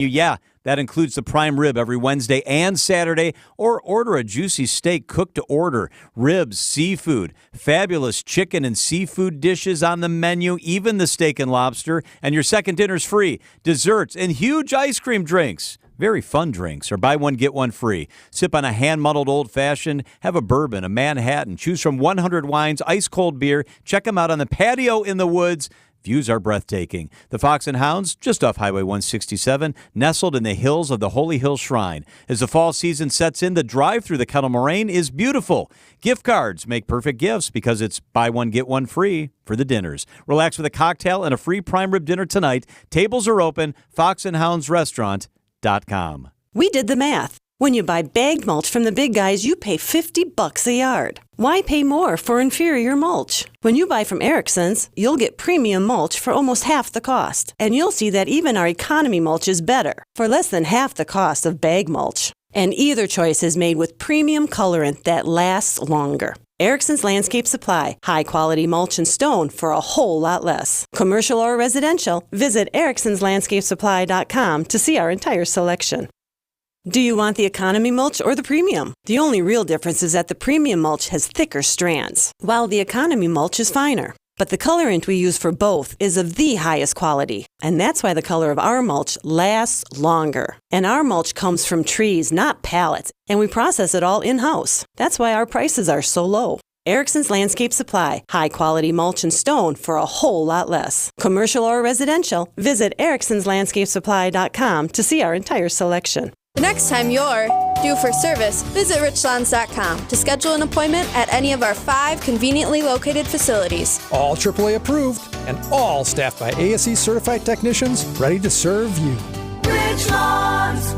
Yeah, that includes the prime rib every Wednesday and Saturday, or order a juicy steak cooked to order. Ribs, seafood, fabulous chicken and seafood dishes on the menu, even the steak and lobster, and your second dinner's free. Desserts and huge ice cream drinks. Very fun drinks, or buy one, get one free. Sip on a hand-muddled old-fashioned, have a bourbon, a Manhattan. Choose from 100 wines, ice-cold beer. Check them out on the patio in the woods. Views are breathtaking. The Fox and Hounds, just off Highway 167, nestled in the hills of the Holy Hill Shrine. As the fall season sets in, the drive through the Kettle Moraine is beautiful. Gift cards make perfect gifts because it's buy one, get one free for the dinners. Relax with a cocktail and a free prime rib dinner tonight. Tables are open. foxandhoundsrestaurant.com. We did the math. When you buy bagged mulch from the big guys, you pay $50 a yard. Why pay more for inferior mulch? When you buy from Erickson's, you'll get premium mulch for almost half the cost. And you'll see that even our economy mulch is better, for less than half the cost of bag mulch. And either choice is made with premium colorant that lasts longer. Erickson's Landscape Supply, high-quality mulch and stone for a whole lot less. Commercial or residential, visit ericksonslandscapesupply.com to see our entire selection. Do you want the economy mulch or the premium? The only real difference is that the premium mulch has thicker strands, while the economy mulch is finer. But the colorant we use for both is of the highest quality, and that's why the color of our mulch lasts longer. And our mulch comes from trees, not pallets, and we process it all in-house. That's why our prices are so low. Erickson's Landscape Supply, high-quality mulch and stone for a whole lot less. Commercial or residential, visit ericksonslandscapesupply.com to see our entire selection. The next time you're due for service, visit richlawns.com to schedule an appointment at any of our 5 conveniently located facilities. All AAA approved and all staffed by ASE certified technicians ready to serve you. Richlands.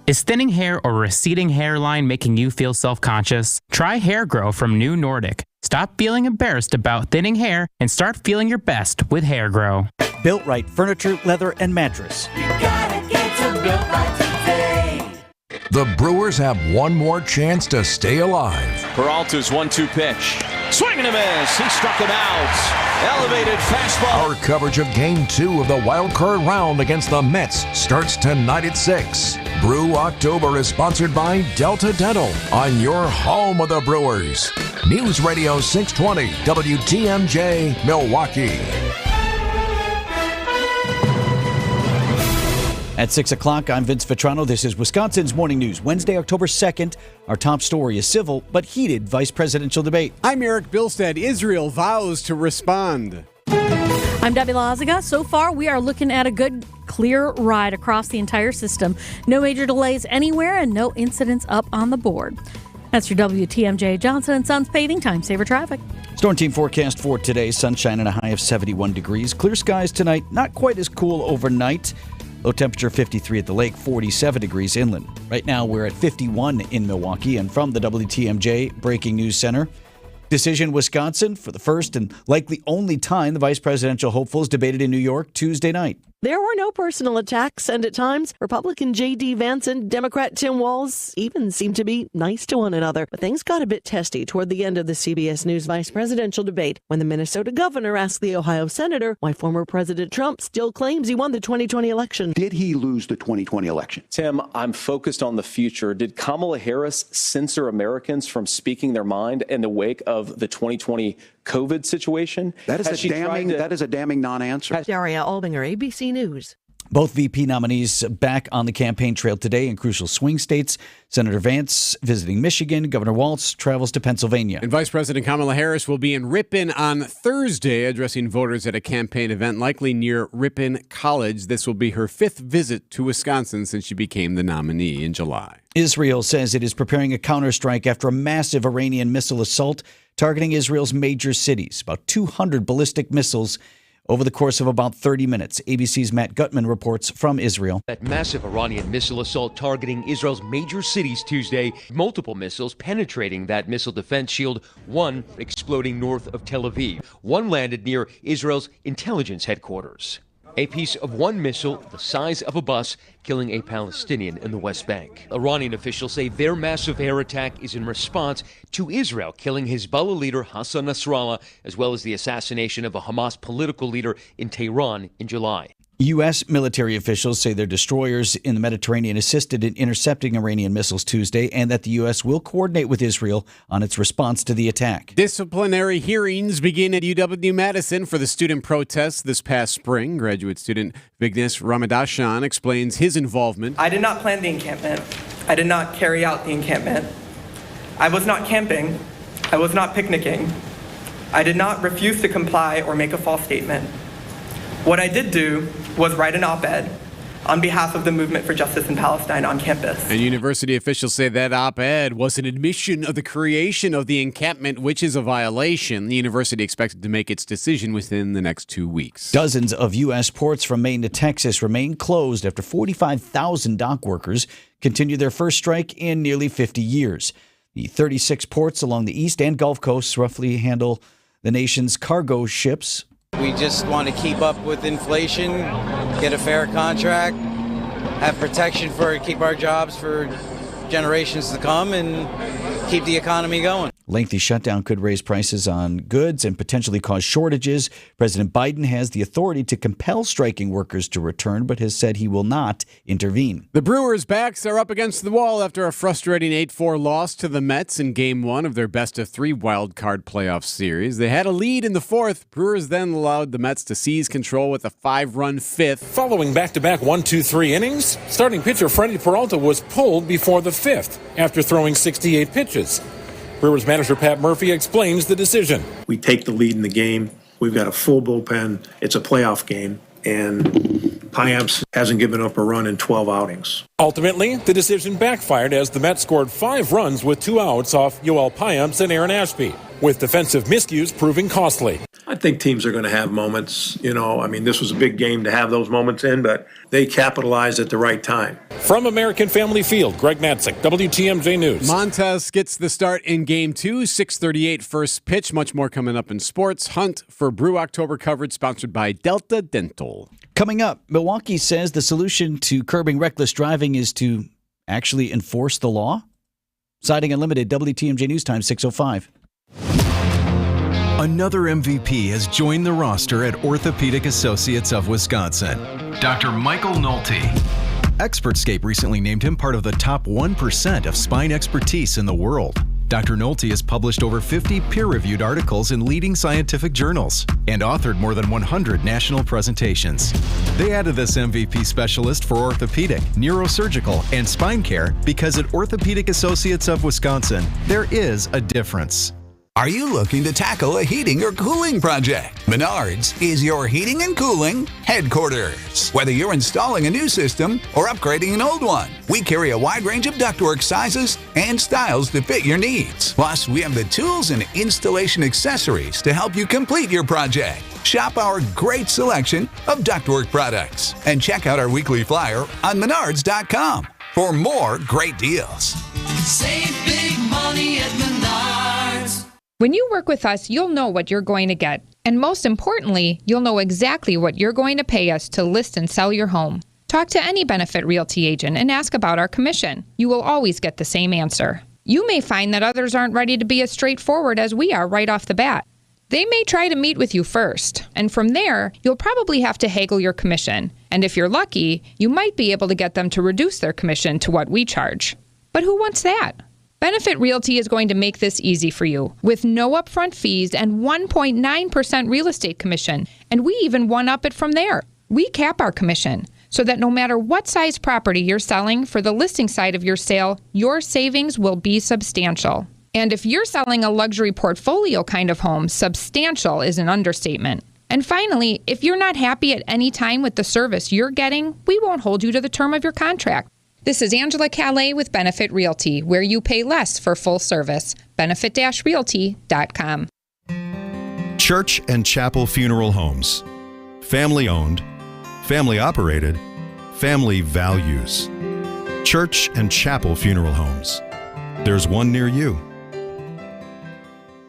Is thinning hair or receding hairline making you feel self-conscious? Try Hair Grow from New Nordic. Stop feeling embarrassed about thinning hair and start feeling your best with Hair Grow. Built Right furniture, leather, and mattress. You gotta get to Built Right today. The Brewers have one more chance to stay alive. Peralta's 1-2 pitch. Swing and a miss. He struck him out. Elevated fastball. Our coverage of Game 2 of the wild card round against the Mets starts tonight at 6. Brew October is sponsored by Delta Dental on your home of the Brewers. News Radio 620 WTMJ Milwaukee. At 6 o'clock, I'm Vince Vitrano. This is Wisconsin's Morning News. Wednesday, October 2nd. Our top story is civil but heated vice presidential debate. I'm Erik. Bilstad. Israel vows to respond. I'm Debbie Lazaga. So far, we are looking at a good, clear ride across the entire system. No major delays anywhere and no incidents up on the board. That's your WTMJ Johnson & Sons paving time saver traffic. Storm team forecast for today. Sunshine and a high of 71 degrees. Clear skies tonight. Not quite as cool overnight. Low temperature 53 at the lake, 47 degrees inland. Right now we're at 51 in Milwaukee. And from the WTMJ Breaking News Center, decision Wisconsin for the first and likely only time the vice presidential hopefuls debated in New York Tuesday night. There were no personal attacks, and at times, Republican J.D. Vance and Democrat Tim Walz even seemed to be nice to one another. But things got a bit testy toward the end of the CBS News vice presidential debate when the Minnesota governor asked the Ohio senator why former President Trump still claims he won the 2020 election. Did he lose the 2020 election? Tim, I'm focused on the future. Did Kamala Harris censor Americans from speaking their mind in the wake of the 2020 COVID situation? That is a damning non-answer. Daria Albinger, ABC News. Both VP nominees back on the campaign trail today in crucial swing states. Senator Vance visiting Michigan. Governor Walz travels to Pennsylvania. And Vice President Kamala Harris will be in Ripon on Thursday, addressing voters at a campaign event likely near Ripon College. This will be her 5th visit to Wisconsin since she became the nominee in July. Israel says it is preparing a counterstrike after a massive Iranian missile assault targeting Israel's major cities. About 200 ballistic missiles over the course of about 30 minutes. ABC's Matt Gutman reports from Israel. That massive Iranian missile assault targeting Israel's major cities Tuesday. Multiple missiles penetrating that missile defense shield, one exploding north of Tel Aviv. One landed near Israel's intelligence headquarters. A piece of one missile the size of a bus killing a Palestinian in the West Bank. Iranian officials say their massive air attack is in response to Israel killing Hezbollah leader Hassan Nasrallah, as well as the assassination of a Hamas political leader in Tehran in July. U.S. military officials say their destroyers in the Mediterranean assisted in intercepting Iranian missiles Tuesday and that the U.S. will coordinate with Israel on its response to the attack. Disciplinary hearings begin at UW-Madison for the student protests this past spring. Graduate student Vignesh Ramadashan explains his involvement. I did not plan the encampment. I did not carry out the encampment. I was not camping. I was not picnicking. I did not refuse to comply or make a false statement. What I did do was write an op-ed on behalf of the Movement for Justice in Palestine on campus. And university officials say that op-ed was an admission of the creation of the encampment, which is a violation. The university expected to make its decision within the next 2 weeks. Dozens of U.S. ports from Maine to Texas remain closed after 45,000 dock workers continued their first strike in nearly 50 years. The 36 ports along the East and Gulf Coasts roughly handle the nation's cargo ships. We just want to keep up with inflation, get a fair contract, have protection keep our jobs for generations to come, and keep the economy going. Lengthy shutdown could raise prices on goods and potentially cause shortages. President Biden has the authority to compel striking workers to return, but has said he will not intervene. The Brewers' backs are up against the wall after a frustrating 8-4 loss to the Mets in Game 1 of their best-of-3 wild-card playoff series. They had a lead in the fourth. Brewers then allowed the Mets to seize control with a 5-run fifth. Following back-to-back 1-2-3 innings, starting pitcher Freddie Peralta was pulled before the fifth after throwing 68 pitches. Brewers manager Pat Murphy explains the decision. We take the lead in the game. We've got a full bullpen. It's a playoff game. And Payamps hasn't given up a run in 12 outings. Ultimately, the decision backfired as the Mets scored 5 runs with 2 outs off Yoel Payamps and Aaron Ashby, with defensive miscues proving costly. I think teams are going to have moments. This was a big game to have those moments in, but they capitalized at the right time. From American Family Field, Greg Matzik, WTMJ News. Montes gets the start in Game 2, 6:38 first pitch. Much more coming up in sports. Hunt for Brew October coverage sponsored by Delta Dental. Coming up, Milwaukee says the solution to curbing reckless driving is to actually enforce the law. Siding Unlimited, WTMJ News Time, 6:05. Another MVP has joined the roster at Orthopedic Associates of Wisconsin, Dr. Michael Nolte. Expertscape recently named him part of the top 1% of spine expertise in the world. Dr. Nolte has published over 50 peer-reviewed articles in leading scientific journals and authored more than 100 national presentations. They added this MVP specialist for orthopedic, neurosurgical, and spine care because at Orthopedic Associates of Wisconsin, there is a difference. Are you looking to tackle a heating or cooling project? Menards is your heating and cooling headquarters. Whether you're installing a new system or upgrading an old one, we carry a wide range of ductwork sizes and styles to fit your needs. Plus, we have the tools and installation accessories to help you complete your project. Shop our great selection of ductwork products and check out our weekly flyer on menards.com for more great deals. Save big money at Menards. When you work with us, you'll know what you're going to get. And most importantly, you'll know exactly what you're going to pay us to list and sell your home. Talk to any Benefit Realty agent and ask about our commission. You will always get the same answer. You may find that others aren't ready to be as straightforward as we are right off the bat. They may try to meet with you first, and from there, you'll probably have to haggle your commission. And if you're lucky, you might be able to get them to reduce their commission to what we charge. But who wants that? Benefit Realty is going to make this easy for you with no upfront fees and 1.9% real estate commission. And we even one-up it from there. We cap our commission so that no matter what size property you're selling for the listing side of your sale, your savings will be substantial. And if you're selling a luxury portfolio kind of home, substantial is an understatement. And finally, if you're not happy at any time with the service you're getting, we won't hold you to the term of your contract. This is Angela Calais with Benefit Realty, where you pay less for full service. Benefit-realty.com. Church and Chapel Funeral Homes. Family owned, family operated, family values. Church and Chapel Funeral Homes. There's one near you.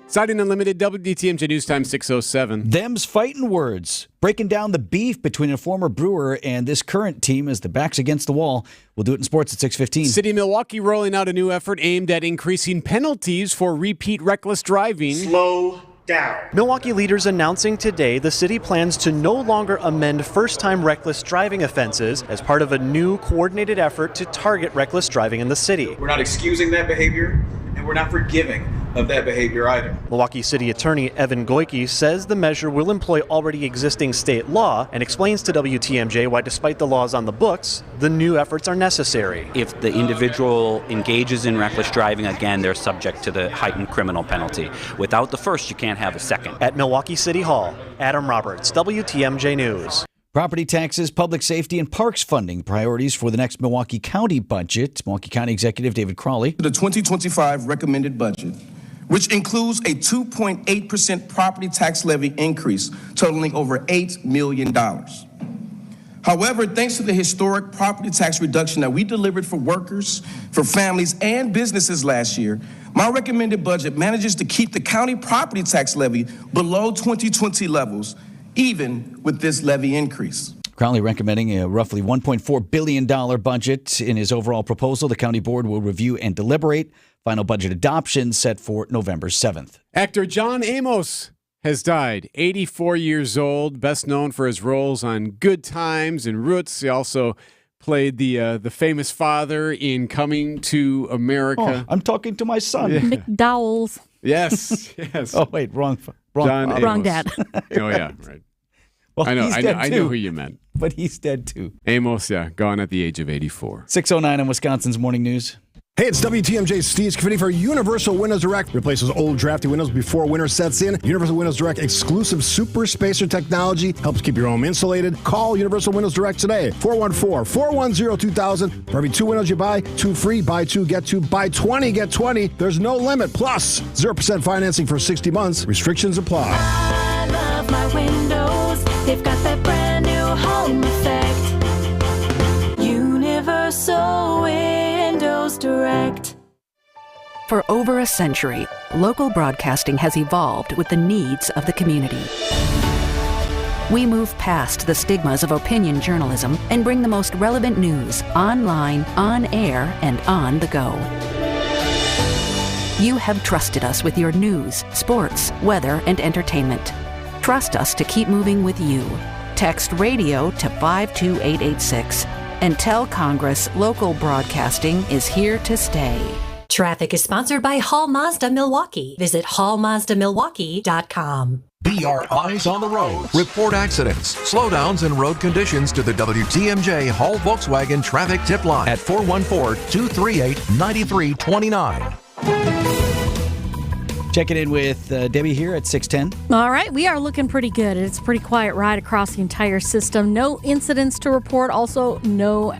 Siding Unlimited, WTMJ News Time, 6:07. Them's fighting words. Breaking down the beef between a former Brewer and this current team as the back's against the wall. We'll do it in sports at 6:15. City of Milwaukee rolling out a new effort aimed at increasing penalties for repeat reckless driving. Slow down. Milwaukee leaders announcing today the city plans to no longer amend first-time reckless driving offenses as part of a new coordinated effort to target reckless driving in the city. We're not excusing that behavior, and we're not forgiving of that behavior either. Milwaukee City Attorney Evan Goyke says the measure will employ already existing state law and explains to WTMJ why, despite the laws on the books, the new efforts are necessary. If the individual engages in reckless driving, again, they're subject to the heightened criminal penalty. Without the first, you can't have a second. At Milwaukee City Hall, Adam Roberts, WTMJ News. Property taxes, public safety, and parks funding priorities for the next Milwaukee County budget. Milwaukee County Executive David Crawley. The 2025 recommended budget, which includes a 2.8% property tax levy increase totaling over $8 million. However, thanks to the historic property tax reduction that we delivered for workers, for families, and businesses last year, my recommended budget manages to keep the county property tax levy below 2020 levels, even with this levy increase. Crowley recommending a roughly $1.4 billion budget in his overall proposal. The county board will review and deliberate. Final budget adoption set for November 7th. Actor John Amos has died, 84 years old, best known for his roles on Good Times and Roots. He also played the famous father in Coming to America. Oh, I'm talking to my son. Yeah. McDowell's. Yes, yes. Oh, wait, wrong dad. Oh, yeah, right. Well, I know, he's dead I know who you meant. But he's dead too. Amos, yeah, gone at the age of 84. 6:09 on Wisconsin's Morning News. Hey, it's WTMJ Steve Scaffidi for Universal Windows Direct. Replaces old drafty windows before winter sets in. Universal Windows Direct exclusive super spacer technology helps keep your home insulated. Call Universal Windows Direct today. 414-410-2000. For every 2 windows you buy, 2 free. Buy 2, get 2. Buy 20, get 20. There's no limit. Plus, 0% financing for 60 months. Restrictions apply. I love my windows. They've got that brand new home effect. Universal Windows Direct. For over a century, local broadcasting has evolved with the needs of the community. We move past the stigmas of opinion journalism and bring the most relevant news online, on air, and on the go. You have trusted us with your news, sports, weather, and entertainment. Trust us to keep moving with you. Text radio to 52886 and tell Congress local broadcasting is here to stay. Traffic is sponsored by Hall Mazda Milwaukee. Visit hallmazdamilwaukee.com. Be our eyes on the road. Report accidents, slowdowns, and road conditions to the WTMJ Hall Volkswagen Traffic Tip Line at 414-238-9329. Checking in with Debbie here at 6:10. All right, we are looking pretty good. It's a pretty quiet ride across the entire system. No incidents to report. Also, no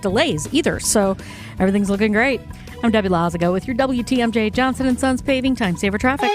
delays either. So everything's looking great. I'm Debbie Lazago with your WTMJ Johnson & Sons Paving Time Saver Traffic.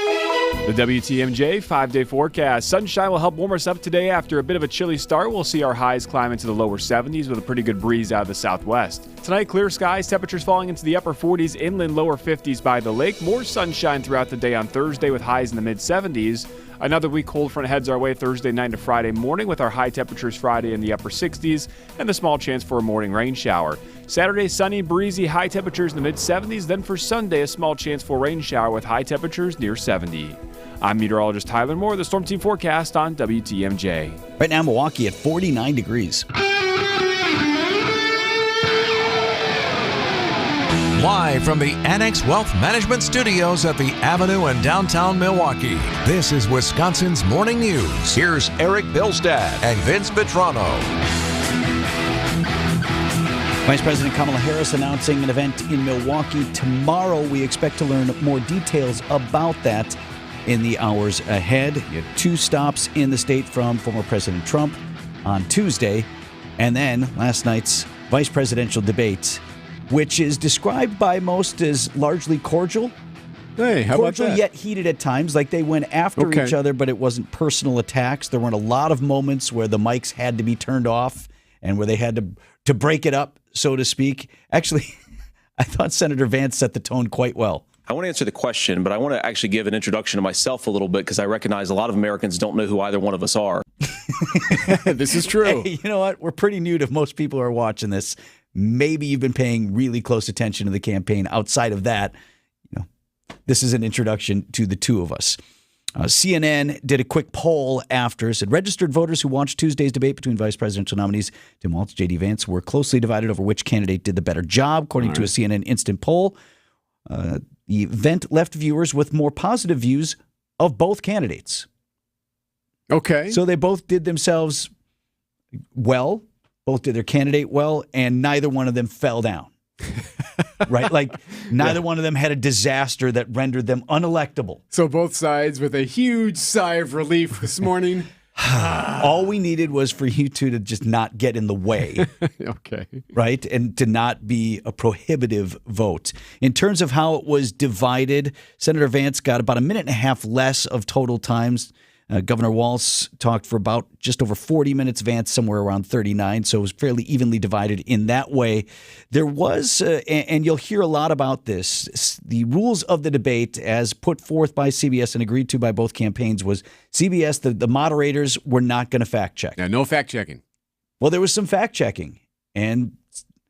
The WTMJ 5-day forecast. Sunshine will help warm us up today after a bit of a chilly start. We'll see our highs climb into the lower 70s with a pretty good breeze out of the southwest. Tonight, clear skies, temperatures falling into the upper 40s, inland lower 50s by the lake. More sunshine throughout the day on Thursday with highs in the mid-70s. Another weak cold front heads our way Thursday night to Friday morning with our high temperatures Friday in the upper 60s and the small chance for a morning rain shower. Saturday, sunny, breezy, high temperatures in the mid-70s. Then for Sunday, a small chance for a rain shower with high temperatures near 70. I'm meteorologist Tyler Moore, the Storm Team forecast on WTMJ. Right now, Milwaukee at 49 degrees. Live from the Annex Wealth Management Studios at the Avenue in downtown Milwaukee, this is Wisconsin's Morning News. Here's Erik Bilstad and Vince Vitrano. Vice President Kamala Harris announcing an event in Milwaukee tomorrow. We expect to learn more details about that in the hours ahead. You had 2 stops in the state from former President Trump on Tuesday, and then last night's vice presidential debate, which is described by most as largely cordial. Hey, how cordial about that? Yet heated at times, like they went after each other, but it wasn't personal attacks. There weren't a lot of moments where the mics had to be turned off and where they had to break it up, so to speak. Actually, I thought Senator Vance set the tone quite well. I want to answer the question, but I want to actually give an introduction to myself a little bit because I recognize a lot of Americans don't know who either one of us are. This is true. Hey, you know what? We're pretty new to most people who are watching this. Maybe you've been paying really close attention to the campaign. Outside of that, this is an introduction to the two of us. CNN did a quick poll after, said registered voters who watched Tuesday's debate between vice presidential nominees Tim Walz and J.D. Vance were closely divided over which candidate did the better job, according to a CNN instant poll. The event left viewers with more positive views of both candidates. Okay. So they both did themselves well, both did their candidate well, and neither one of them fell down. Right? Like, neither one of them had a disaster that rendered them unelectable. So both sides with a huge sigh of relief this morning. All we needed was for you two to just not get in the way. Okay. Right? And to not be a prohibitive vote. In terms of how it was divided, Senator Vance got about a minute and a half less of total times. Governor Walz talked for about just over 40 minutes, Vance somewhere around 39, so it was fairly evenly divided in that way. There was, and you'll hear a lot about this, the rules of the debate as put forth by CBS and agreed to by both campaigns was CBS, the moderators were not going to fact check. Yeah, no fact checking. Well, there was some fact checking, and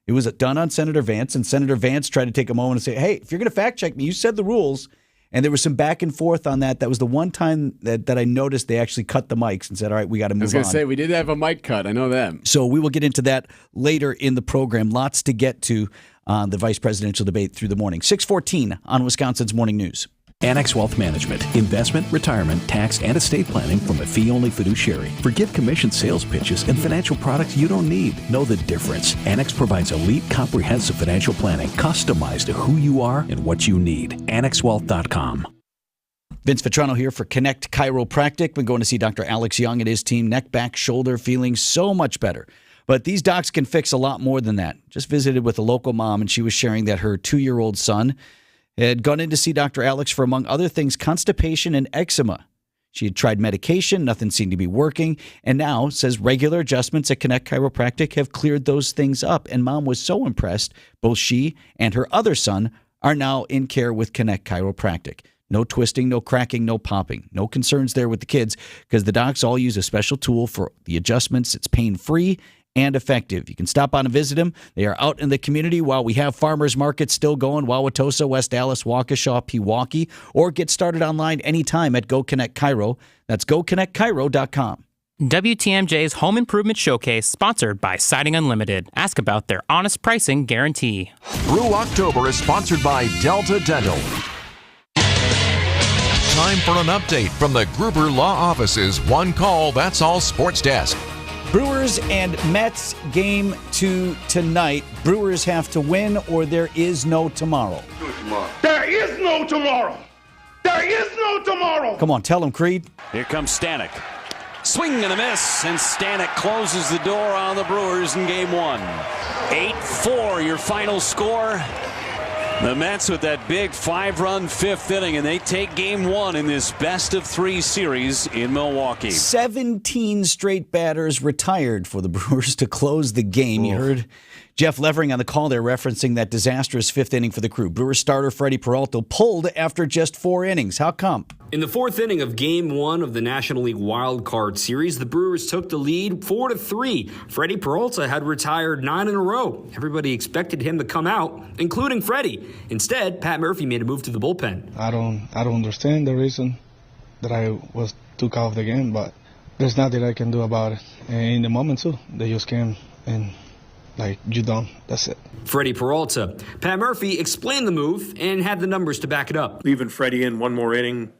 it was done on Senator Vance, and Senator Vance tried to take a moment and say, hey, if you're going to fact check me, you said the rules. And there was some back and forth on that. That was the one time that I noticed they actually cut the mics and said, all right, we got to move on. I was going to say, we did have a mic cut. I know that. So we will get into that later in the program. Lots to get to on the vice presidential debate through the morning. 6:14 on Wisconsin's Morning News. Annex Wealth Management. Investment, retirement, tax, and estate planning from a fee-only fiduciary. Forget commission sales pitches and financial products you don't need. Know the difference. Annex provides elite, comprehensive financial planning customized to who you are and what you need. AnnexWealth.com. Vince Vitrano here for Connect Chiropractic. Been going to see Dr. Alex Young and his team. Neck, back, shoulder, feeling so much better. But these docs can fix a lot more than that. Just visited with a local mom, and she was sharing that her 2-year-old son had gone in to see Dr. Alex for, among other things, constipation and eczema. She had tried medication, nothing seemed to be working, and now says regular adjustments at Connect Chiropractic have cleared those things up. And Mom was so impressed, both she and her other son are now in care with Connect Chiropractic. No twisting, no cracking, no popping. No concerns there with the kids because the docs all use a special tool for the adjustments. It's pain-free and effective. You can stop on and visit them. They are out in the community while we have farmers markets still going, Wauwatosa, West Allis, Waukesha, Pewaukee, or get started online anytime at Go Connect Chiro. That's GoConnectChiro.com. WTMJ's Home Improvement Showcase, sponsored by Siding Unlimited. Ask about their honest pricing guarantee. Brew October is sponsored by Delta Dental. Time for an update from the Gruber Law Office's One Call, That's All Sports Desk. Brewers and Mets game 2 tonight. Brewers have to win or there is no tomorrow. There is no tomorrow. There is no tomorrow. Come on, tell them, Creed. Here comes Stanek. Swing and a miss, and Stanek closes the door on the Brewers in game 1. 8-4, your final score. The Mets with that big 5-run 5th inning, and they take game 1 in this best-of-3 series in Milwaukee. 17 straight batters retired for the Brewers to close the game. You heard Jeff Levering on the call there referencing that disastrous 5th inning for the Crew. Brewers starter Freddie Peralta pulled after just 4 innings. How come? In the 4th inning of Game 1 of the National League Wild Card Series, the Brewers took the lead 4-3. Freddie Peralta had retired 9 in a row. Everybody expected him to come out, including Freddie. Instead, Pat Murphy made a move to the bullpen. I don't understand the reason that I was took off the game, but there's nothing I can do about it. And in the moment too, they just came and you don't. That's it. Freddie Peralta. Pat Murphy explained the move and had the numbers to back it up. Leaving Freddie in one more inning,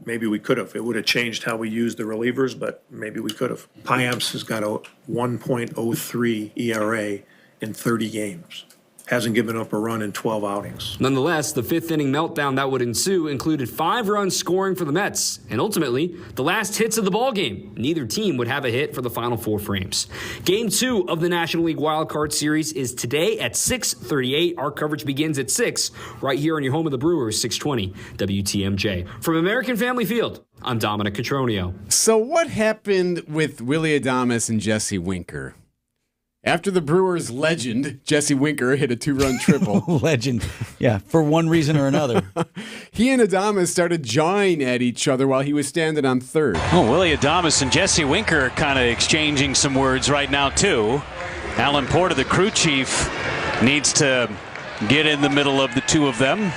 maybe we could have. It would have changed how we used the relievers, but maybe we could have. Piamps has got a 1.03 ERA in 30 games. Hasn't given up a run in 12 outings. Nonetheless, the 5th inning meltdown that would ensue included 5 runs scoring for the Mets, and ultimately, the last hits of the ballgame. Neither team would have a hit for the final 4 frames. Game 2 of the National League Wild Card Series is today at 6:38. Our coverage begins at 6, right here on your home of the Brewers, 620 WTMJ. From American Family Field, I'm Dominic Cotroneo. So what happened with Willie Adames and Jesse Winker? After the Brewers' legend, Jesse Winker, hit a 2-run triple. Legend. Yeah, for one reason or another. He and Adames started jawing at each other while he was standing on third. Oh, Willie Adames and Jesse Winker are kind of exchanging some words right now, too. Alan Porter, the crew chief, needs to get in the middle of the two of them.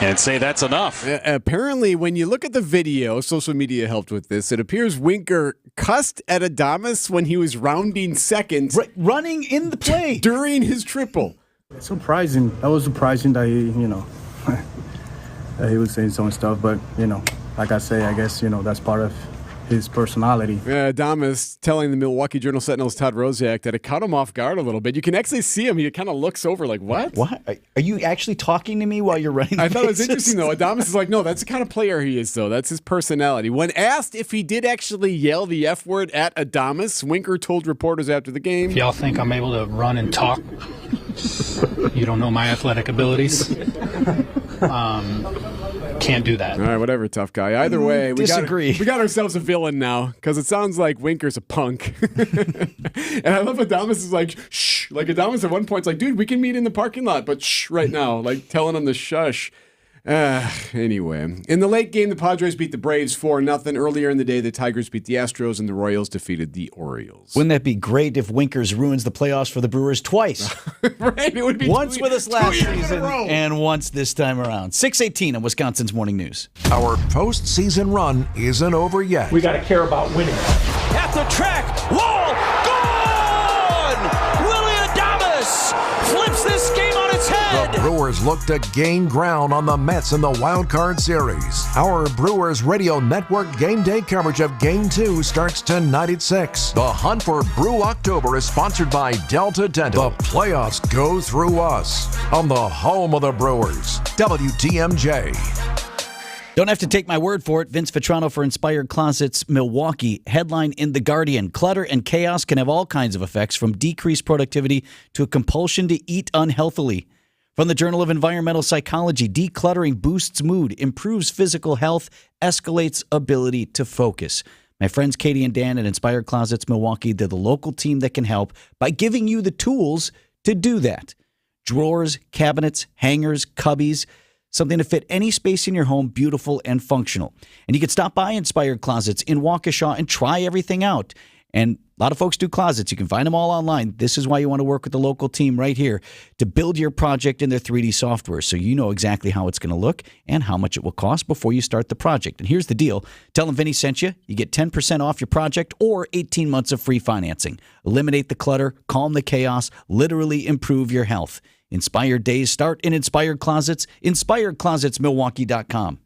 And say that's enough. Apparently, when you look at the video, social media helped with this, it appears Winker cussed at Adames when he was rounding seconds. Running in the play. During his triple. It's surprising. That was surprising that he, that he was saying some stuff. But, like I say, I guess, that's part of his personality. Adames telling the Milwaukee Journal-Sentinel's Todd Rosiak that it caught him off guard a little bit. You can actually see him. He kind of looks over like, what? What? Are you actually talking to me while you're running the I thought it was bases? interesting, though. Adames is like, no, that's the kind of player he is, though. That's his personality. When asked if he did actually yell the F word at Adames, Winker told reporters after the game, If y'all think I'm able to run and talk, you don't know my athletic abilities. Can't do that. All right, whatever, tough guy. Either way, we disagree. We got ourselves a villain now because it sounds like Winker's a punk. And I love Adames is like, shh. Like Adames at one point is like, dude, we can meet in the parking lot, but shh right now. Like telling him to shush. Anyway, in the late game, the Padres beat the Braves 4-0. Earlier in the day, the Tigers beat the Astros and the Royals defeated the Orioles. Wouldn't that be great if Winkers ruins the playoffs for the Brewers twice? Right, it would be once with us last 2 years in a season row. and once this time around. 6:18 on Wisconsin's Morning News. Our postseason run isn't over yet. We got to care about winning. At the track, wall, gone! Willie Adames flips this game on its head. The Brewers look to gain ground on the Mets in the Wild Card Series. Our Brewers Radio Network game day coverage of Game 2 starts tonight at 6. The hunt for Brew October is sponsored by Delta Dental. The playoffs go through us on the home of the Brewers, WTMJ. Don't have to take my word for it. Vince Vitrano for Inspired Closets, Milwaukee. Headline in The Guardian. Clutter and chaos can have all kinds of effects, from decreased productivity to a compulsion to eat unhealthily. From the Journal of Environmental Psychology, decluttering boosts mood, improves physical health, escalates ability to focus. My friends Katie and Dan at Inspired Closets Milwaukee, they're the local team that can help by giving you the tools to do that. Drawers, cabinets, hangers, cubbies, something to fit any space in your home, beautiful and functional. And you can stop by Inspired Closets in Waukesha and try everything out. And a lot of folks do closets. You can find them all online. This is why you want to work with the local team right here to build your project in their 3D software so you know exactly how it's going to look and how much it will cost before you start the project. And here's the deal. Tell them Vinny sent you. You get 10% off your project or 18 months of free financing. Eliminate the clutter, calm the chaos, literally improve your health. Inspired days start in Inspired Closets, inspiredclosetsmilwaukee.com.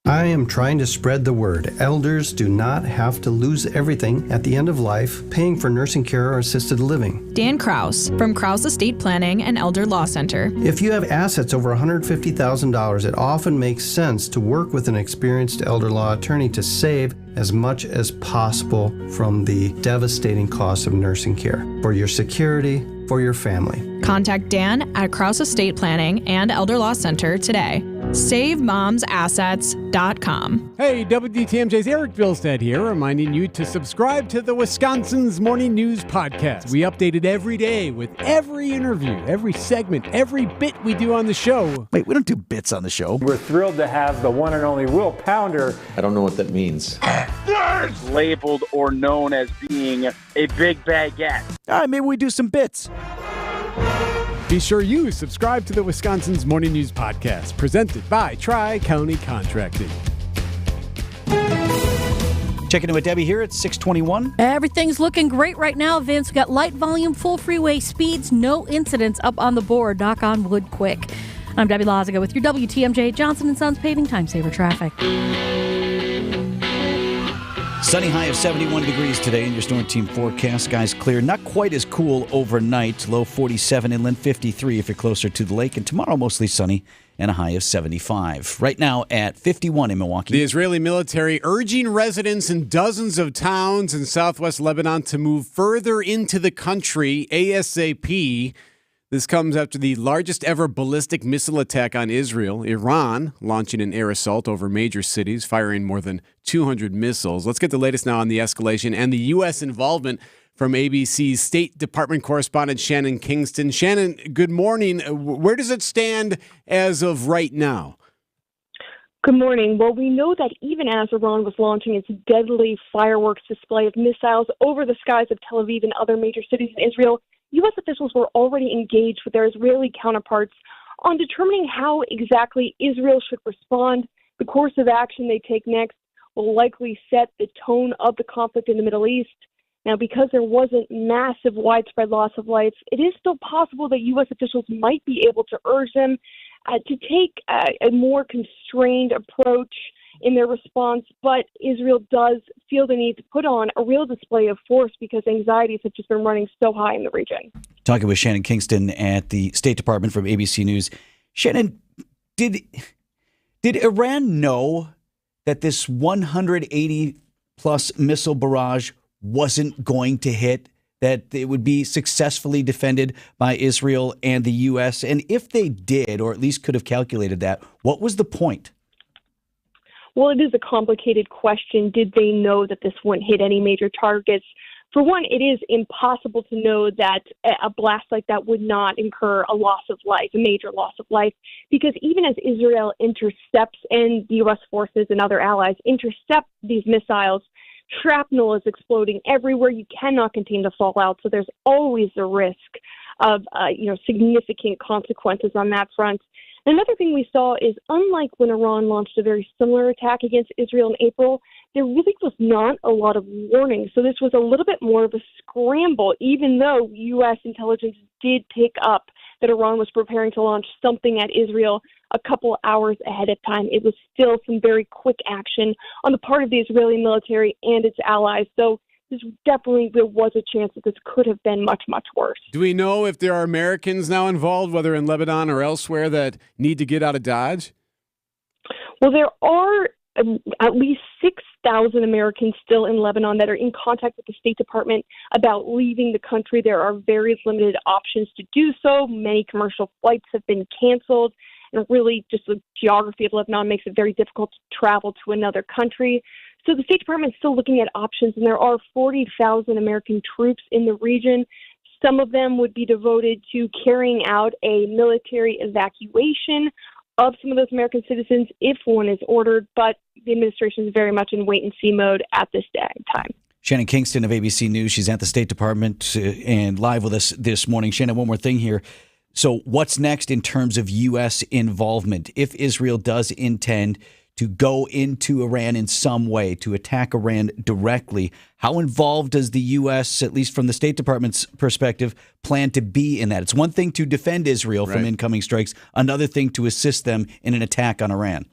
I am trying to spread the word. Elders do not have to lose everything at the end of life paying for nursing care or assisted living. Dan Krause from Krause Estate Planning and Elder Law Center. If you have assets over $150,000, it often makes sense to work with an experienced elder law attorney to save as much as possible from the devastating cost of nursing care for your security, for your family. Contact Dan at Krause Estate Planning and Elder Law Center today. SaveMomsAssets.com. Hey, WTMJ's Erik Bilstad here, reminding you to subscribe to the Wisconsin's Morning News Podcast. We update it every day with every interview, every segment, every bit we do on the show. Wait, we don't do bits on the show. We're thrilled to have the one and only Will Pounder. I don't know what that means. Labeled or known as being a big baguette. All right, maybe we do some bits. Be sure you subscribe to the Wisconsin's Morning News Podcast, presented by Tri-County Contracting. Checking in with Debbie here at 6:21. Everything's looking great right now, Vince. We got light volume, full freeway speeds, no incidents up on the board. Knock on wood quick. I'm Debbie Lazaga with your WTMJ Johnson & Sons Paving Time Saver Traffic. Sunny high of 71 degrees today in your Storm Team forecast. Skies clear. Not quite as cool overnight. Low 47 inland, 53 if you're closer to the lake. And tomorrow mostly sunny and a high of 75. Right now at 51 in Milwaukee. The Israeli military urging residents in dozens of towns in southwest Lebanon to move further into the country ASAP. This comes after the largest ever ballistic missile attack on Israel. Iran launching an air assault over major cities, firing more than 200 missiles. Let's get the latest now on the escalation and the U.S. involvement from ABC's State Department correspondent Shannon Kingston. Shannon, good morning. Where does it stand as of right now? Good morning. Well, we know that even as Iran was launching its deadly fireworks display of missiles over the skies of Tel Aviv and other major cities in Israel, U.S. officials were already engaged with their Israeli counterparts on determining how exactly Israel should respond. The course of action they take next will likely set the tone of the conflict in the Middle East. Now, because there wasn't massive widespread loss of life, it is still possible that U.S. officials might be able to urge them to take a more constrained approach in their response, but Israel does feel the need to put on a real display of force because anxieties have just been running so high in the region. Talking with Shannon Kingston at the State Department from ABC News. Shannon, did Iran know that this 180-plus missile barrage wasn't going to hit, that it would be successfully defended by Israel and the U.S.? And if they did, or at least could have calculated that, what was the point? Well, it is a complicated question. Did they know that this wouldn't hit any major targets? For one, it is impossible to know that a blast like that would not incur a loss of life, a major loss of life, because even as Israel intercepts and the U.S. forces and other allies intercept these missiles, shrapnel is exploding everywhere. You cannot contain the fallout, so there's always the risk of significant consequences on that front. Another thing we saw is, unlike when Iran launched a very similar attack against Israel in April, there really was not a lot of warning. So this was a little bit more of a scramble, even though U.S. intelligence did pick up that Iran was preparing to launch something at Israel a couple hours ahead of time. It was still some very quick action on the part of the Israeli military and its allies. So there was a chance that this could have been much, much worse. Do we know if there are Americans now involved, whether in Lebanon or elsewhere, that need to get out of Dodge? Well, there are at least 6,000 Americans still in Lebanon that are in contact with the State Department about leaving the country. There are very limited options to do so. Many commercial flights have been canceled. And really, just the geography of Lebanon makes it very difficult to travel to another country. So the State Department is still looking at options, and there are 40,000 American troops in the region. Some of them would be devoted to carrying out a military evacuation of some of those American citizens if one is ordered, but the administration is very much in wait-and-see mode at this time. Shannon Kingston of ABC News. She's at the State Department and live with us this morning. Shannon, one more thing here. So what's next in terms of U.S. involvement? If Israel does intend to go into Iran in some way, to attack Iran directly, how involved does the U.S., at least from the State Department's perspective, plan to be in that? It's one thing to defend Israel from incoming strikes, another thing to assist them in an attack on Iran.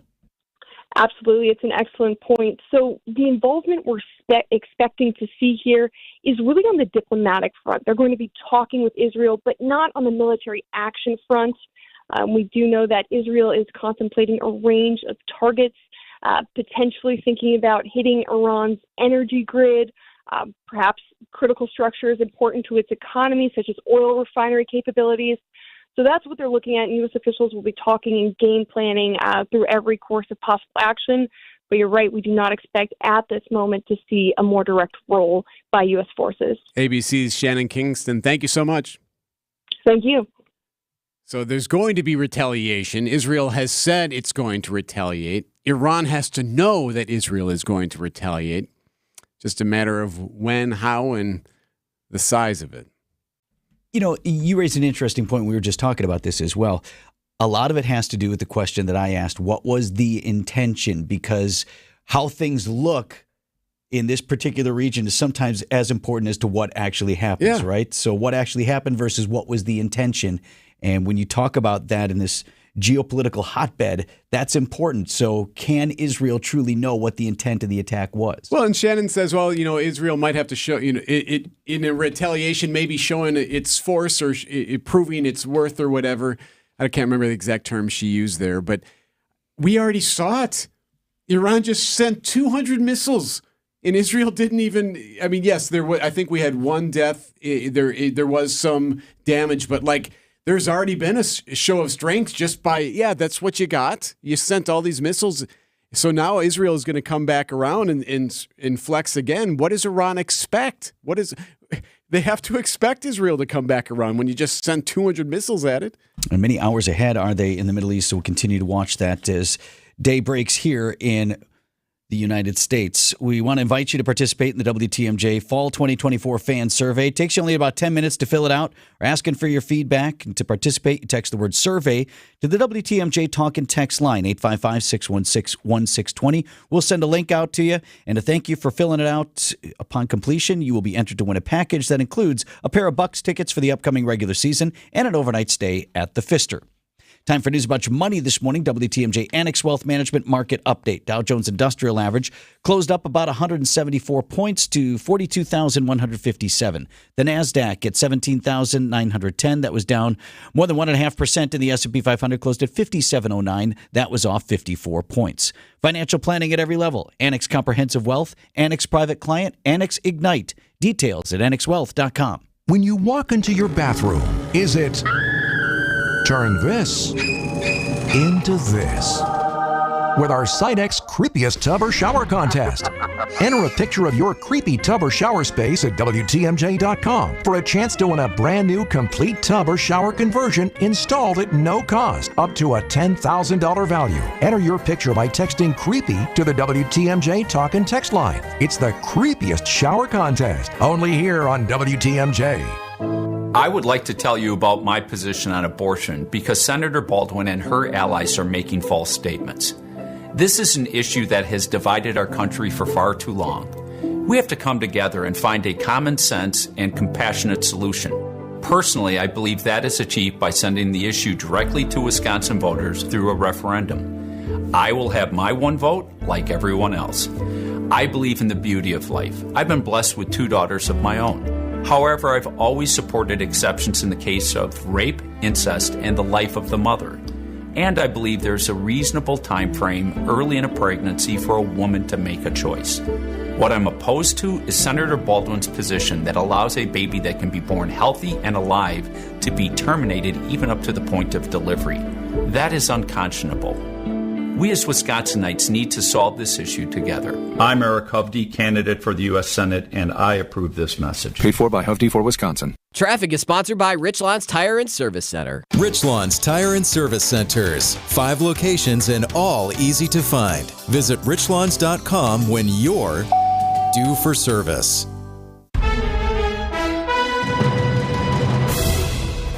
Absolutely. It's an excellent point. So the involvement we're expecting to see here is really on the diplomatic front. They're going to be talking with Israel, but not on the military action front. We do know that Israel is contemplating a range of targets, potentially thinking about hitting Iran's energy grid, perhaps critical structures important to its economy, such as oil refinery capabilities. So that's what they're looking at, and U.S. officials will be talking and game planning through every course of possible action. But you're right, we do not expect at this moment to see a more direct role by U.S. forces. ABC's Shannon Kingston, thank you so much. Thank you. So there's going to be retaliation. Israel has said it's going to retaliate. Iran has to know that Israel is going to retaliate. Just a matter of when, how, and the size of it. You know, you raised an interesting point. We were just talking about this as well. A lot of it has to do with the question that I asked, what was the intention? Because how things look in this particular region is sometimes as important as to what actually happens, right? So what actually happened versus what was the intention. And when you talk about that in this geopolitical hotbed, that's important. So can Israel truly know what the intent of the attack was? Well, and Shannon says, well, Israel might have to show, it in a retaliation, maybe showing its force or proving its worth or whatever. I can't remember the exact term she used there, but we already saw it. Iran just sent 200 missiles, and Israel didn't even. I mean, yes, I think we had one death. There was some damage, but there's already been a show of strength just by that's what you got. You sent all these missiles, so now Israel is going to come back around and flex again. What does Iran expect? They have to expect Israel to come back around when you just sent 200 missiles at it. And many hours ahead are they in the Middle East, so we'll continue to watch that as day breaks here in the United States. We want to invite you to participate in the WTMJ Fall 2024 Fan Survey. It takes you only about 10 minutes to fill it out. We're asking for your feedback. And to participate, you text the word survey to the WTMJ Talk and Text line, 855-616-1620. We'll send a link out to you. And to thank you for filling it out, upon completion, you will be entered to win a package that includes a pair of Bucks tickets for the upcoming regular season and an overnight stay at the Pfister. Time for news about your money this morning. WTMJ Annex Wealth Management Market Update. Dow Jones Industrial Average closed up about 174 points to 42,157. The NASDAQ at 17,910. That was down more than 1.5%. And the S&P 500 closed at 5709. That was off 54 points. Financial planning at every level. Annex Comprehensive Wealth, Annex Private Client, Annex Ignite. Details at annexwealth.com. When you walk into your bathroom, is it turn this into this? With our Sidex Creepiest Tub or Shower Contest. Enter a picture of your creepy tub or shower space at WTMJ.com for a chance to win a brand new complete tub or shower conversion installed at no cost, up to a $10,000 value. Enter your picture by texting creepy to the WTMJ Talk and Text line. It's the Creepiest Shower Contest, only here on WTMJ. I would like to tell you about my position on abortion because Senator Baldwin and her allies are making false statements. This is an issue that has divided our country for far too long. We have to come together and find a common sense and compassionate solution. Personally, I believe that is achieved by sending the issue directly to Wisconsin voters through a referendum. I will have my one vote like everyone else. I believe in the beauty of life. I've been blessed with 2 daughters of my own. However, I've always supported exceptions in the case of rape, incest, and the life of the mother. And I believe there's a reasonable time frame early in a pregnancy for a woman to make a choice. What I'm opposed to is Senator Baldwin's position that allows a baby that can be born healthy and alive to be terminated even up to the point of delivery. That is unconscionable. We as Wisconsinites need to solve this issue together. I'm Eric Hovde, candidate for the U.S. Senate, and I approve this message. Paid for by Hovde for Wisconsin. Traffic is sponsored by Richlands Tire and Service Center. Richlands Tire and Service Centers. 5 locations and all easy to find. Visit richlands.com when you're due for service.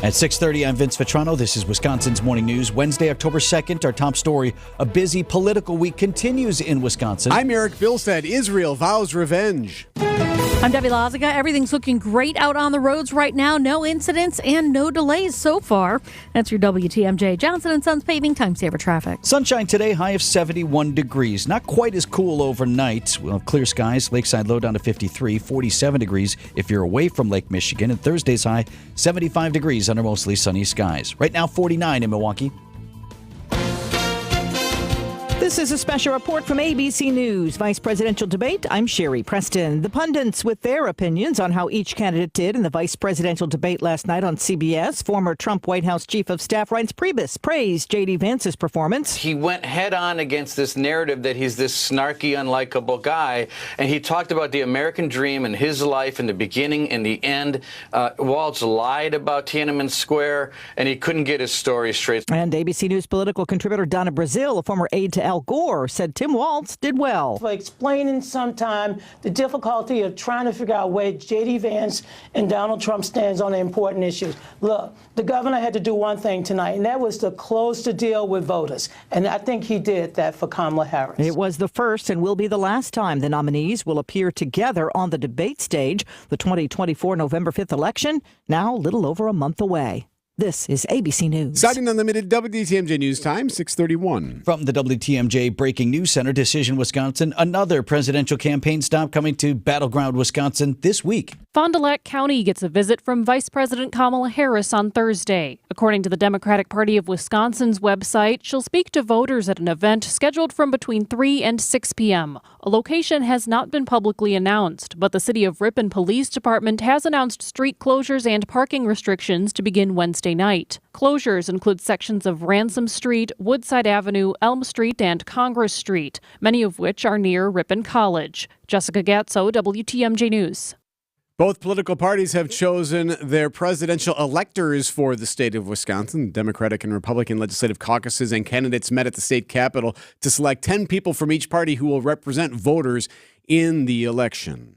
At 6:30, I'm Vince Vitrano. This is Wisconsin's Morning News. Wednesday, October 2nd, our top story. A busy political week continues in Wisconsin. I'm Erik. Bilstad. Israel vows revenge. I'm Debbie Laziga. Everything's looking great out on the roads right now. No incidents and no delays so far. That's your WTMJ Johnson & Sons paving time saver traffic. Sunshine today, high of 71 degrees. Not quite as cool overnight. We'll have clear skies. Lakeside low down to 53, 47 degrees if you're away from Lake Michigan. And Thursday's high, 75 degrees under mostly sunny skies. Right now, 49 in Milwaukee. This is a special report from ABC News. Vice presidential debate. I'm Sherry Preston. The pundits with their opinions on how each candidate did in the vice presidential debate last night on CBS. Former Trump White House Chief of Staff Reince Priebus praised J.D. Vance's performance. He went head on against this narrative that he's this snarky, unlikable guy, and he talked about the American dream and his life in the beginning and the end. Walz lied about Tiananmen Square, and he couldn't get his story straight. And ABC News political contributor Donna Brazil, a former aide to Al Gore, said Tim Walz did well. For explaining sometime the difficulty of trying to figure out where J.D. Vance and Donald Trump stands on the important issues. Look, the governor had to do one thing tonight, and that was to close the deal with voters. And I think he did that for Kamala Harris. It was the first and will be the last time the nominees will appear together on the debate stage. The 2024 November 5th election, now a little over a month away. This is ABC News. Citing Unlimited WTMJ News Time, 6:31. From the WTMJ Breaking News Center, Decision, Wisconsin, another presidential campaign stop coming to Battleground, Wisconsin this week. Fond du Lac County gets a visit from Vice President Kamala Harris on Thursday. According to the Democratic Party of Wisconsin's website, she'll speak to voters at an event scheduled from between 3 and 6 p.m. A location has not been publicly announced, but the City of Ripon Police Department has announced street closures and parking restrictions to begin Wednesday night. Closures include sections of Ransom Street, Woodside Avenue, Elm Street, and Congress Street, many of which are near Ripon College. Jessica Gatso, WTMJ News. Both political parties have chosen their presidential electors for the state of Wisconsin. The Democratic and Republican legislative caucuses and candidates met at the state capitol to select 10 people from each party who will represent voters in the election.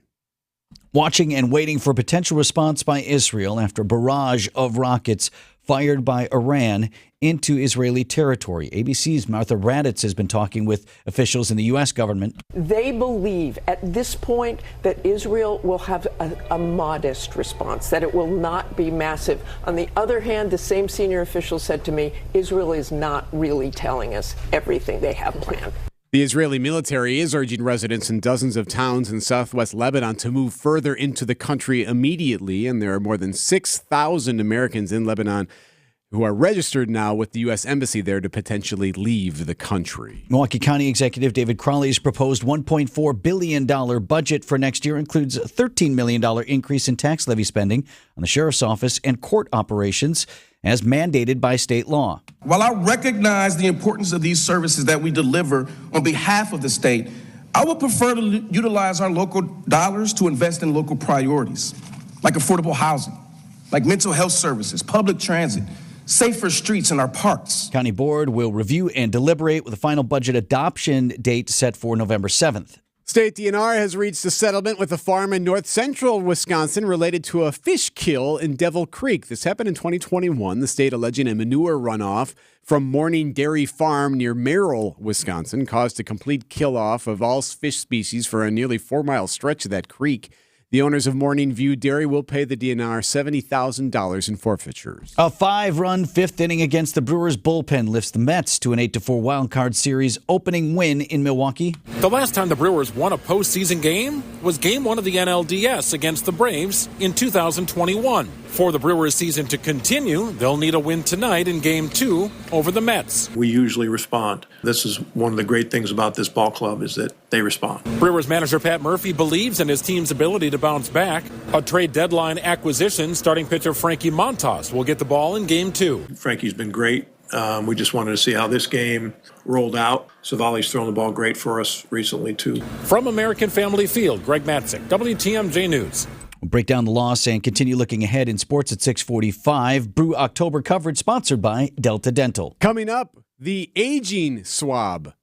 Watching and waiting for potential response by Israel after a barrage of rockets fired by Iran into Israeli territory. ABC's Martha Raddatz has been talking with officials in the U.S. government. They believe at this point that Israel will have a modest response, that it will not be massive. On the other hand, the same senior official said to me, Israel is not really telling us everything they have planned. The Israeli military is urging residents in dozens of towns in southwest Lebanon to move further into the country immediately, and there are more than 6,000 Americans in Lebanon who are registered now with the U.S. Embassy there to potentially leave the country. Milwaukee County Executive David Crowley's proposed $1.4 billion budget for next year includes a $13 million increase in tax levy spending on the sheriff's office and court operations as mandated by state law. While I recognize the importance of these services that we deliver on behalf of the state, I would prefer to utilize our local dollars to invest in local priorities, like affordable housing, like mental health services, public transit, safer streets in our parks. County Board will review and deliberate with a final budget adoption date set for November 7th. State DNR has reached a settlement with a farm in north central Wisconsin related to a fish kill in Devil Creek. This happened in 2021. The state alleging a manure runoff from Morning Dairy Farm near Merrill, Wisconsin, caused a complete kill-off of all fish species for a nearly 4-mile stretch of that creek. The owners of Morning View Dairy will pay the DNR $70,000 in forfeitures. A 5-run fifth inning against the Brewers bullpen lifts the Mets to an 8-4 wildcard series opening win in Milwaukee. The last time the Brewers won a postseason game was Game 1 of the NLDS against the Braves in 2021. For the Brewers season to continue, they'll need a win tonight in Game 2 over the Mets. We usually respond. This is one of the great things about this ball club is that they respond. Brewers manager Pat Murphy believes in his team's ability to bounce back. A trade deadline acquisition, starting pitcher Frankie Montas will get the ball in Game 2. Frankie's been great. We just wanted to see how this game rolled out. Savali's thrown the ball great for us recently, too. From American Family Field, Greg Matzik, WTMJ News. We'll break down the loss and continue looking ahead in sports at 6:45. Brew October coverage sponsored by Delta Dental. Coming up, the aging swab.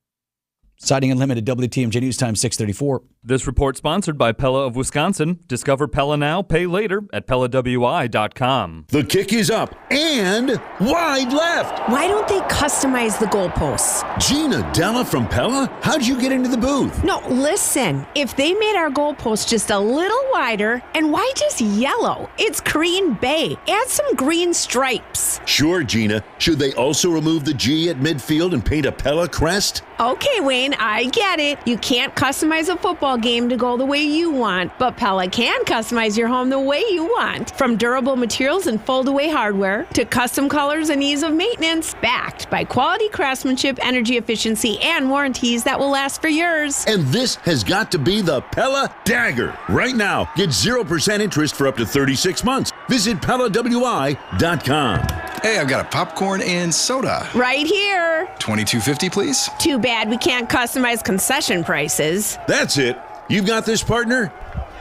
Siding Unlimited, WTMJ News Time, 6:34. This report sponsored by Pella of Wisconsin. Discover Pella now, pay later at PellaWI.com. The kick is up and wide left. Why don't they customize the goalposts? Gina Della from Pella? How'd you get into the booth? No, listen. If they made our goalposts just a little wider, and why just yellow? It's Green Bay. Add some green stripes. Sure, Gina. Should they also remove the G at midfield and paint a Pella crest? Okay, Wayne, I get it. You can't customize a football game to go the way you want, but Pella can customize your home the way you want. From durable materials and fold-away hardware to custom colors and ease of maintenance, backed by quality craftsmanship, energy efficiency, and warranties that will last for years. And this has got to be the Pella Dagger. Right now, get 0% interest for up to 36 months. Visit PellaWI.com. Hey, I've got a popcorn and soda. Right here. $22.50, please. Too bad we can't customize concession prices. That's it. You've got this, partner?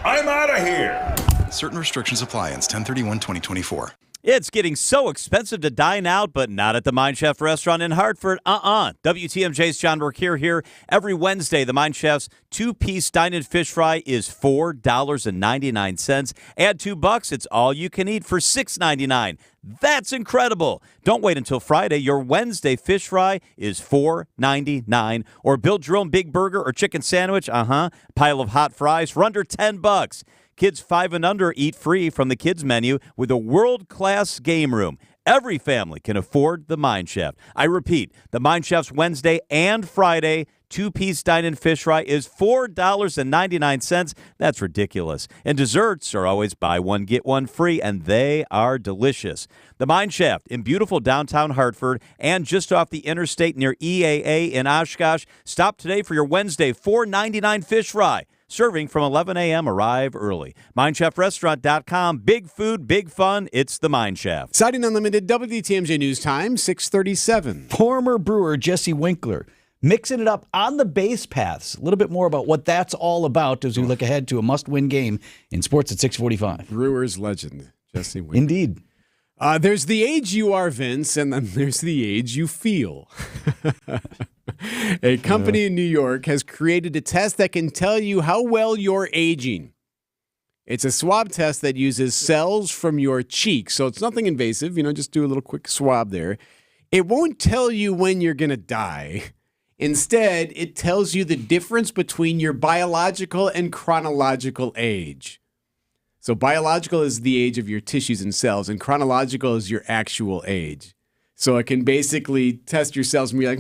I'm out of here. Certain restrictions apply. Ends 10/31/2024. It's getting so expensive to dine out, but not at the Mind Chef restaurant in Hartford. WTMJ's John Burke here every Wednesday. The Mind Chef's 2-piece dine-in fish fry is $4.99. Add $2, it's all you can eat for $6.99. That's incredible. Don't wait until Friday. Your Wednesday fish fry is $4.99. Or build your own big burger or chicken sandwich. Pile of hot fries for under $10. Kids 5 and under eat free from the kids menu with a world-class game room. Every family can afford the Mind Chef. I repeat, the Mind Chef's Wednesday and Friday 2-piece dine-in fish fry is $4.99. That's ridiculous. And desserts are always buy one, get one free, and they are delicious. The Mind Chef in beautiful downtown Hartford and just off the interstate near EAA in Oshkosh. Stop today for your Wednesday $4.99 fish fry. Serving from 11 a.m. Arrive early. MindChefRestaurant.com. Big food, big fun. It's the Mind Chef. Siding Unlimited, WTMJ News Time, 6:37. Former Brewer Jesse Winkler mixing it up on the base paths. A little bit more about what that's all about as we look ahead to a must-win game in sports at 6:45. Brewers legend, Jesse Winker. Indeed. There's the age you are, Vince, and then there's the age you feel. A company in New York has created a test that can tell you how well you're aging. It's a swab test that uses cells from your cheek, so it's nothing invasive. Just do a little quick swab there. It won't tell you when you're going to die. Instead, it tells you the difference between your biological and chronological age. So biological is the age of your tissues and cells, and chronological is your actual age. So it can basically test your cells and be like,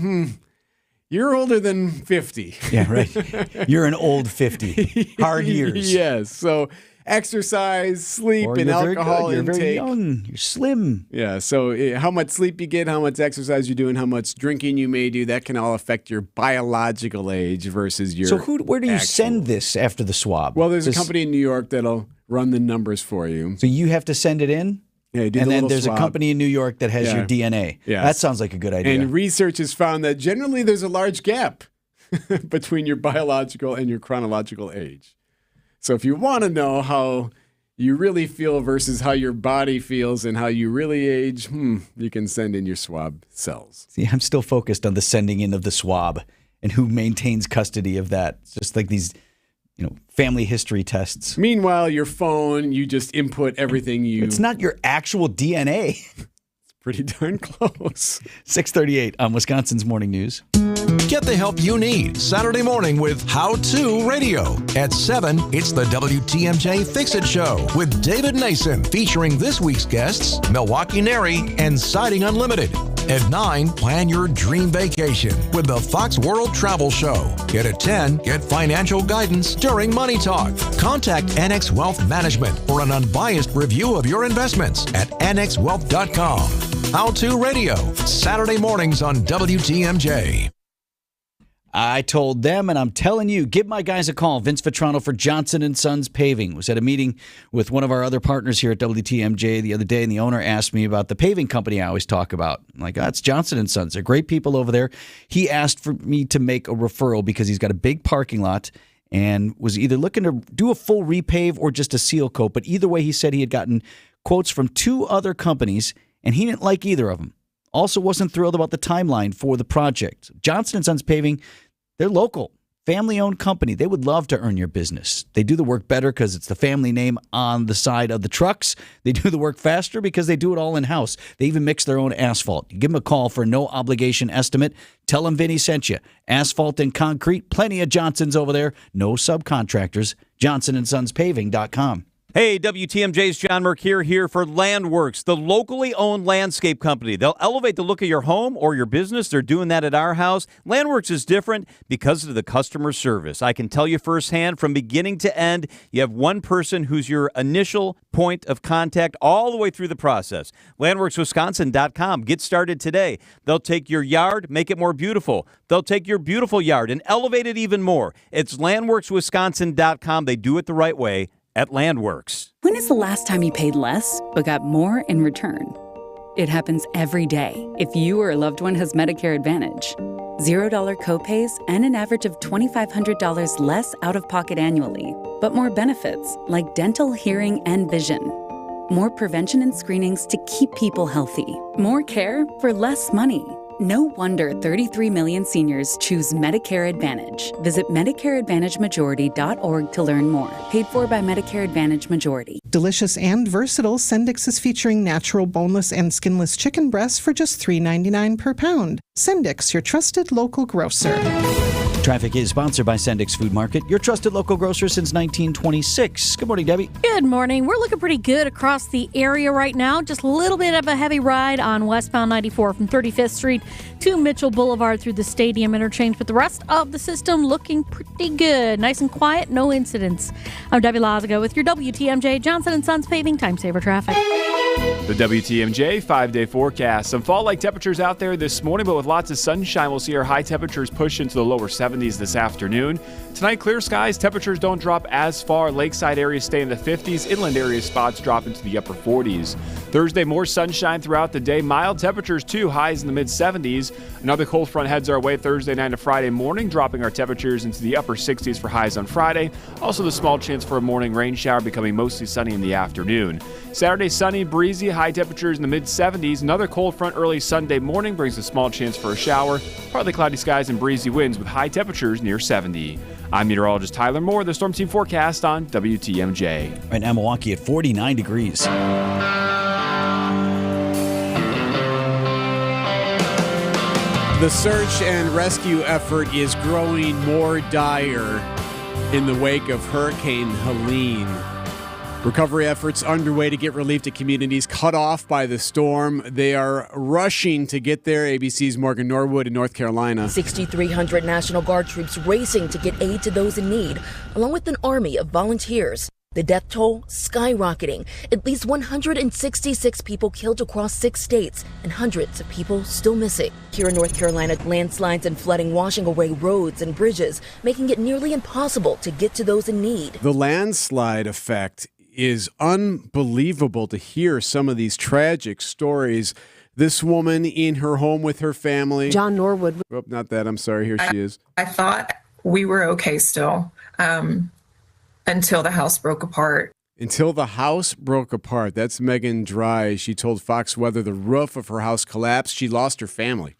you're older than 50. Yeah, right. You're an old 50. Hard years. Yes. So exercise, sleep, and alcohol you're intake. very young. You're slim. Yeah. So how much sleep you get, how much exercise you do, and how much drinking you may do, that can all affect your biological age versus your So where do you actual. send this after the swab? Well, there's a company in New York that'll run the numbers for you. So you have to send it in? Yeah, you do and the then little there's swab. a company in New York that has your DNA. Yes. That sounds like a good idea. And research has found that generally there's a large gap between your biological and your chronological age. So if you want to know how you really feel versus how your body feels and how you really age, you can send in your swab cells. See, I'm still focused on the sending in of the swab and who maintains custody of that. It's just like these family history tests. Meanwhile, your phone, you just input everything you... It's not your actual DNA. It's pretty darn close. 6:38 on Wisconsin's Morning News. Get the help you need Saturday morning with How To Radio. At 7, it's the WTMJ Fix-It Show with David Nason, featuring this week's guests, Milwaukee Neri and Siding Unlimited. At 9, plan your dream vacation with the Fox World Travel Show. At 10, get financial guidance during Money Talk. Contact Annex Wealth Management for an unbiased review of your investments at annexwealth.com. How To Radio, Saturday mornings on WTMJ. I told them, and I'm telling you, give my guys a call. Vince Vitrano for Johnson & Sons Paving was at a meeting with one of our other partners here at WTMJ the other day, and the owner asked me about the paving company I always talk about. I'm like, it's Johnson & Sons. They're great people over there. He asked for me to make a referral because he's got a big parking lot and was either looking to do a full repave or just a seal coat. But either way, he said he had gotten quotes from 2 other companies, and he didn't like either of them. Also wasn't thrilled about the timeline for the project. Johnson & Sons Paving, they're local, family-owned company. They would love to earn your business. They do the work better because it's the family name on the side of the trucks. They do the work faster because they do it all in-house. They even mix their own asphalt. You give them a call for a no-obligation estimate. Tell them Vinny sent you. Asphalt and concrete, plenty of Johnsons over there. No subcontractors. JohnsonandSonsPaving.com. Hey, WTMJ's John Mercure here for Landworks, the locally owned landscape company. They'll elevate the look of your home or your business. They're doing that at our house. Landworks is different because of the customer service. I can tell you firsthand, from beginning to end, you have one person who's your initial point of contact all the way through the process. LandworksWisconsin.com. Get started today. They'll take your yard, make it more beautiful. They'll take your beautiful yard and elevate it even more. It's LandworksWisconsin.com. They do it the right way at Landworks. When is the last time you paid less but got more in return? It happens every day if you or a loved one has Medicare Advantage. $0 copays and an average of $2,500 less out-of-pocket annually. But more benefits like dental, hearing, and vision. More prevention and screenings to keep people healthy. More care for less money. No wonder 33 million seniors choose Medicare Advantage. Visit MedicareAdvantageMajority.org to learn more. Paid for by Medicare Advantage Majority. Delicious and versatile, Sendix is featuring natural boneless and skinless chicken breasts for just $3.99 per pound. Sendix, your trusted local grocer. Traffic is sponsored by Sendix Food Market, your trusted local grocer since 1926. Good morning, Debbie. Good morning. We're looking pretty good across the area right now. Just a little bit of a heavy ride on westbound 94 from 35th Street to Mitchell Boulevard through the Stadium interchange, but the rest of the system looking pretty good. Nice and quiet, no incidents. I'm Debbie Lazaga with your WTMJ Johnson & Sons Paving Time Saver Traffic. The WTMJ 5-day forecast. Some fall-like temperatures out there this morning, but with lots of sunshine, we'll see our high temperatures push into the lower 70s this afternoon. Tonight, clear skies. Temperatures don't drop as far. Lakeside areas stay in the 50s. Inland area spots drop into the upper 40s. Thursday, more sunshine throughout the day. Mild temperatures, too. Highs in the mid-70s. Another cold front heads our way Thursday night to Friday morning, dropping our temperatures into the upper 60s for highs on Friday. Also, the small chance for a morning rain shower, becoming mostly sunny in the afternoon. Saturday, sunny, breezy, high temperatures in the mid-70s. Another cold front early Sunday morning brings a small chance for a shower. Partly cloudy skies and breezy winds with high temperatures near 70. I'm meteorologist Tyler Moore. The Storm Team forecast on WTMJ. Right now, Milwaukee at 49 degrees. The search and rescue effort is growing more dire in the wake of Hurricane Helene. Recovery efforts underway to get relief to communities cut off by the storm. They are rushing to get there. ABC's Morgan Norwood in North Carolina. 6,300 National Guard troops racing to get aid to those in need, along with an army of volunteers. The death toll skyrocketing. At least 166 people killed across 6 states and hundreds of people still missing. Here in North Carolina, landslides and flooding washing away roads and bridges, making it nearly impossible to get to those in need. The landslide effect is unbelievable to hear some of these tragic stories. This woman in her home with her family. John Norwood. Oh, not that. I'm sorry. Here she is. I thought we were okay still until the house broke apart. Until the house broke apart. That's Megan Dry. She told Fox Weather the roof of her house collapsed. She lost her family.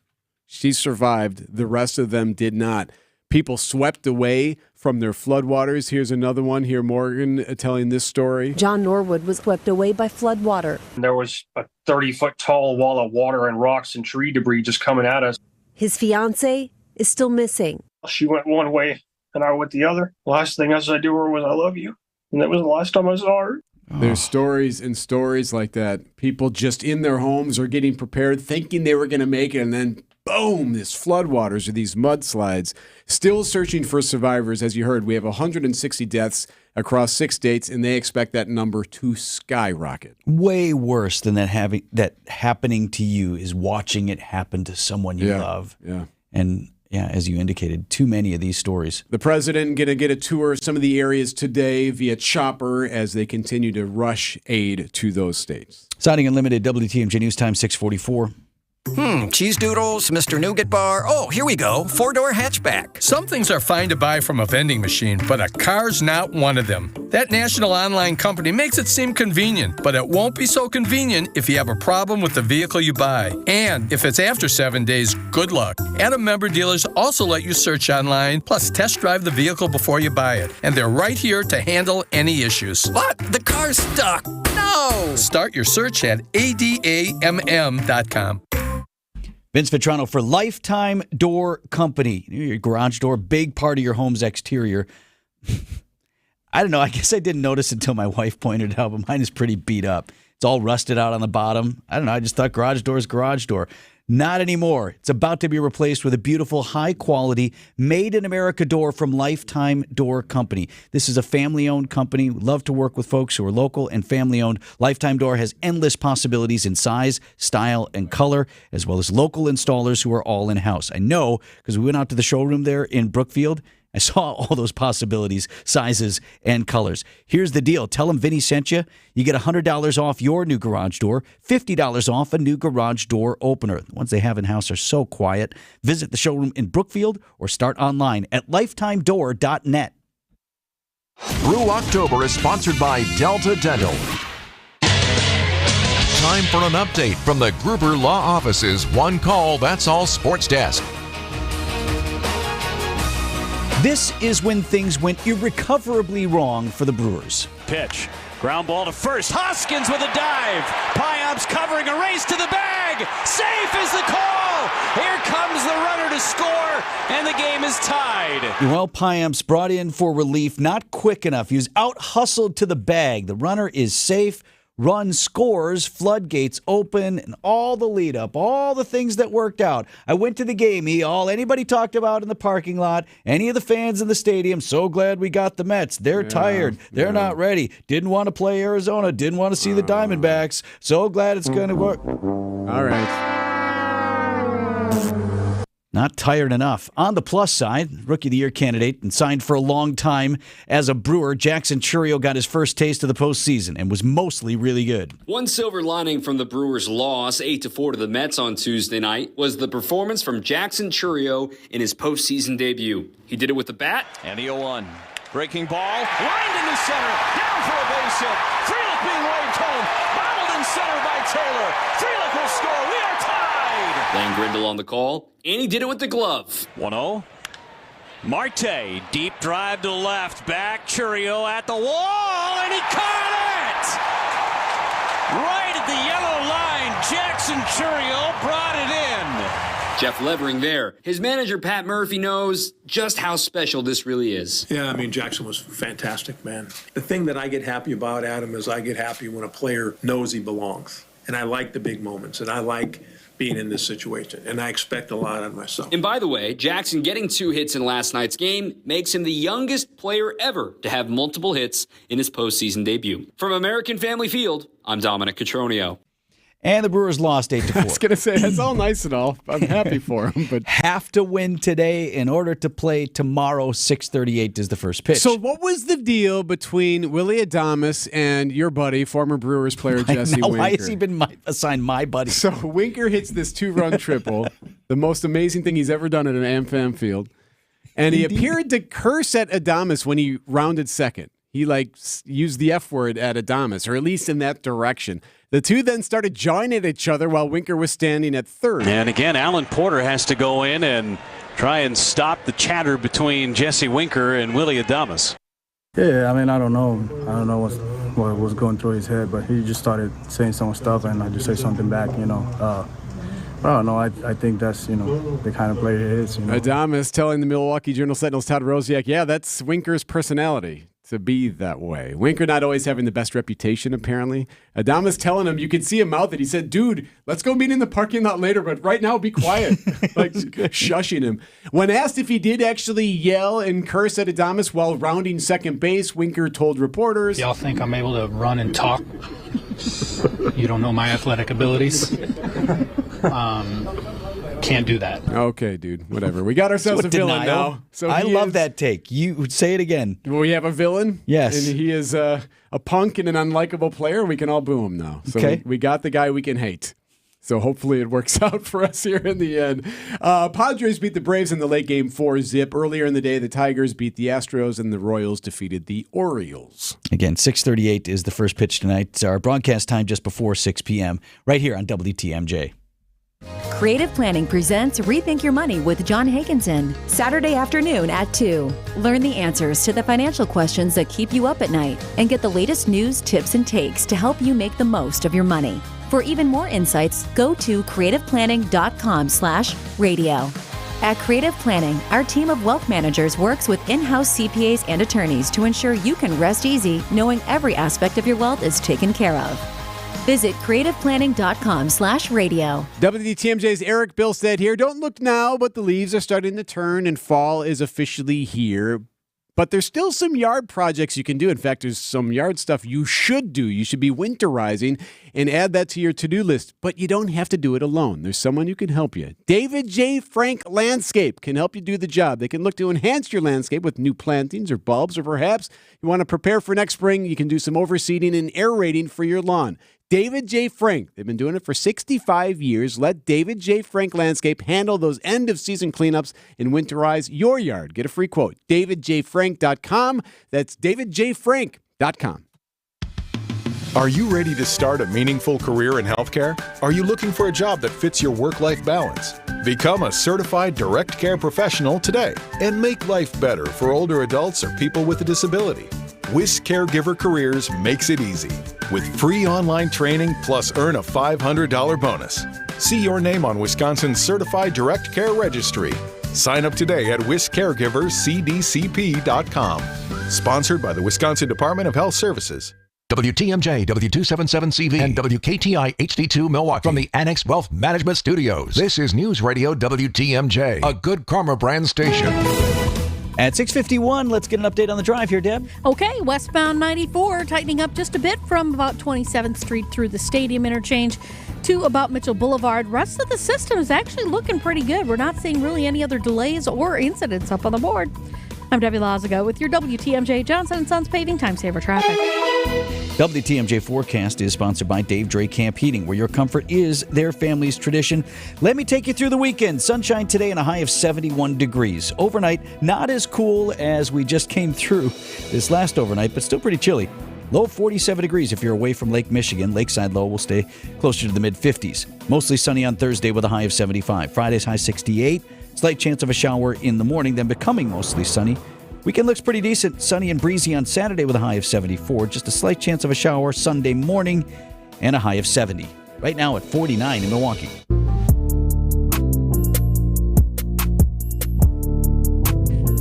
She survived. The rest of them did not. People swept away from their floodwaters. Here's another one. Here, Morgan telling this story. John Norwood was swept away by floodwater. There was a 30-foot tall wall of water and rocks and tree debris just coming at us. His fiancée is still missing. She went one way and I went the other. Last thing I said to her was, "I love you." And that was the last time I saw her. There's stories and stories like that. People just in their homes are getting prepared, thinking they were going to make it, and then boom, these floodwaters or these mudslides. Still searching for survivors. As you heard, we have 160 deaths across 6 states, and they expect that number to skyrocket. Way worse than that happening to you is watching it happen to someone you love. Yeah. And yeah, as you indicated, too many of these stories. The president going to get a tour of some of the areas today via chopper as they continue to rush aid to those states. Siding Unlimited, WTMJ News Time 644. Cheese doodles, Mr. Nougat Bar. Oh, here we go. 4-door hatchback. Some things are fine to buy from a vending machine, but a car's not one of them. That national online company makes it seem convenient, but it won't be so convenient if you have a problem with the vehicle you buy. And if it's after 7 days, good luck. Adam member dealers also let you search online, plus test drive the vehicle before you buy it. And they're right here to handle any issues. But the car's stuck. No! Start your search at adamm.com. Vince Vitrano for Lifetime Door Company. Your garage door, big part of your home's exterior. I don't know. I guess I didn't notice until my wife pointed it out, but mine is pretty beat up. It's all rusted out on the bottom. I don't know. I just thought garage door is garage door. Not anymore. It's about to be replaced with a beautiful, high-quality, made-in-America door from Lifetime Door Company. This is a family-owned company. We love to work with folks who are local and family-owned. Lifetime Door has endless possibilities in size, style, and color, as well as local installers who are all in-house. I know because we went out to the showroom there in Brookfield. I saw all those possibilities, sizes, and colors. Here's the deal. Tell them Vinny sent you. You get $100 off your new garage door, $50 off a new garage door opener. The ones they have in-house are so quiet. Visit the showroom in Brookfield or start online at lifetimedoor.net. Through October is sponsored by Delta Dental. Time for an update from the Gruber Law Office's One Call, That's All Sports Desk. This is when things went irrecoverably wrong for the Brewers. Pitch. Ground ball to first. Hoskins with a dive. Payamps covering a race to the bag. Safe is the call. Here comes the runner to score, and the game is tied. Well, Payamps brought in for relief, not quick enough. He was out-hustled to the bag. The runner is safe. run scores, floodgates open, and all the lead up, all the things that worked out. I went to the game, anybody talked about in the parking lot, any of the fans in the stadium, so glad we got the Mets. They're tired. They're not ready. Didn't want to play Arizona. Didn't want to see the Diamondbacks. So glad it's going to work. All right. Not tired enough. On the plus side, Rookie of the Year candidate and signed for a long time as a Brewer, Jackson Chourio got his first taste of the postseason and was mostly really good. One silver lining from the Brewers' loss, 8-4 to the Mets on Tuesday night, was the performance from Jackson Chourio in his postseason debut. He did it with the bat. And the 0-1. Breaking ball, lined into center, down for a base hit. Frelick being waved home, bobbled in center by Taylor. Frelick will score. We are tied. Lane Grindle on the call, and he did it with the glove. 1-0. Marte, deep drive to left, back, Chourio at the wall, and he caught it! Right at the yellow line, Jackson Chourio brought it in. Jeff Levering there. His manager, Pat Murphy, knows just how special this really is. Yeah, I mean, Jackson was fantastic, man. The thing that I get happy about, Adam, is I get happy when a player knows he belongs. And I like the big moments, and I like being in this situation, and I expect a lot of myself. And by the way, Jackson getting 2 hits in last night's game makes him the youngest player ever to have multiple hits in his postseason debut. From American Family Field, I'm Dominic Cotroneo. And the Brewers lost 8-4. I was going to say, that's all nice and all. I'm happy for them, but have to win today in order to play tomorrow. 6:38 is the first pitch. So what was the deal between Willy Adames and your buddy, former Brewers player Jesse Winker? Why has he been assigned my buddy? So Winker hits this 2-run triple, the most amazing thing he's ever done at an AmFam field. And he appeared to curse at Adames when he rounded second. He used the F word at Adames, or at least in that direction. The two then started jawing at each other while Winker was standing at third. And again, Alan Porter has to go in and try and stop the chatter between Jesse Winker and Willy Adames. Yeah, I mean, I don't know what was going through his head, but he just started saying some stuff, and I just say something back, I don't know. I think that's, the kind of player he is. Adames telling the Milwaukee Journal-Sentinel's Todd Rosiak, yeah, that's Winker's personality to be that way. Winker not always having the best reputation, apparently. Adames telling him, you could see him mouth it. He said, dude, let's go meet in the parking lot later, but right now be quiet. Shushing him. When asked if he did actually yell and curse at Adames while rounding second base, Winker told reporters, y'all think I'm able to run and talk? You don't know my athletic abilities. Can't do that. Okay, dude. Whatever. We got ourselves a villain now. So I love that take. You say it again. We have a villain. Yes. And he is a punk and an unlikable player. We can all boo him now. So okay. we got the guy we can hate. So hopefully it works out for us here in the end. Padres beat the Braves in the late game 4-0. Earlier in the day, the Tigers beat the Astros and the Royals defeated the Orioles. Again, 6:38 is the first pitch tonight. It's our broadcast time just before 6 p.m. right here on WTMJ. Creative Planning presents Rethink Your Money with John Hagenson, Saturday afternoon at 2. Learn the answers to the financial questions that keep you up at night and get the latest news, tips, and takes to help you make the most of your money. For even more insights, go to creativeplanning.com/radio. At Creative Planning, our team of wealth managers works with in-house CPAs and attorneys to ensure you can rest easy knowing every aspect of your wealth is taken care of. Visit creativeplanning.com/radio. WTMJ's Erik Bilstad here. Don't look now, but the leaves are starting to turn and fall is officially here. But there's still some yard projects you can do. In fact, there's some yard stuff you should do. You should be winterizing and add that to your to-do list. But you don't have to do it alone. There's someone who can help you. David J. Frank Landscape can help you do the job. They can look to enhance your landscape with new plantings or bulbs, or perhaps you want to prepare for next spring. You can do some overseeding and aerating for your lawn. David J. Frank. They've been doing it for 65 years. Let David J. Frank Landscape handle those end-of-season cleanups and winterize your yard. Get a free quote. DavidJFrank.com. That's DavidJFrank.com. Are you ready to start a meaningful career in healthcare? Are you looking for a job that fits your work-life balance? Become a certified direct care professional today and make life better for older adults or people with a disability. WIS Caregiver Careers makes it easy. With free online training plus earn a $500 bonus. See your name on Wisconsin's Certified Direct Care Registry. Sign up today at wiscaregivercdcp.com. Sponsored by the Wisconsin Department of Health Services. WTMJ, W277CV, and WKTI HD2 Milwaukee. From the Annex Wealth Management Studios, this is News Radio WTMJ, a Good Karma brand station. At 6:51, let's get an update on the drive here, Deb. Okay, westbound 94 tightening up just a bit from about 27th Street through the Stadium interchange to about Mitchell Boulevard. Rest of the system is actually looking pretty good. We're not seeing really any other delays or incidents up on the board. I'm Debbie Lazaga with your WTMJ Johnson & Sons Paving Time Saver Traffic. WTMJ forecast is sponsored by Dave Dre Camp Heating, where your comfort is their family's tradition. Let me take you through the weekend. Sunshine today and a high of 71 degrees. Overnight, not as cool as we just came through this last overnight, but still pretty chilly. Low of 47 degrees if you're away from Lake Michigan. Lakeside low will stay closer to the mid-50s. Mostly sunny on Thursday with a high of 75. Friday's high 68. Slight chance of a shower in the morning, then becoming mostly sunny. Weekend looks pretty decent. Sunny and breezy on Saturday with a high of 74. Just a slight chance of a shower Sunday morning and a high of 70. Right now at 49 in Milwaukee.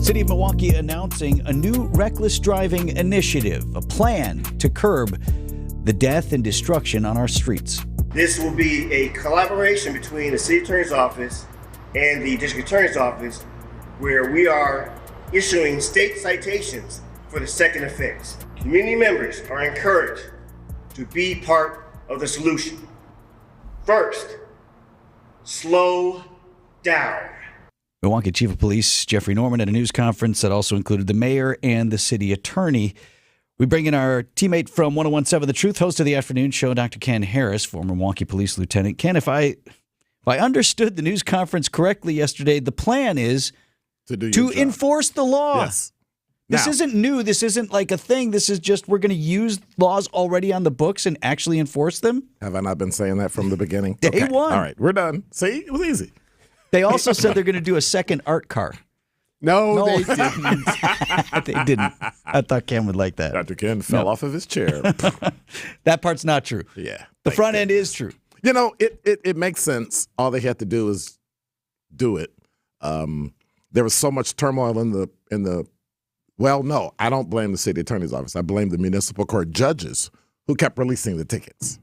City of Milwaukee announcing a new reckless driving initiative, a plan to curb the death and destruction on our streets. This will be a collaboration between the City Attorney's Office and the District Attorney's Office, where we are issuing state citations for the second offense. Community members are encouraged to be part of the solution. First, slow down. Milwaukee Chief of Police Jeffrey Norman at a news conference that also included the mayor and the city attorney. We bring in our teammate from 1017 The Truth, host of the afternoon show, Dr. Ken Harris, former Milwaukee Police Lieutenant. Ken, if I understood the news conference correctly yesterday, the plan is to enforce the law. Yes. This isn't new. This isn't like a thing. This is just we're going to use laws already on the books and actually enforce them. Have I not been saying that from the beginning? Day one. All right, we're done. See, it was easy. They also said they're going to do a second art car. No, they didn't. They didn't. I thought Ken would like that. Dr. Ken fell off of his chair. That part's not true. Yeah. The front end is true. You know, it makes sense. All they had to do is do it. There was so much turmoil in the. Well, no, I don't blame the city attorney's office. I blame the municipal court judges who kept releasing the tickets.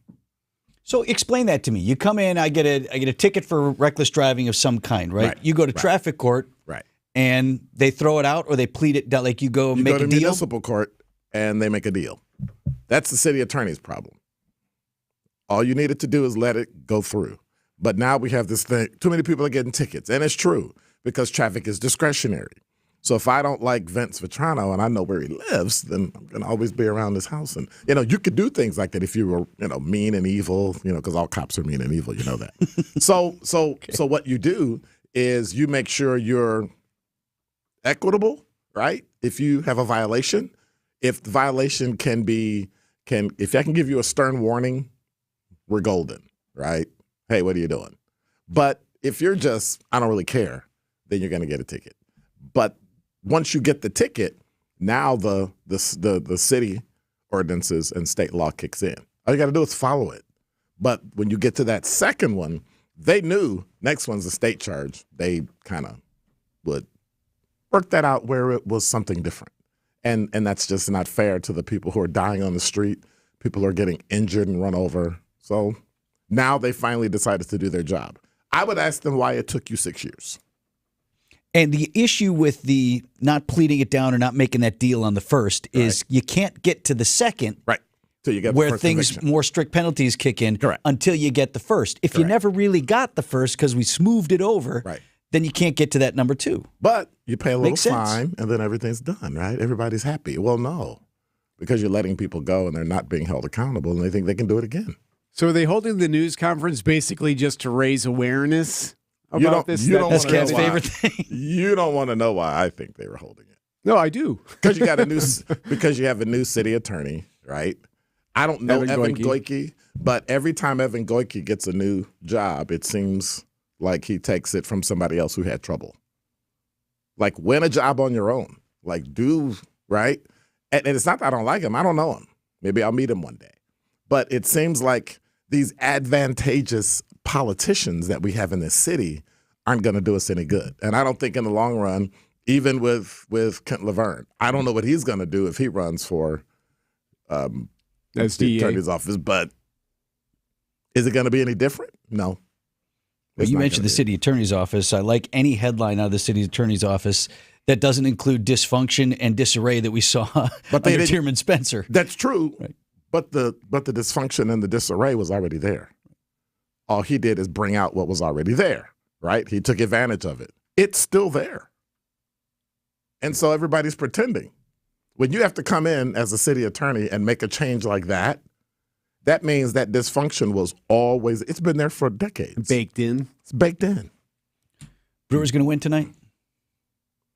So explain that to me. You come in, I get a ticket for reckless driving of some kind, right? You go to traffic court, right? And they throw it out, or they plead it down. Like you go make a deal. You go to municipal court and they make a deal. That's the city attorney's problem. All you needed to do is let it go through. But now we have this thing. Too many people are getting tickets, and it's true because traffic is discretionary. So if I don't like Vince Vitrano and I know where he lives, then I'm going to always be around his house. And, you could do things like that if you were, mean and evil, because all cops are mean and evil. You know that. So what you do is you make sure you're equitable, right? If you have a violation, if the violation if I can give you a stern warning, we're golden, right? Hey, what are you doing? But if you're just, I don't really care, then you're going to get a ticket. But once you get the ticket, now the city ordinances and state law kicks in. All you got to do is follow it. But when you get to that second one, they knew next one's a state charge. They kind of would work that out where it was something different. And that's just not fair to the people who are dying on the street. People are getting injured and run over. So now they finally decided to do their job. I would ask them why it took you 6 years. And the issue with the not pleading it down or not making that deal on the first is you can't get to the second, right? Till you get where the first things conviction. more strict penalties kick in. Correct. Until you get the first. If you never really got the first because we smoothed it over, then you can't get to that number two. But you pay a little Makes sense. fine and then everything's done, right? Everybody's happy. Well, no, because you're letting people go and they're not being held accountable and they think they can do it again. So are they holding the news conference basically just to raise awareness about this? That's Ken's favorite thing. You don't want to know why I think they were holding it. No, I do. Because you have a new city attorney, right? I don't know Evan Goike, but every time Evan Goike gets a new job, it seems like he takes it from somebody else who had trouble. Like, win a job on your own. Like, do, right? And it's not that I don't like him. I don't know him. Maybe I'll meet him one day. But it seems like these advantageous politicians that we have in this city aren't going to do us any good. And I don't think in the long run, even with Kent Laverne, I don't know what he's going to do if he runs for That's the DA. attorney's office. But is it going to be any different? No. Well, you mentioned the city attorney's office. I like any headline out of the city attorney's office that doesn't include dysfunction and disarray that we saw under Tierman Spencer. That's true. Right. But the dysfunction and the disarray was already there. All he did is bring out what was already there, right? He took advantage of it. It's still there. And so everybody's pretending. When you have to come in as a city attorney and make a change like that, that means that dysfunction was always, it's been there for decades. Baked in. It's baked in. Brewers going to win tonight?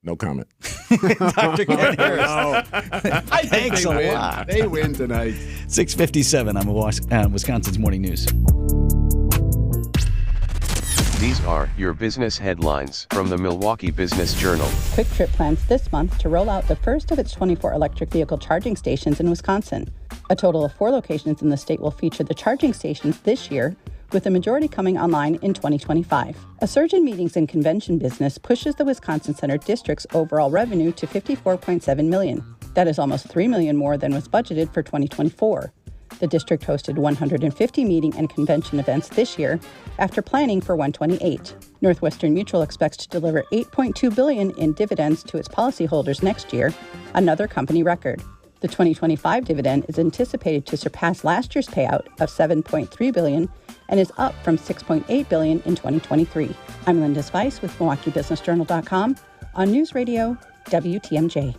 No comment. Dr. Ken Harris. I think Thanks a win. lot. They win tonight. 6:57 on Wisconsin's Morning News. These are your business headlines from the Milwaukee Business Journal. Quick Trip plans this month to roll out the first of its 24 electric vehicle charging stations in Wisconsin. A total of 4 locations in the state will feature the charging stations this year, with the majority coming online in 2025. A surge in meetings and convention business pushes the Wisconsin Center District's overall revenue to $54.7 million. That is almost $3 million more than was budgeted for 2024. The district hosted 150 meeting and convention events this year after planning for 128. Northwestern Mutual expects to deliver $8.2 billion in dividends to its policyholders next year, another company record. The 2025 dividend is anticipated to surpass last year's payout of $7.3 billion and is up from $6.8 billion in 2023. I'm Linda Spice with MilwaukeeBusinessJournal.com on News Radio WTMJ.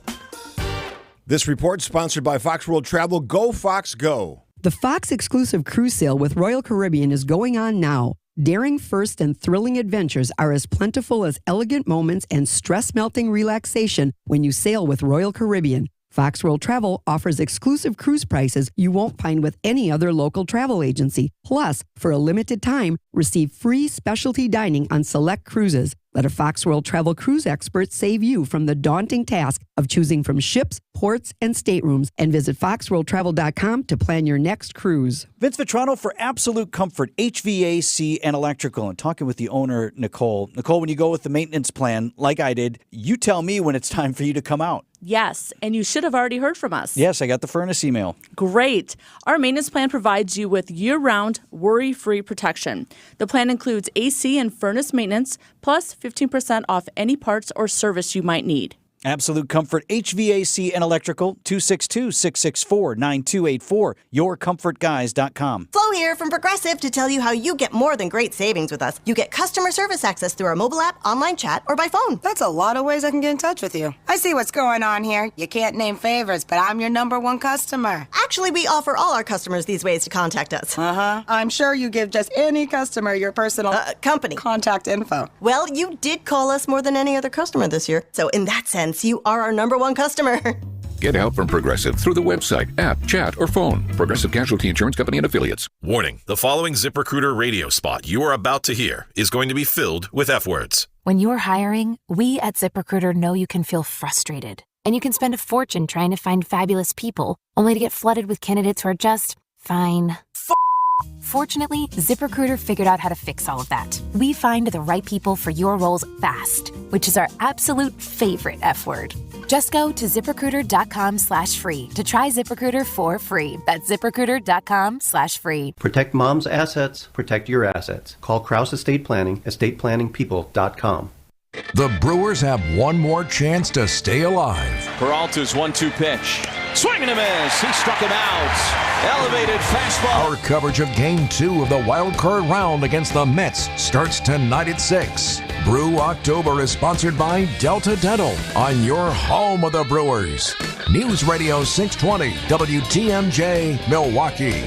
This report sponsored by Fox World Travel. Go, Fox, go. The Fox exclusive cruise sale with Royal Caribbean is going on now. Daring first and thrilling adventures are as plentiful as elegant moments and stress-melting relaxation when you sail with Royal Caribbean. Fox World Travel offers exclusive cruise prices you won't find with any other local travel agency. Plus, for a limited time, receive free specialty dining on select cruises. Let a Fox World Travel cruise expert save you from the daunting task of choosing from ships, ports, and staterooms. And visit foxworldtravel.com to plan your next cruise. Vince Vitrano for Absolute Comfort, HVAC, and Electrical. And talking with the owner, Nicole. Nicole, when you go with the maintenance plan, like I did, you tell me when it's time for you to come out. Yes, and you should have already heard from us. Yes, I got the furnace email. Great. Our maintenance plan provides you with year-round, worry-free protection. The plan includes AC and furnace maintenance, plus 15% off any parts or service you might need. Absolute Comfort, HVAC, and Electrical, 262-664-9284, yourcomfortguys.com. Flo here from Progressive to tell you how you get more than great savings with us. You get customer service access through our mobile app, online chat, or by phone. That's a lot of ways I can get in touch with you. I see what's going on here. You can't name favorites, but I'm your #1 customer. Actually, we offer all our customers these ways to contact us. Uh-huh. I'm sure you give just any customer your personal company contact info. Well, you did call us more than any other customer this year. So in that sense, you are our #1 customer. Get help from Progressive through the website, app, chat, or phone. Progressive Casualty Insurance Company and Affiliates. Warning, the following ZipRecruiter radio spot you are about to hear is going to be filled with F-words. When you're hiring, we at ZipRecruiter know you can feel frustrated. And you can spend a fortune trying to find fabulous people, only to get flooded with candidates who are just fine. Fortunately, ZipRecruiter figured out how to fix all of that. We find the right people for your roles fast, which is our absolute favorite F word. Just go to ZipRecruiter.com/free to try ZipRecruiter for free. That's ZipRecruiter.com/free. Protect mom's assets, protect your assets. Call Krause Estate Planning, estateplanningpeople.com. The Brewers have one more chance to stay alive. Peralta's 1-2 pitch. Swing and a miss. He struck him out. Elevated fastball. Our coverage of Game 2 of the wild card round against the Mets starts tonight at 6. Brew October is sponsored by Delta Dental on your home of the Brewers. News Radio 620 WTMJ Milwaukee.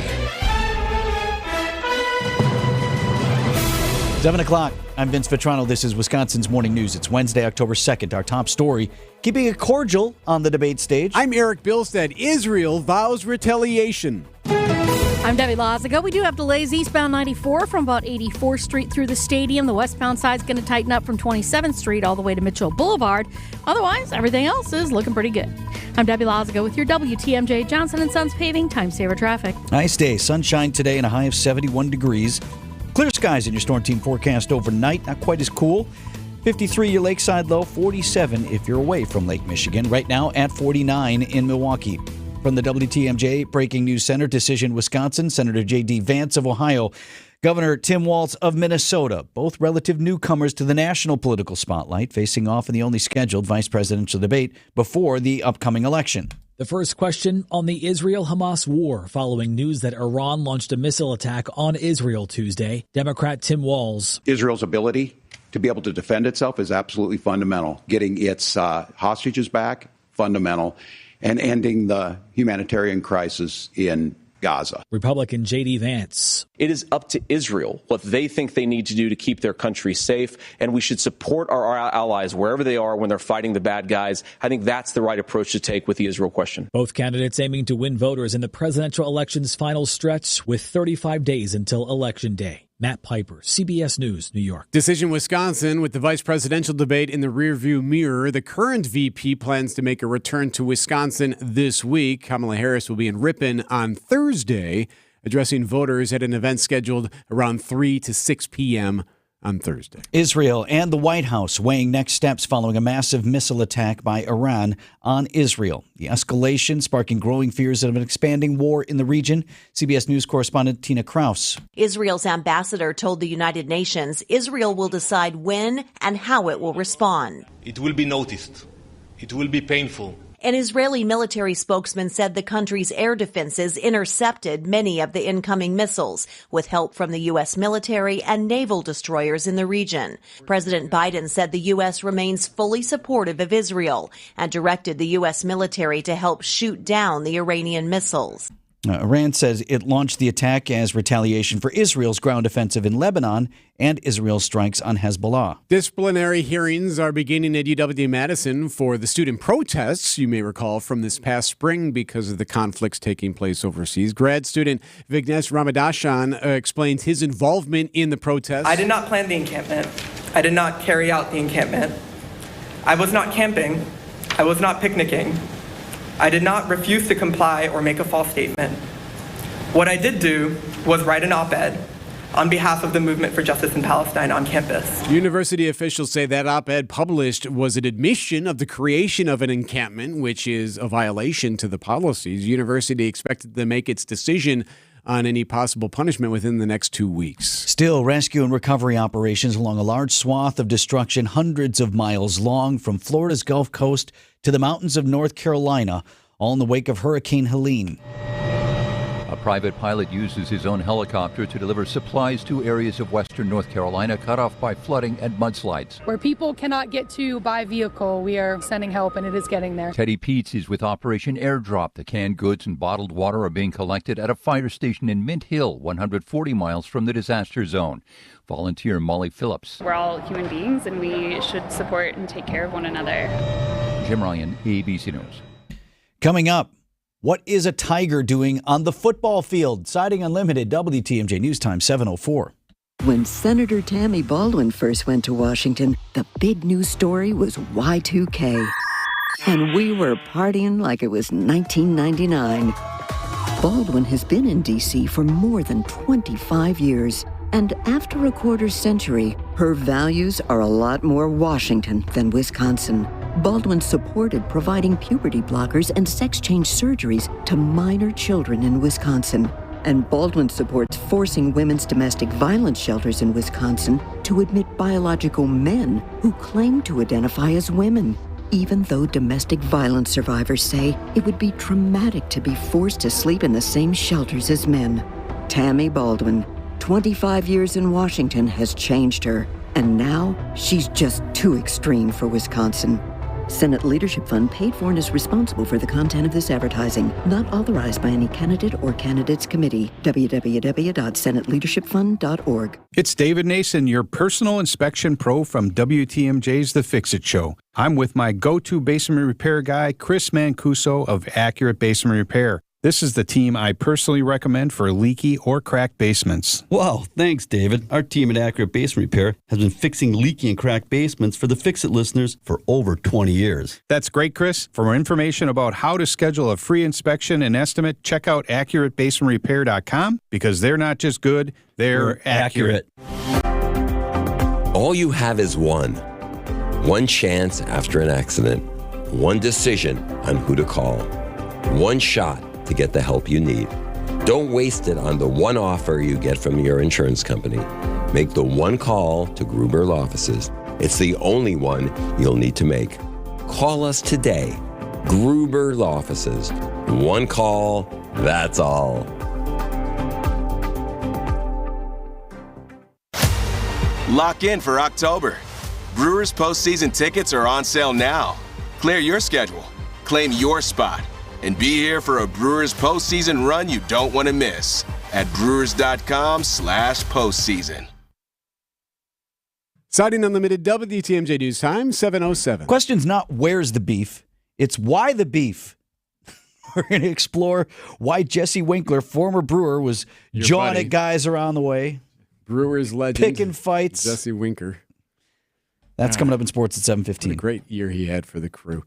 7 o'clock. I'm Vince Vitrano. This is Wisconsin's Morning News. It's Wednesday, October 2nd. Our top story, keeping it cordial on the debate stage. I'm Erik Bilstad. Israel vows retaliation. I'm Debbie Lazaga. We do have delays eastbound 94 from about 84th Street through the stadium. The westbound side's going to tighten up from 27th Street all the way to Mitchell Boulevard. Otherwise, everything else is looking pretty good. I'm Debbie Lazaga with your WTMJ Johnson & Sons Paving Time Saver Traffic. Nice day. Sunshine today and a high of 71 degrees. Clear skies in your storm team forecast overnight. Not quite as cool. 53 your lakeside low, 47 if you're away from Lake Michigan. Right now at 49 in Milwaukee. From the WTMJ Breaking News Center, Decision Wisconsin, Senator J.D. Vance of Ohio, Governor Tim Walz of Minnesota, both relative newcomers to the national political spotlight, facing off in the only scheduled vice presidential debate before the upcoming election. The first question on the Israel-Hamas war following news that Iran launched a missile attack on Israel Tuesday. Democrat Tim Walz. Israel's ability to be able to defend itself is absolutely fundamental. Getting its hostages back, fundamental, and ending the humanitarian crisis in Gaza. Republican J.D. Vance. It is up to Israel what they think they need to do to keep their country safe, and we should support our allies wherever they are when they're fighting the bad guys. I think that's the right approach to take with the Israel question. Both candidates aiming to win voters in the presidential election's final stretch with 35 days until Election Day. Matt Piper, CBS News, New York. Decision Wisconsin, with the vice presidential debate in the rearview mirror, the current VP plans to make a return to Wisconsin this week. Kamala Harris will be in Ripon on Thursday, addressing voters at an event scheduled around 3 to 6 p.m. on Thursday. Israel and the White House weighing next steps following a massive missile attack by Iran on Israel. The escalation sparking growing fears of an expanding war in the region. CBS News correspondent Tina Kraus. Israel's ambassador told the United Nations Israel will decide when and how it will respond. It will be noticed. It will be painful. An Israeli military spokesman said the country's air defenses intercepted many of the incoming missiles, with help from the U.S. military and naval destroyers in the region. President Biden said the U.S. remains fully supportive of Israel and directed the U.S. military to help shoot down the Iranian missiles. Iran says it launched the attack as retaliation for Israel's ground offensive in Lebanon and Israel's strikes on Hezbollah. Disciplinary hearings are beginning at UW-Madison for the student protests, you may recall, from this past spring because of the conflicts taking place overseas. Grad student Vignesh Ramadashan explains his involvement in the protests. I did not plan the encampment. I did not carry out the encampment. I was not camping. I was not picnicking. I did not refuse to comply or make a false statement. What I did do was write an op-ed on behalf of the Movement for Justice in Palestine on campus. University officials say that op-ed published was an admission of the creation of an encampment, which is a violation to the policies. University expected to make its decision on any possible punishment within the next 2 weeks. Still, rescue and recovery operations along a large swath of destruction hundreds of miles long from Florida's Gulf Coast to the mountains of North Carolina, all in the wake of Hurricane Helene. A private pilot uses his own helicopter to deliver supplies to areas of western North Carolina cut off by flooding and mudslides. Where people cannot get to by vehicle, we are sending help, and it is getting there. Teddy Peets is with Operation Airdrop. The canned goods and bottled water are being collected at a fire station in Mint Hill, 140 miles from the disaster zone. Volunteer Molly Phillips. We're all human beings, and we should support and take care of one another. Jim Ryan, ABC News. Coming up, what is a tiger doing on the football field? Siding Unlimited, WTMJ News Time 7:04. When Senator Tammy Baldwin first went to Washington, the big news story was Y2K. And we were partying like it was 1999. Baldwin has been in D.C. for more than 25 years. And after a quarter century, her values are a lot more Washington than Wisconsin. Baldwin supported providing puberty blockers and sex change surgeries to minor children in Wisconsin. And Baldwin supports forcing women's domestic violence shelters in Wisconsin to admit biological men who claim to identify as women, even though domestic violence survivors say it would be traumatic to be forced to sleep in the same shelters as men. Tammy Baldwin, 25 years in Washington has changed her, and now she's just too extreme for Wisconsin. Senate Leadership Fund paid for and is responsible for the content of this advertising, not authorized by any candidate or candidates committee. www.senateleadershipfund.org. It's David Nason, your personal inspection pro from WTMJ's The Fix-It Show. I'm with my go-to basement repair guy, Chris Mancuso of Accurate Basement Repair. This is the team I personally recommend for leaky or cracked basements. Wow, thanks, David. Our team at Accurate Basement Repair has been fixing leaky and cracked basements for the Fix-It listeners for over 20 years. That's great, Chris. For more information about how to schedule a free inspection and estimate, check out AccurateBasementRepair.com because they're not just good, they're accurate. All you have is one chance after an accident, one decision on who to call. one shot to get the help you need. Don't waste it on the one offer you get from your insurance company. Make the one call to Gruber Law Offices. It's the only one you'll need to make. Call us today. Gruber Law Offices. One call, that's all. Lock in for October. Brewers postseason tickets are on sale now. Clear your schedule, claim your spot, and be here for a Brewers postseason run you don't want to miss at brewers.com/postseason. Siding Unlimited WTMJ News Time, 7:07. Question's not where's the beef, it's why the beef. We're going to explore why Jesse Winkler, former Brewer, was jawing at guys around the way. Brewers legend. Picking fights. Jesse Winker. That's coming up in sports at 7:15. What a great year he had for the Crew.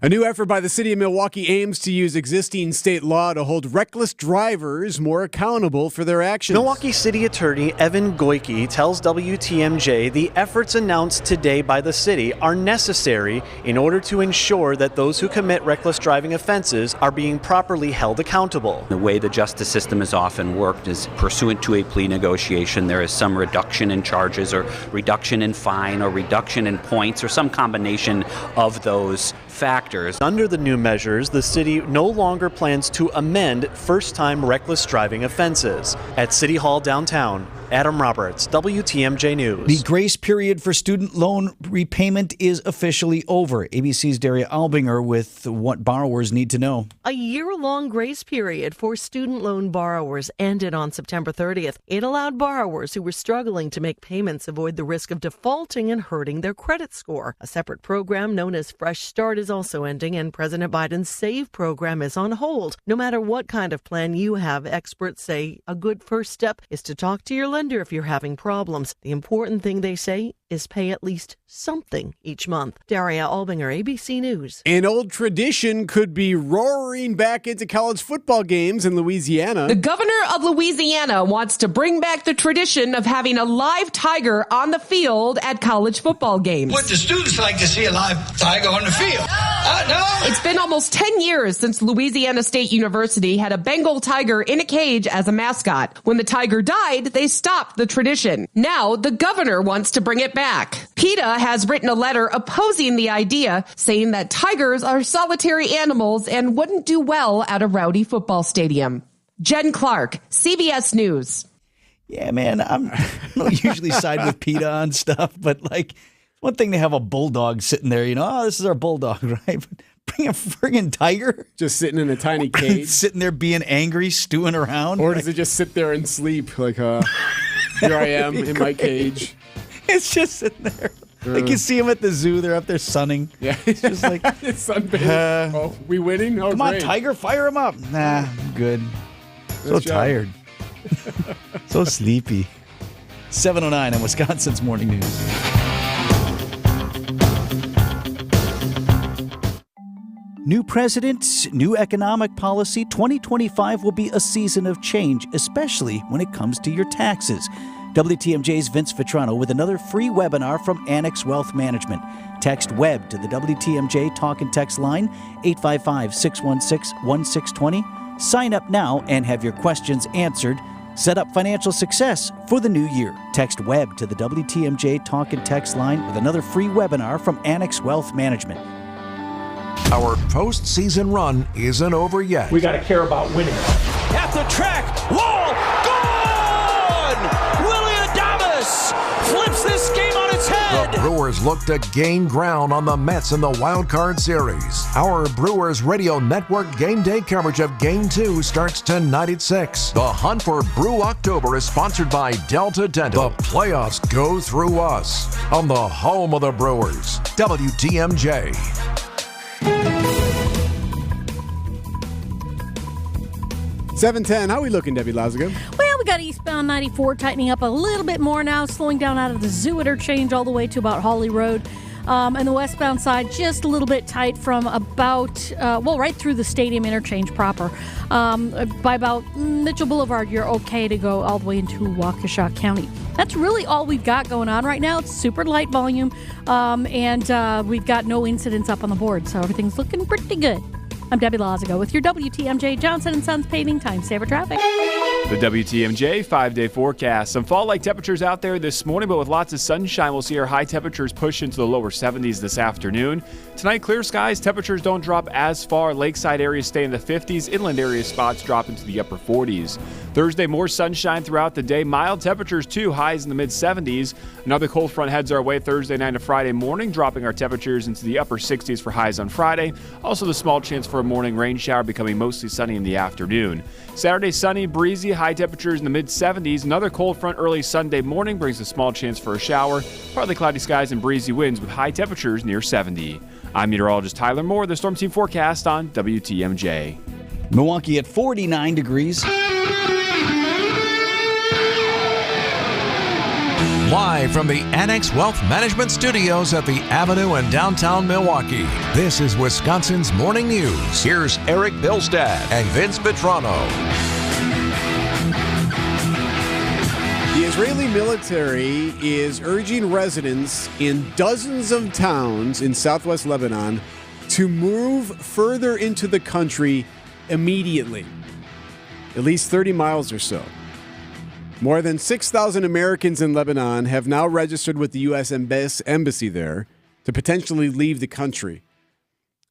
A new effort by the city of Milwaukee aims to use existing state law to hold reckless drivers more accountable for their actions. Milwaukee City Attorney Evan Goyke tells WTMJ the efforts announced today by the city are necessary in order to ensure that those who commit reckless driving offenses are being properly held accountable. The way the justice system has often worked is pursuant to a plea negotiation. There is some reduction in charges or reduction in fine or reduction in points or some combination of those factors. Under the new measures, the city no longer plans to amend first-time reckless driving offenses. At City Hall downtown, Adam Roberts, WTMJ News. The grace period for student loan repayment is officially over. ABC's Daria Albinger with what borrowers need to know. A year-long grace period for student loan borrowers ended on September 30th. It allowed borrowers who were struggling to make payments avoid the risk of defaulting and hurting their credit score. A separate program known as Fresh Start is also ending, and President Biden's SAVE program is on hold. No matter what kind of plan you have, experts say a good first step is to talk to your lender if you're having problems. The important thing, they say, is pay at least something each month. Daria Albinger, ABC News. An old tradition could be roaring back into college football games in Louisiana. The governor of Louisiana wants to bring back the tradition of having a live tiger on the field at college football games. Would the students like to see a live tiger on the field? No. It's been almost 10 years since Louisiana State University had a Bengal tiger in a cage as a mascot. When the tiger died, they stopped the tradition. Now the governor wants to bring it back. PETA has written a letter opposing the idea, saying that tigers are solitary animals and wouldn't do well at a rowdy football stadium. Jen Clark, CBS News. Yeah, man, I don't usually side with PETA on stuff, but like, one thing to have a bulldog sitting there, this is our bulldog, right? But bring a friggin' tiger. Just sitting in a tiny cage. Sitting there being angry, stewing around. Or does it just sit there and sleep? Like, here I am in my cage. It's just sitting there. Like you see them at the zoo, they're up there sunning. Yeah. It's just like, it's sunbathing. We winning? Oh, come great. on, tiger, fire him up. Nah, I'm good. So tired. So sleepy. 7:09 on Wisconsin's Morning News. New president, new economic policy. 2025 will be a season of change, especially when it comes to your taxes. WTMJ's Vince Vitrano with another free webinar from Annex Wealth Management. Text WEB to the WTMJ talk and text line 855-616-1620. Sign up now and have your questions answered. Set up financial success for the new year. Text WEB to the WTMJ talk and text line with another free webinar from Annex Wealth Management. Our postseason run isn't over yet. We got to care about winning. At the track, wall, gone! Willie Adames flips this game on its head. The Brewers look to gain ground on the Mets in the Wild Card Series. Our Brewers Radio Network game day coverage of Game 2 starts tonight at 6. The hunt for Brew October is sponsored by Delta Dental. The playoffs go through us on the home of the Brewers, WTMJ. 7:10. How are we looking, Debbie Lazaga? Well, we got eastbound 94 tightening up a little bit more now, slowing down out of the Zoo interchange all the way to about Hawley Road. And the westbound side, just a little bit tight from about, right through the stadium interchange proper. By about Mitchell Boulevard, you're okay to go all the way into Waukesha County. That's really all we've got going on right now. It's super light volume, and we've got no incidents up on the board, so everything's looking pretty good. I'm Debbie Lazago with your WTMJ Johnson & Sons Paving Time Saver Traffic. The WTMJ 5-day forecast. Some fall-like temperatures out there this morning, but with lots of sunshine, we'll see our high temperatures push into the lower 70s this afternoon. Tonight, clear skies. Temperatures don't drop as far. Lakeside areas stay in the 50s. Inland area spots drop into the upper 40s. Thursday, more sunshine throughout the day. Mild temperatures, too. Highs in the mid-70s. Another cold front heads our way Thursday night to Friday morning, dropping our temperatures into the upper 60s for highs on Friday. Also, the small chance for a morning rain shower, becoming mostly sunny in the afternoon. Saturday, sunny, breezy, high temperatures in the mid-70s. Another cold front early Sunday morning brings a small chance for a shower. Partly cloudy skies and breezy winds with high temperatures near 70. I'm meteorologist Tyler Moore. The Storm Team forecast on WTMJ. Milwaukee at 49 degrees. Live from the Annex Wealth Management Studios at the Avenue in downtown Milwaukee, this is Wisconsin's Morning News. Here's Erik, Bilstad, and Vince Vitrano. The Israeli military is urging residents in dozens of towns in southwest Lebanon to move further into the country immediately, at least 30 miles or so. More than 6,000 Americans in Lebanon have now registered with the U.S. Embassy there to potentially leave the country.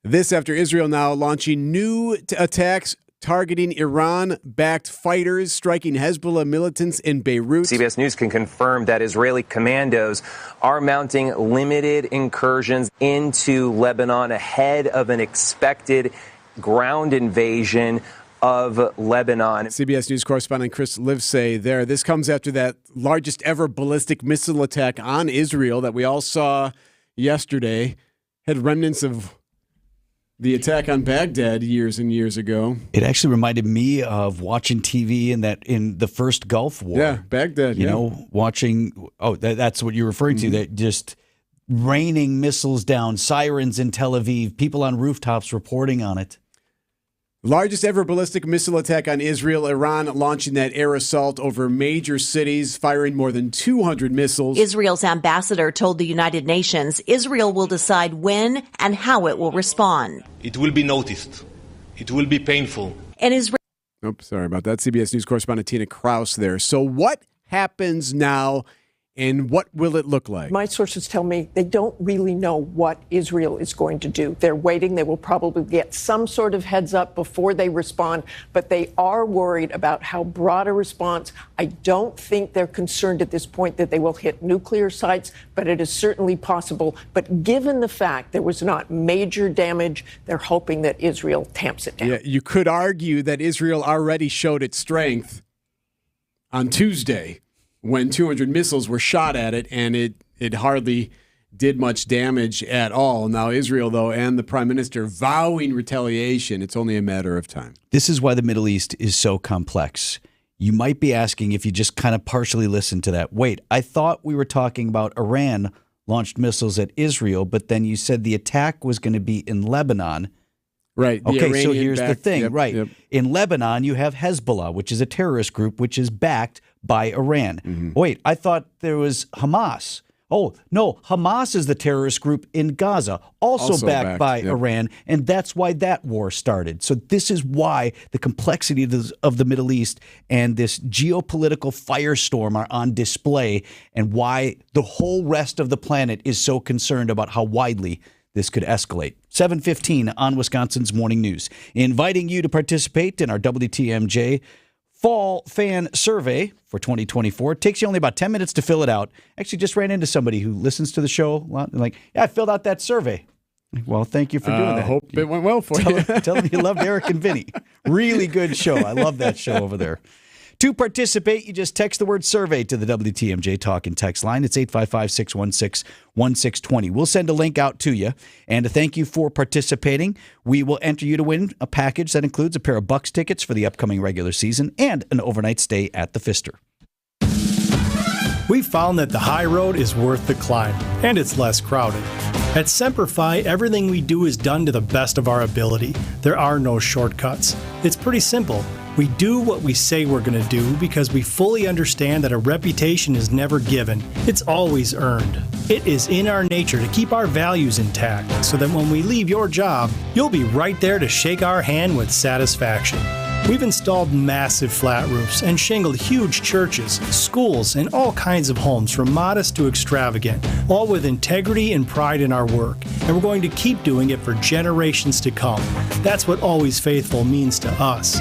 This after Israel now launching new attacks targeting Iran-backed fighters, striking Hezbollah militants in Beirut. CBS News can confirm that Israeli commandos are mounting limited incursions into Lebanon ahead of an expected ground invasion of Lebanon. CBS News correspondent Chris Livesay there. This comes after that largest ever ballistic missile attack on Israel that we all saw yesterday. Had remnants of the attack on Baghdad years and years ago. It actually reminded me of watching TV in the first Gulf War. Yeah, Baghdad. You know, watching. Oh, that's what you're referring to. That just raining missiles down, sirens in Tel Aviv, people on rooftops reporting on it. Largest ever ballistic missile attack on Israel. Iran launching that air assault over major cities, firing more than 200 missiles. Israel's ambassador told the United Nations Israel will decide when and how it will respond. It will be noticed. It will be painful. And Israel. Oops, sorry about that. CBS News correspondent Tina Kraus there. So what happens now? And what will it look like? My sources tell me they don't really know what Israel is going to do. They're waiting. They will probably get some sort of heads up before they respond, but they are worried about how broad a response. I don't think they're concerned at this point that they will hit nuclear sites, but it is certainly possible. But given the fact there was not major damage, they're hoping that Israel tamps it down. Yeah, you could argue that Israel already showed its strength on Tuesday, when 200 missiles were shot at it, and it hardly did much damage at all. Now Israel, though, and the prime minister vowing retaliation, it's only a matter of time. This is why the Middle East is so complex. You might be asking, if you just kind of partially listen to that, wait, I thought we were talking about Iran launched missiles at Israel, but then you said the attack was going to be in Lebanon. Right. Okay, so here's the thing. Yep, right. Yep. In Lebanon, you have Hezbollah, which is a terrorist group, which is backed by Iran. Mm-hmm. Wait, I thought there was Hamas. Oh, no, Hamas is the terrorist group in Gaza, also backed by Iran, and that's why that war started. So this is why the complexity of the Middle East and this geopolitical firestorm are on display, and why the whole rest of the planet is so concerned about how widely this could escalate. 7:15 on Wisconsin's Morning News. Inviting you to participate in our WTMJ Fall Fan Survey for 2024. It takes you only about 10 minutes to fill it out. Actually, just ran into somebody who listens to the show a lot. Like, yeah, I filled out that survey. Well, thank you for doing that. Hope it went well for you. Tell them you loved Erik and Vinny. Really good show. I love that show over there. To participate, you just text the word survey to the WTMJ Talk and Text line. It's 855-616-1620. We'll send a link out to you. And to thank you for participating, we will enter you to win a package that includes a pair of Bucks tickets for the upcoming regular season and an overnight stay at the Pfister. We've found that the high road is worth the climb, and it's less crowded. At Semperfi, everything we do is done to the best of our ability. There are no shortcuts. It's pretty simple. We do what we say we're going to do because we fully understand that a reputation is never given. It's always earned. It is in our nature to keep our values intact so that when we leave your job, you'll be right there to shake our hand with satisfaction. We've installed massive flat roofs and shingled huge churches, schools, and all kinds of homes from modest to extravagant, all with integrity and pride in our work. And we're going to keep doing it for generations to come. That's what Always Faithful means to us.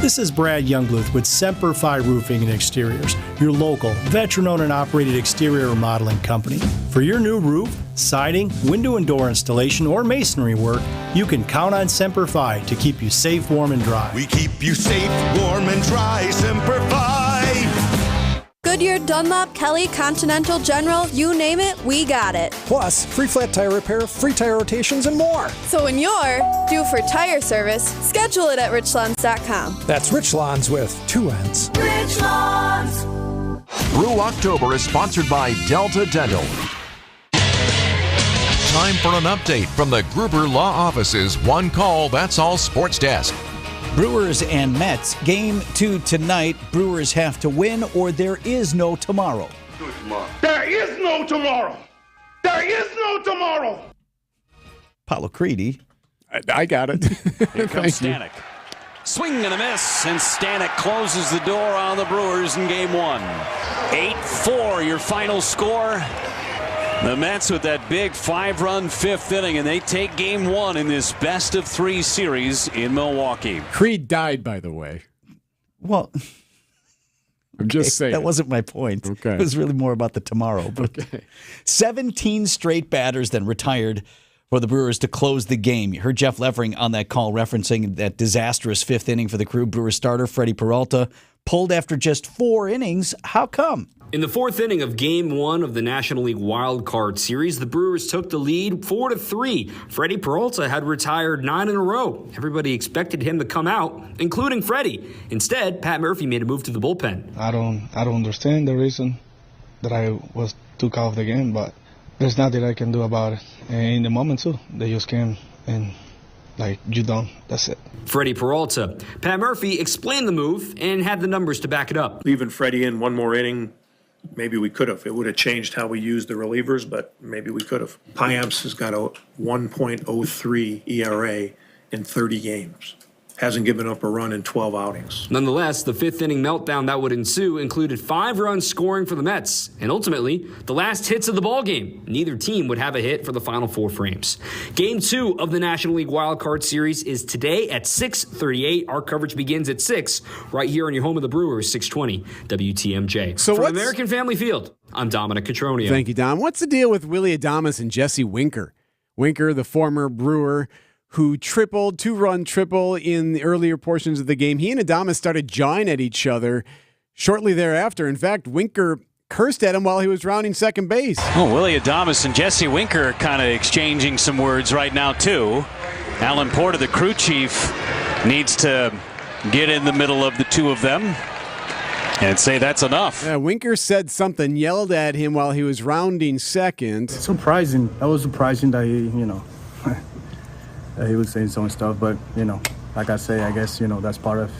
This is Brad Youngbluth with Semper Fi Roofing and Exteriors, your local, veteran-owned and operated exterior remodeling company. For your new roof, siding, window and door installation, or masonry work, you can count on Semper Fi to keep you safe, warm, and dry. We keep you safe, warm, and dry, Semper Fi. Goodyear, Dunlop, Kelly, Continental, General, you name it, we got it. Plus, free flat tire repair, free tire rotations, and more. So when you're due for tire service, schedule it at richlawns.com. That's Rich Lawns with 2 N's. Rich Lawns. Brew October is sponsored by Delta Dental. Time for an update from the Gruber Law Office's One Call, That's All Sports Desk. Brewers and Mets, Game 2 tonight. Brewers have to win or there is no tomorrow. There is no tomorrow. There is no tomorrow. Paulo Creedy. I got it. Here comes Stanek. Swing and a miss, and Stanek closes the door on the Brewers in Game 1. 8-4, your final score. The Mets with that big 5-run 5th inning, and they take Game 1 in this best-of-3 series in Milwaukee. Creed died, by the way. Well, I'm just saying. That wasn't my point. Okay. It was really more about the tomorrow. But okay. 17 straight batters then retired for the Brewers to close the game. You heard Jeff Levering on that call referencing that disastrous 5th inning for the Crew. Brewers starter Freddie Peralta pulled after just 4 innings. How come? In the 4th inning of Game 1 of the National League Wild Card Series, the Brewers took the lead 4-3. Freddie Peralta had retired 9 in a row. Everybody expected him to come out, including Freddie. Instead, Pat Murphy made a move to the bullpen. I don't understand the reason that I was took off the game, but there's nothing I can do about it. And in the moment too, they just came and you don't. That's it. Freddie Peralta. Pat Murphy explained the move and had the numbers to back it up. Leaving Freddie in one more inning, maybe we could have. It would have changed how we used the relievers, but maybe we could have. Payamps has got a 1.03 ERA in 30 games. Hasn't given up a run in 12 outings. Nonetheless, the 5th inning meltdown that would ensue included 5 runs scoring for the Mets, and ultimately, the last hits of the ballgame. Neither team would have a hit for the final 4 frames. Game 2 of the National League Wild Card Series is today at 6:38. Our coverage begins at 6, right here on your home of the Brewers, 620 WTMJ. So from American Family Field, I'm Dominic Cotroneo. Thank you, Dom. What's the deal with Willie Adames and Jesse Winker? Winker, the former Brewer, who tripled, 2-run triple in the earlier portions of the game. He and Adames started jawing at each other shortly thereafter. In fact, Winker cursed at him while he was rounding second base. Oh, Willie Adames and Jesse Winker kind of exchanging some words right now, too. Alan Porter, the crew chief, needs to get in the middle of the two of them and say that's enough. Yeah, Winker said something, yelled at him while he was rounding second. Surprising. That was surprising that he was saying some stuff, but, like I say, I guess, that's part of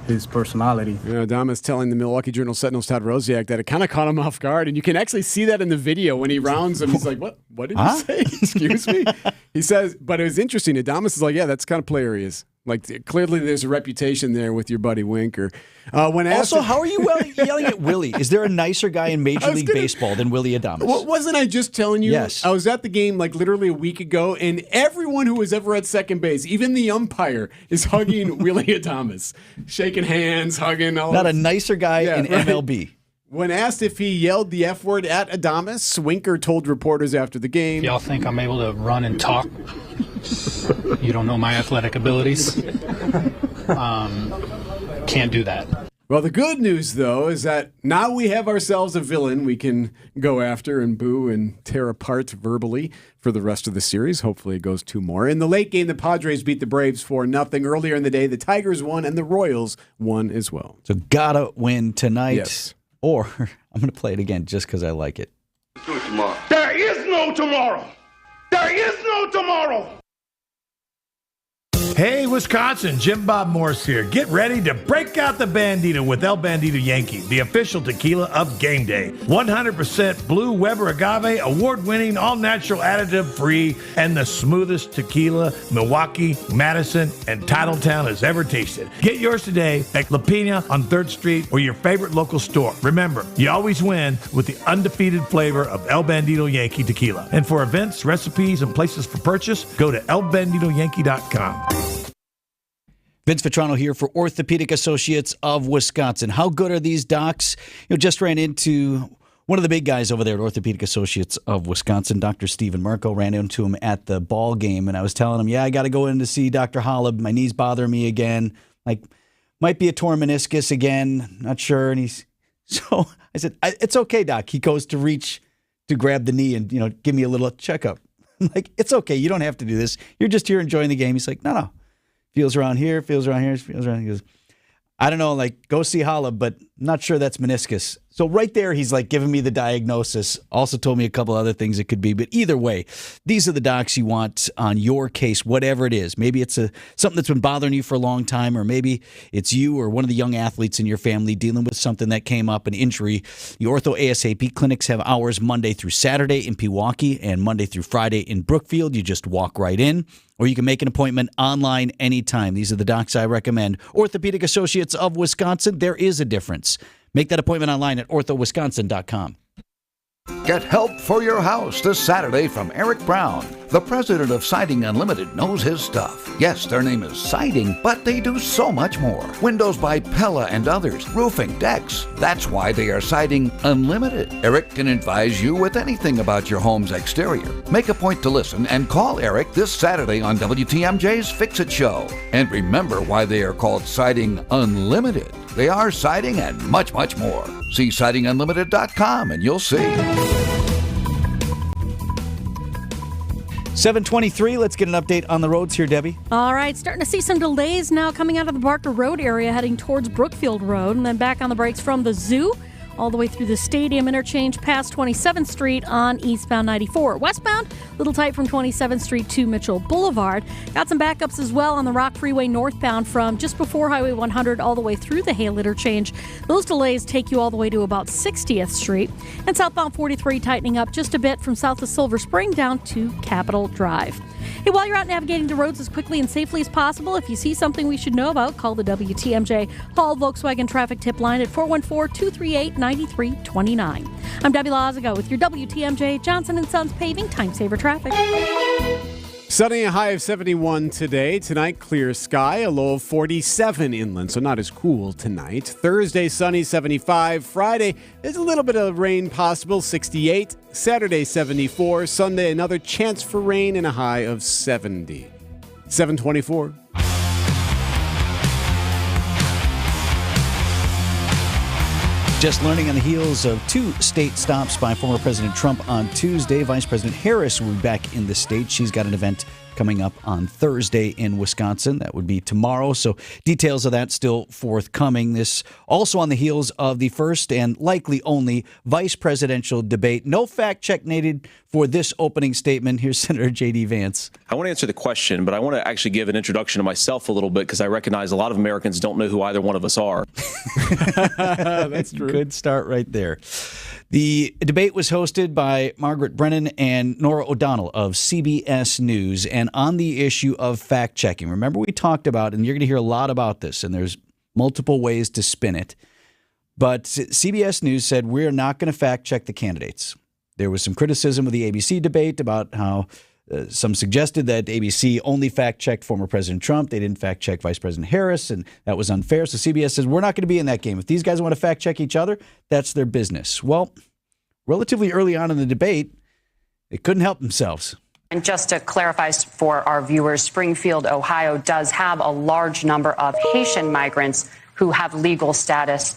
his personality. Yeah, Adames telling the Milwaukee Journal-Sentinel's Todd Rosiak that it kind of caught him off guard, and you can actually see that in the video when he rounds him. He's like, what did you say? Excuse me? He says, but it was interesting. Adames is like, yeah, that's the kind of player he is. Like, clearly there's a reputation there with your buddy Winker. Also, how are you yelling at Willie? Is there a nicer guy in Major League Baseball than Willie Adames? Wasn't I just telling you? Yes. I was at the game literally a week ago, and everyone who was ever at second base, even the umpire, is hugging Willie Adames. Shaking hands, hugging. Not a nicer guy in MLB. When asked if he yelled the F word at Adames, Winker told reporters after the game, "Y'all think I'm able to run and talk? You don't know my athletic abilities. Can't do that." Well, the good news, though, is that now we have ourselves a villain we can go after and boo and tear apart verbally for the rest of the series. Hopefully it goes 2 more. In the late game, the Padres beat the Braves 4-0. Earlier in the day, the Tigers won and the Royals won as well. So gotta win tonight. Yes. Or I'm going to play it again just because I like it. There is no tomorrow. There is no tomorrow. Hey, Wisconsin, Jim Bob Morse here. Get ready to break out the Bandito with El Bandito Yankee, the official tequila of game day. 100% blue Weber agave, award-winning, all-natural, additive-free, and the smoothest tequila Milwaukee, Madison, and Titletown has ever tasted. Get yours today at La Pina on 3rd Street or your favorite local store. Remember, you always win with the undefeated flavor of El Bandito Yankee tequila. And for events, recipes, and places for purchase, go to elbanditoyankee.com. Vince Vitrano here for Orthopedic Associates of Wisconsin. How good are these docs? Just ran into one of the big guys over there at Orthopedic Associates of Wisconsin, Dr. Stephen Marco. Ran into him at the ball game, and I was telling him, I got to go in to see Dr. Holub. My knee's bothering me again. Might be a torn meniscus again. Not sure. And so I said, it's okay, Doc. He goes to reach to grab the knee and, give me a little checkup. I'm like, it's okay. You don't have to do this. You're just here enjoying the game. He's like, no. Feels around here, feels around here, feels around here. He goes, I don't know, go see Holub, but I'm not sure that's meniscus. So right there, he's giving me the diagnosis. Also told me a couple other things it could be. But either way, these are the docs you want on your case, whatever it is. Maybe it's something that's been bothering you for a long time, or maybe it's you or one of the young athletes in your family dealing with something that came up, an injury. The Ortho ASAP clinics have hours Monday through Saturday in Pewaukee and Monday through Friday in Brookfield. You just walk right in, or you can make an appointment online anytime. These are the docs I recommend. Orthopedic Associates of Wisconsin, there is a difference. Make that appointment online at orthowisconsin.com. Get help for your house this Saturday from Erik Brown. The president of Siding Unlimited knows his stuff. Yes, their name is Siding, but they do so much more. Windows by Pella and others, roofing, decks. That's why they are Siding Unlimited. Erik can advise you with anything about your home's exterior. Make a point to listen and call Erik this Saturday on WTMJ's Fix-It Show. And remember why they are called Siding Unlimited. They are siding and much, much more. See sidingunlimited.com and you'll see. 7:23. Let's get an update on the roads here, Debbie. All right, starting to see some delays now coming out of the Barker Road area heading towards Brookfield Road, and then back on the brakes from the zoo all the way through the Stadium interchange past 27th Street on eastbound 94. Westbound, a little tight from 27th Street to Mitchell Boulevard. Got some backups as well on the Rock Freeway northbound from just before Highway 100 all the way through the Hale interchange. Those delays take you all the way to about 60th Street. And southbound 43 tightening up just a bit from south of Silver Spring down to Capitol Drive. Hey, while you're out navigating the roads as quickly and safely as possible, if you see something we should know about, call the WTMJ Hall Volkswagen traffic tip line at 414-238-9329. I'm Debbie Lazaga with your WTMJ Johnson & Sons Paving Time Saver Traffic. Sunny, a high of 71 today. Tonight, clear sky, a low of 47 inland, so not as cool tonight. Thursday, sunny, 75. Friday, there's a little bit of rain possible, 68. Saturday, 74. Sunday, another chance for rain and a high of 70. 724. Just learning on the heels of two state stops by former President Trump on Tuesday, Vice President Harris will be back in the state. She's got an event coming up on Thursday in Wisconsin. That would be tomorrow. So details of that still forthcoming. This also on the heels of the first and likely only vice presidential debate. No fact check needed for this opening statement. Here's Senator J.D. Vance. I want to answer the question, but I want to actually give an introduction to myself a little bit because I recognize a lot of Americans don't know who either one of us are. That's true. Good start right there. The debate was hosted by Margaret Brennan and Nora O'Donnell of CBS News, and on the issue of fact-checking. Remember, we talked about, and you're going to hear a lot about this, and there's multiple ways to spin it, but CBS News said we're not going to fact-check the candidates. There was some criticism of the ABC debate about how some suggested that ABC only fact-checked former President Trump. They didn't fact-check Vice President Harris, and that was unfair. So CBS says, we're not going to be in that game. If these guys want to fact-check each other, that's their business. Well, relatively early on in the debate, they couldn't help themselves. And just to clarify for our viewers, Springfield, Ohio does have a large number of Haitian migrants who have legal status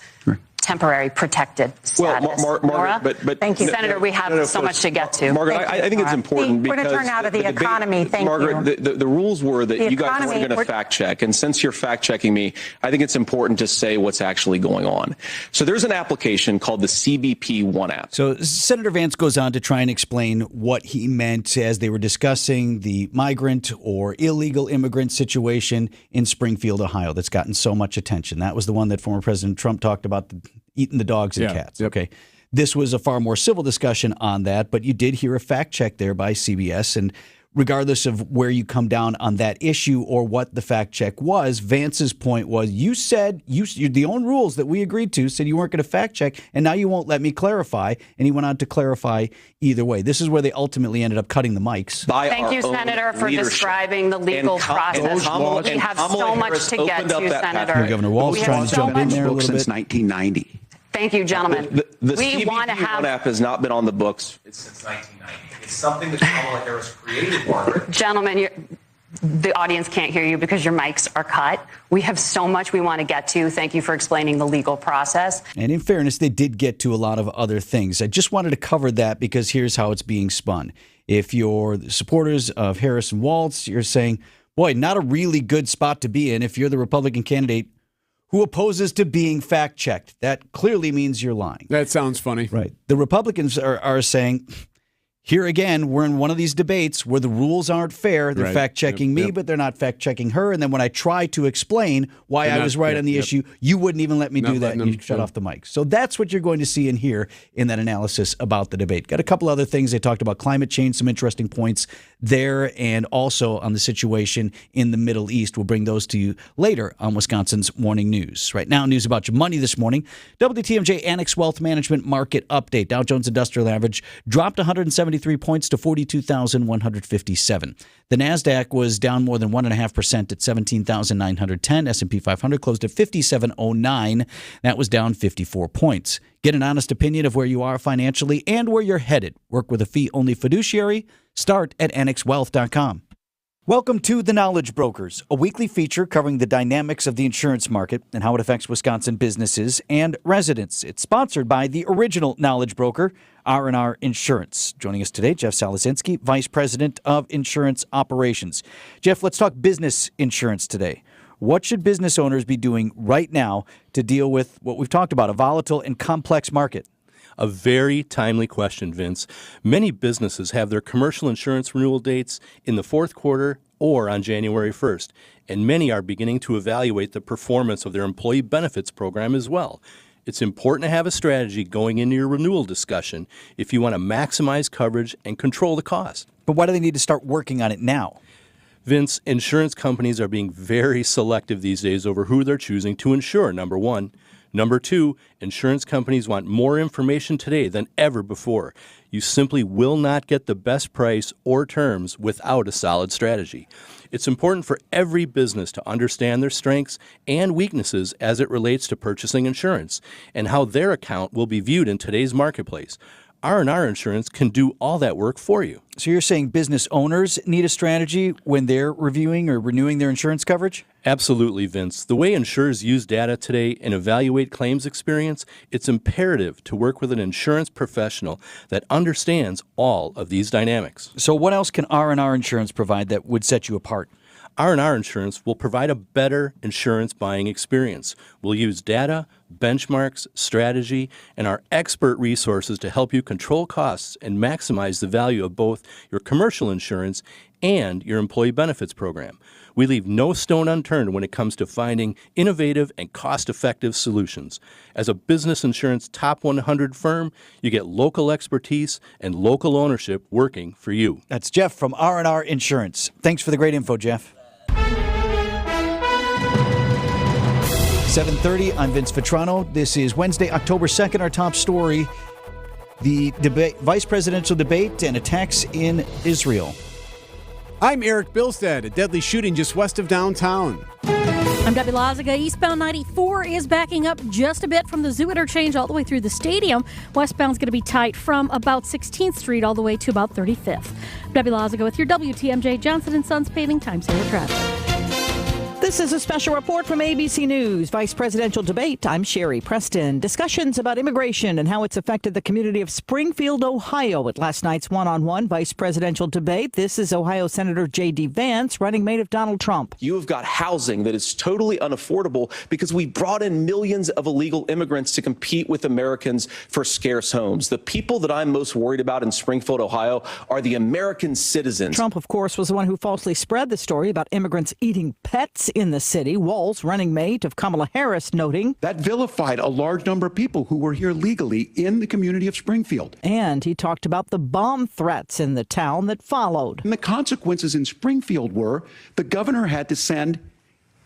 temporary protected status. Margaret, but thank you, Senator. We have so much to get to. Margaret, I think it's important we're because going to turn now to the economy. Thank Margaret, you. the rules were that The you guys economy, weren't going to fact check, and since you're fact checking me, I think it's important to say what's actually going on. So there's an application called the CBP One app. So Senator Vance goes on to try and explain what he meant as they were discussing the migrant or illegal immigrant situation in Springfield, Ohio, that's gotten so much attention. That was the one that former President Trump talked about, eating the dogs and cats. Yep. Okay. This was a far more civil discussion on that, but you did hear a fact check there by CBS. And regardless of where you come down on that issue or what the fact check was, Vance's point was you said the own rules that we agreed to said you weren't going to fact check, and now you won't let me clarify. And he went on to clarify either way. This is where they ultimately ended up cutting the mics. Thank you, Senator, for describing the legal process. We have so much to get to, Senator. Governor Walz trying to jump in there a little bit. Since 1990. Thank you, gentlemen. The we CBP want to have. One app has not been on the books since 1990. It's something that Kamala Harris created, Margaret. Gentlemen, the audience can't hear you because your mics are cut. We have so much we want to get to. Thank you for explaining the legal process. And in fairness, they did get to a lot of other things. I just wanted to cover that because here's how it's being spun. If you're the supporters of Harris and Walz, you're saying, boy, not a really good spot to be in if you're the Republican candidate who opposes to being fact-checked. That clearly means you're lying. That sounds funny. Right. The Republicans are saying, here again, we're in one of these debates where the rules aren't fair. They're fact-checking me, but they're not fact-checking her. And then when I try to explain why I was right on the issue, you wouldn't even let me do that, and you shut off the mic. So that's what you're going to see and hear in that analysis about the debate. Got a couple other things. They talked about climate change, some interesting points there, and also on the situation in the Middle East. We'll bring those to you later on Wisconsin's Morning News. Right now, news about your money this morning. WTMJ Annex Wealth Management Market Update. Dow Jones Industrial Average dropped 173 points to 42,157. The NASDAQ was down more than 1.5% at 17,910. S&P 500 closed at 5709. That was down 54 points. Get an honest opinion of where you are financially and where you're headed. Work with a fee-only fiduciary. Start at annexwealth.com. Welcome to The Knowledge Brokers, a weekly feature covering the dynamics of the insurance market and how it affects Wisconsin businesses and residents. It's sponsored by the original Knowledge Broker, R&R Insurance. Joining us today, Jeff Salazinski, Vice President of Insurance Operations. Jeff, let's talk business insurance today. What should business owners be doing right now to deal with what we've talked about, a volatile and complex market? A very timely question, Vince. Many businesses have their commercial insurance renewal dates in the fourth quarter or on January 1st, and many are beginning to evaluate the performance of their employee benefits program as well. It's important to have a strategy going into your renewal discussion if you want to maximize coverage and control the cost. But why do they need to start working on it now? Vince, insurance companies are being very selective these days over who they're choosing to insure, number one. Number two, insurance companies want more information today than ever before. You simply will not get the best price or terms without a solid strategy. It's important for every business to understand their strengths and weaknesses as it relates to purchasing insurance and how their account will be viewed in today's marketplace. R&R Insurance can do all that work for you. So you're saying business owners need a strategy when they're reviewing or renewing their insurance coverage? Absolutely, Vince. The way insurers use data today and evaluate claims experience, it's imperative to work with an insurance professional that understands all of these dynamics. So what else can R&R Insurance provide that would set you apart? R&R Insurance will provide a better insurance buying experience. We'll use data, benchmarks, strategy, and our expert resources to help you control costs and maximize the value of both your commercial insurance and your employee benefits program. We leave no stone unturned when it comes to finding innovative and cost-effective solutions. As a business insurance top 100 firm, you get local expertise and local ownership working for you. That's Jeff from R&R Insurance. Thanks for the great info, Jeff. 7:30, I'm Vince Vitrano. This is Wednesday, October 2nd. Our top story, the vice presidential debate and attacks in Israel. I'm Erik Bilstad. A deadly shooting just west of downtown. I'm Debbie Laziga. Eastbound 94 is backing up just a bit from the Zoo interchange all the way through the stadium. Westbound's going to be tight from about 16th Street all the way to about 35th. Debbie Laziga with your WTMJ Johnson & Sons paving time saver traffic. This is a special report from ABC News. Vice presidential debate. I'm Sherry Preston. Discussions about immigration and how it's affected the community of Springfield, Ohio at last night's one-on-one vice presidential debate. This is Ohio Senator J.D. Vance, running mate of Donald Trump. You have got housing that is totally unaffordable because we brought in millions of illegal immigrants to compete with Americans for scarce homes. The people that I'm most worried about in Springfield, Ohio, are the American citizens. Trump, of course, was the one who falsely spread the story about immigrants eating pets in the city. Walz, running mate of Kamala Harris, noting that vilified a large number of people who were here legally in the community of Springfield. And he talked about the bomb threats in the town that followed. And the consequences in Springfield were the governor had to send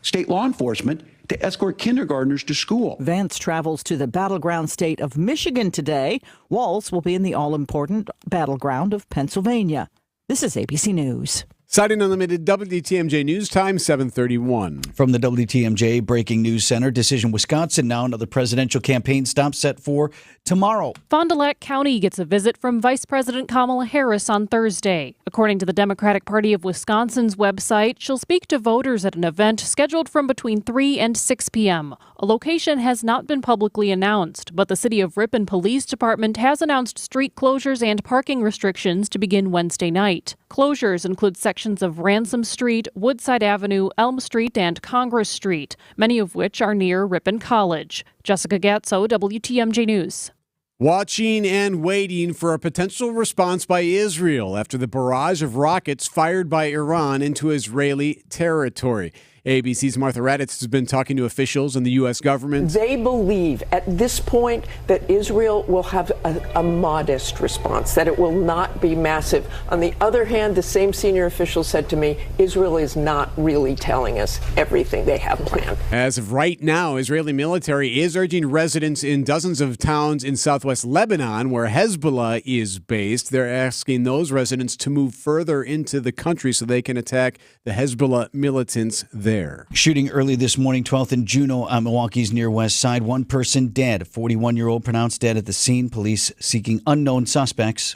state law enforcement to escort kindergartners to school. Vance travels to the battleground state of Michigan today. Walz will be in the all-important battleground of Pennsylvania. This is ABC News. Citing Unlimited WTMJ News Time, 7:31. From the WTMJ Breaking News Center, Decision Wisconsin now. Another presidential campaign stop set for tomorrow. Fond du Lac County gets a visit from Vice President Kamala Harris on Thursday. According to the Democratic Party of Wisconsin's website, she'll speak to voters at an event scheduled from between 3 and 6 p.m. A location has not been publicly announced, but the City of Ripon Police Department has announced street closures and parking restrictions to begin Wednesday night. Closures include sections of Ransom Street, Woodside Avenue, Elm Street, and Congress Street, many of which are near Ripon College. Jessica Gatso, WTMJ News. Watching and waiting for a potential response by Israel after the barrage of rockets fired by Iran into Israeli territory. ABC's Martha Raddatz has been talking to officials in the U.S. government. They believe at this point that Israel will have a modest response, that it will not be massive. On the other hand, the same senior official said to me, Israel is not really telling us everything they have planned. As of right now, Israeli military is urging residents in dozens of towns in southwest Lebanon, where Hezbollah is based. They're asking those residents to move further into the country so they can attack the Hezbollah militants there. Shooting early this morning, 12th and Juneau on Milwaukee's near west side. One person dead, a 41-year-old pronounced dead at the scene. Police seeking unknown suspects.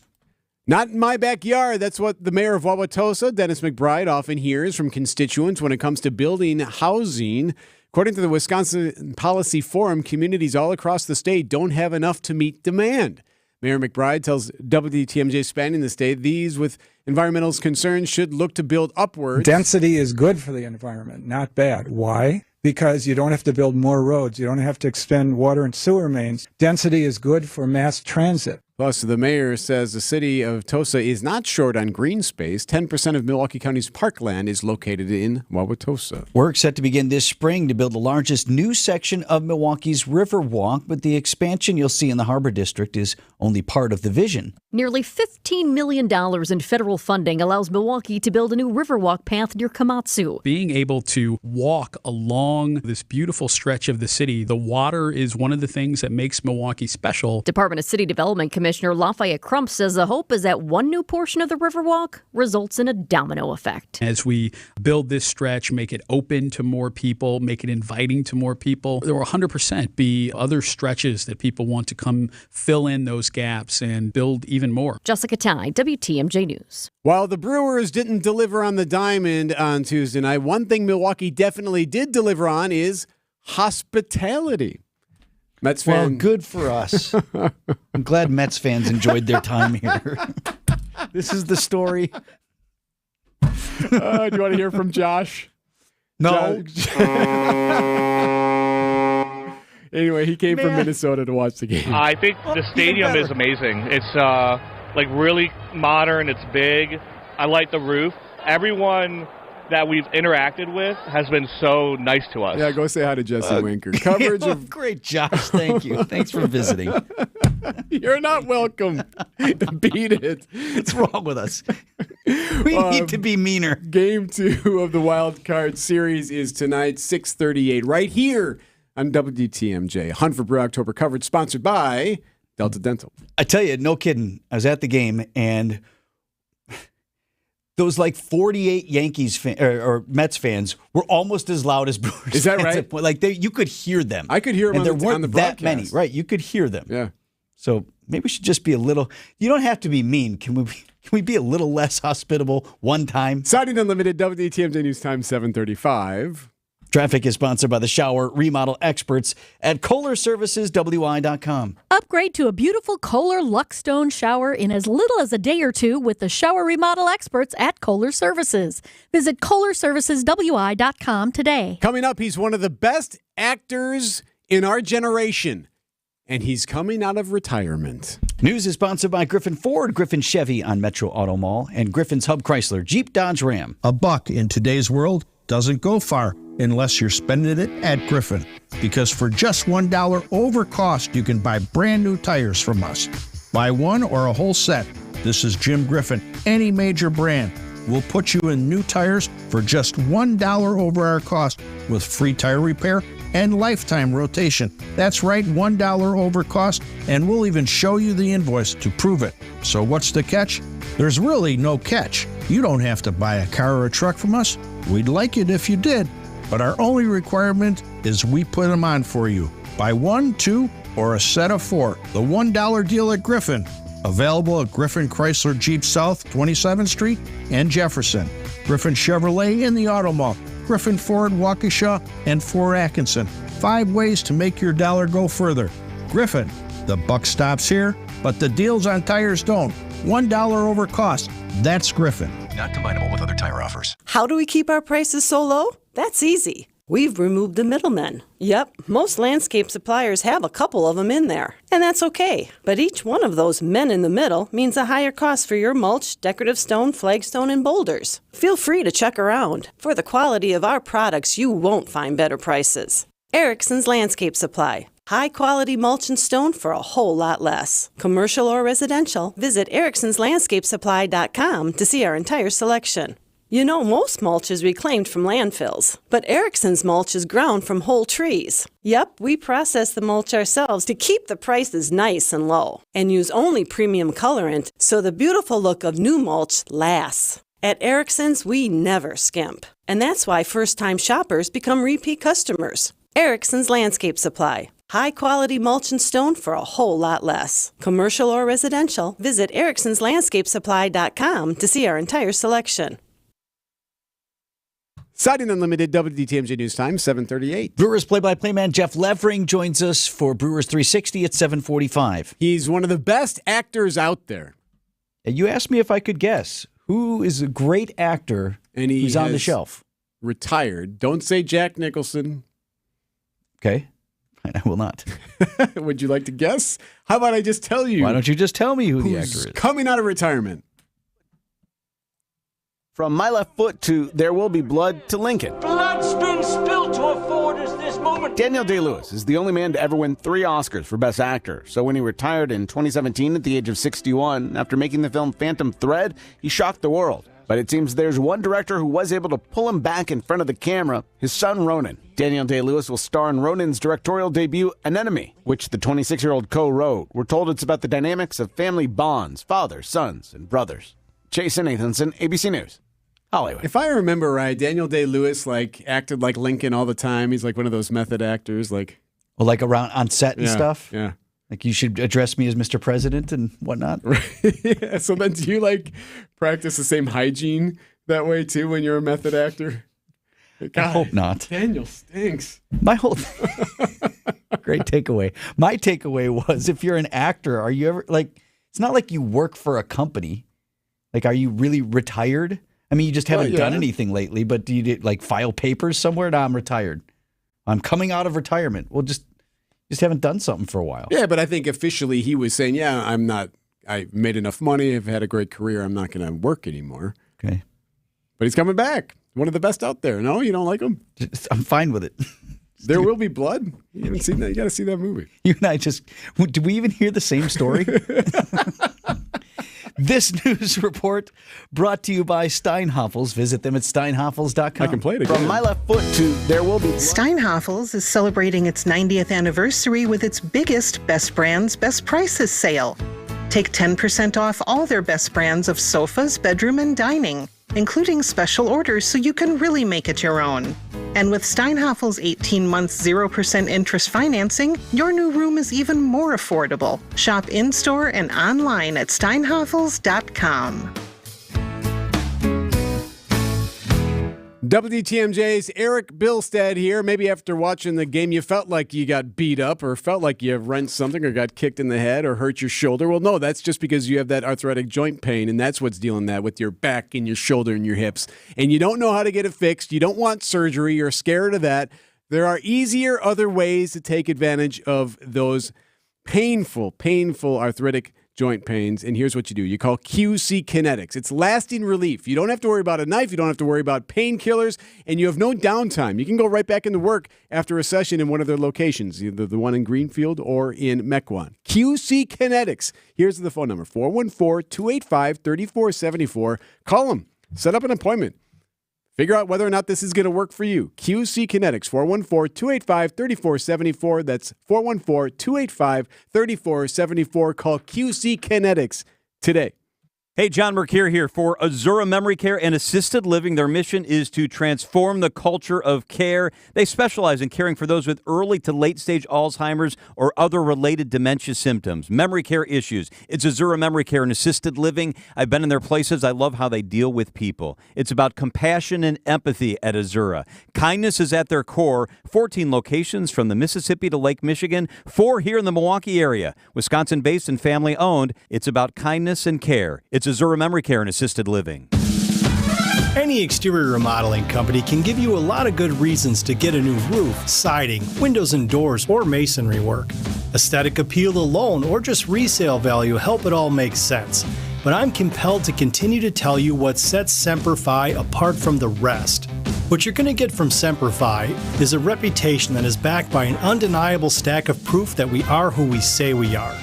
Not in my backyard. That's what the mayor of Wauwatosa, Dennis McBride, often hears from constituents when it comes to building housing. According to the Wisconsin Policy Forum, communities all across the state don't have enough to meet demand. Mayor McBride tells WTMJ Spanning the State these with environmental concerns should look to build upwards. Density is good for the environment, not bad. Why? Because you don't have to build more roads. You don't have to extend water and sewer mains. Density is good for mass transit. Plus, the mayor says the city of Tosa is not short on green space. 10% of Milwaukee County's parkland is located in Wauwatosa. Work set to begin this spring to build the largest new section of Milwaukee's Riverwalk, but the expansion you'll see in the Harbor District is only part of the vision. Nearly $15 million in federal funding allows Milwaukee to build a new Riverwalk path near Komatsu. Being able to walk along this beautiful stretch of the city, the water is one of the things that makes Milwaukee special. Department of City Development Commissioner Lafayette Crump says the hope is that one new portion of the Riverwalk results in a domino effect. As we build this stretch, make it open to more people, make it inviting to more people, there will 100% be other stretches that people want to come fill in those gaps and build even more. Jessica Ty, WTMJ News. While the Brewers didn't deliver on the diamond on Tuesday night, one thing Milwaukee definitely did deliver on is hospitality. Mets fan. Well, good for us. I'm glad Mets fans enjoyed their time here. This is the story. Do you want to hear from Josh? No. Anyway, he came from Minnesota to watch the game. I think the stadium is amazing. It's like really modern. It's big. I like the roof. Everyone that we've interacted with has been so nice to us. Yeah, go say hi to Jesse Winker. Coverage of great, Josh. Thank you. Thanks for visiting. You're not welcome. Beat it. What's wrong with us? We need to be meaner. Game 2 of the Wild Card Series is tonight, 6:38, right here on WTMJ. Hunt for Brew October coverage sponsored by Delta Dental. I tell you, no kidding. I was at the game and those like 48 Yankees or Mets fans were almost as loud as Brewers fans. Is that right? Like you could hear them. I could hear them and there weren't on the that broadcast. many. Right, you could hear them. Yeah. So maybe we should just be a little. You don't have to be mean. Can we be a little less hospitable one time? Siding Unlimited, WTMJ News Time 7:35. Traffic is sponsored by the shower remodel experts at KohlerServicesWI.com. Upgrade to a beautiful Kohler Luxstone shower in as little as a day or two with the shower remodel experts at Kohler Services. Visit KohlerServicesWI.com today. Coming up, he's one of the best actors in our generation, and he's coming out of retirement. News is sponsored by Griffin Ford, Griffin Chevy on Metro Auto Mall, and Griffin's Hub Chrysler, Jeep, Dodge, Ram. $1 in today's world doesn't go far unless you're spending it at Griffin. Because for just $1 over cost, you can buy brand new tires from us. Buy one or a whole set. This is Jim Griffin. Any major brand. We'll put you in new tires for just $1 over our cost with free tire repair and lifetime rotation. That's right, $1 over cost, and we'll even show you the invoice to prove it. So what's the catch? There's really no catch. You don't have to buy a car or a truck from us. We'd like it if you did, but our only requirement is we put them on for you. Buy 1, 2, or a set of 4. The $1 deal at Griffin. Available at Griffin Chrysler Jeep South, 27th Street and Jefferson. Griffin Chevrolet in the Auto Mall. Griffin Ford, Waukesha, and Fort Atkinson. 5 ways to make your dollar go further. Griffin, the buck stops here, but the deals on tires don't. $1 over cost. That's Griffin. Not combinable with other tire offers. How do we keep our prices so low? That's easy. We've removed the middlemen. Yep, most landscape suppliers have a couple of them in there, and that's okay. But each one of those men in the middle means a higher cost for your mulch, decorative stone, flagstone, and boulders. Feel free to check around. For the quality of our products, you won't find better prices. Erickson's Landscape Supply. High-quality mulch and stone for a whole lot less. Commercial or residential, visit ericksonslandscapesupply.com to see our entire selection. You know, most mulch is reclaimed from landfills, but Erickson's mulch is ground from whole trees. Yep, we process the mulch ourselves to keep the prices nice and low, and use only premium colorant so the beautiful look of new mulch lasts. At Erickson's, we never skimp, and that's why first-time shoppers become repeat customers. Erickson's Landscape Supply. High-quality mulch and stone for a whole lot less. Commercial or residential, visit ericksonslandscapesupply.com to see our entire selection. Siding Unlimited, WTMJ News Time, 7:38. Brewers play-by-play man Jeff Levering joins us for Brewers 360 at 7:45. He's one of the best actors out there. You asked me if I could guess who is a great actor and who's on the shelf. Retired. Don't say Jack Nicholson. Okay. I will not. Would you like to guess? How about I just tell you? Why don't you just tell me who the actor is? Coming out of retirement. From My Left Foot to There Will Be Blood to Lincoln. Blood's been spilled to afford us this moment. Daniel Day-Lewis is the only man to ever win 3 Oscars for Best Actor. So when he retired in 2017 at the age of 61, after making the film Phantom Thread, he shocked the world. But it seems there's one director who was able to pull him back in front of the camera, his son Ronan. Daniel Day-Lewis will star in Ronan's directorial debut, Anemone, which the 26-year-old co-wrote. We're told it's about the dynamics of family bonds, fathers, sons, and brothers. Jason Nathanson, ABC News. Hollywood. If I remember right, Daniel Day-Lewis acted like Lincoln all the time. He's like one of those method actors, Well, like around on set and stuff. Yeah. Like you should address me as Mr. President and whatnot. Yeah. So then, do you practice the same hygiene that way too when you're a method actor? God, I hope not. Daniel stinks. My whole great takeaway. My takeaway was, if you're an actor, are you ever it's not like you work for a company. Are you really retired? I mean, you just haven't done anything lately, but do you file papers somewhere? No, I'm retired. I'm coming out of retirement. Well, just haven't done something for a while. Yeah, but I think officially he was saying, I've made enough money. I've had a great career. I'm not going to work anymore. Okay. But he's coming back. One of the best out there. No, you don't like him? I'm fine with it. There Will Be Blood? You haven't seen that? You got to see that movie. You and I did we even hear the same story? This news report brought to you by Steinhoffels. Visit them at steinhoffels.com. I can play it again. From My Left Foot to There Will Be Blood. Steinhoffels is celebrating its 90th anniversary with its biggest Best Brands, Best Prices sale. Take 10% off all their best brands of sofas, bedroom, and dining, including special orders so you can really make it your own. And with Steinhoffel's 18-month 0% interest financing, your new room is even more affordable. Shop in-store and online at steinhoffels.com. WTMJ's Erik Bilstad here. Maybe after watching the game, you felt like you got beat up or felt like you wrenched something or got kicked in the head or hurt your shoulder. Well, no, that's just because you have that arthritic joint pain, and that's what's dealing that with your back and your shoulder and your hips. And you don't know how to get it fixed. You don't want surgery. You're scared of that. There are easier other ways to take advantage of those painful arthritic joint pains, and here's what you do. You call QC Kinetics. It's lasting relief. You don't have to worry about a knife. You don't have to worry about painkillers, and you have no downtime. You can go right back into work after a session in one of their locations, either the one in Greenfield or in Mequon. QC Kinetics. Here's the phone number, 414-285-3474. Call them. Set up an appointment. Figure out whether or not this is going to work for you. QC Kinetics, 414-285-3474. That's 414-285-3474. Call QC Kinetics today. Hey, John Mercure here for Azura Memory Care and Assisted Living. Their mission is to transform the culture of care. They specialize in caring for those with early to late-stage Alzheimer's or other related dementia symptoms, memory care issues. It's Azura Memory Care and Assisted Living. I've been in their places. I love how they deal with people. It's about compassion and empathy at Azura. Kindness is at their core. 14 locations from the Mississippi to Lake Michigan, 4 here in the Milwaukee area. Wisconsin-based and family-owned. It's about kindness and care. It's Azura Memory Care and Assisted Living. Any exterior remodeling company can give you a lot of good reasons to get a new roof, siding, windows and doors, or masonry work. Aesthetic appeal alone or just resale value help it all make sense. But I'm compelled to continue to tell you what sets Semper Fi apart from the rest. What you're going to get from Semper Fi is a reputation that is backed by an undeniable stack of proof that we are who we say we are.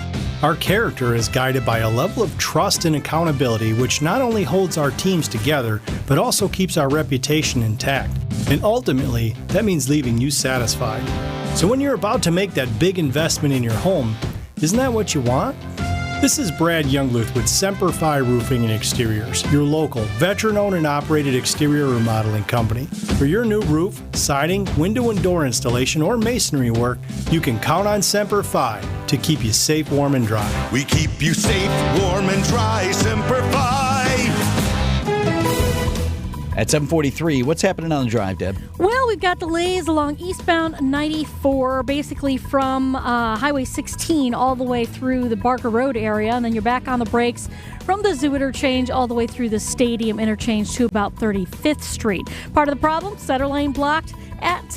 Our character is guided by a level of trust and accountability which not only holds our teams together, but also keeps our reputation intact. And ultimately, that means leaving you satisfied. So when you're about to make that big investment in your home, isn't that what you want? This is Brad Youngluth with Semper Fi Roofing and Exteriors, your local, veteran-owned and operated exterior remodeling company. For your new roof, siding, window and door installation, or masonry work, you can count on Semper Fi to keep you safe, warm, and dry. We keep you safe, warm, and dry, Semper Fi. At 7:43, what's happening on the drive, Deb? Well, we've got delays along eastbound 94, basically from Highway 16 all the way through the Barker Road area, and then you're back on the brakes from the Zoo Interchange all the way through the Stadium Interchange to about 35th Street. Part of the problem, center lane blocked at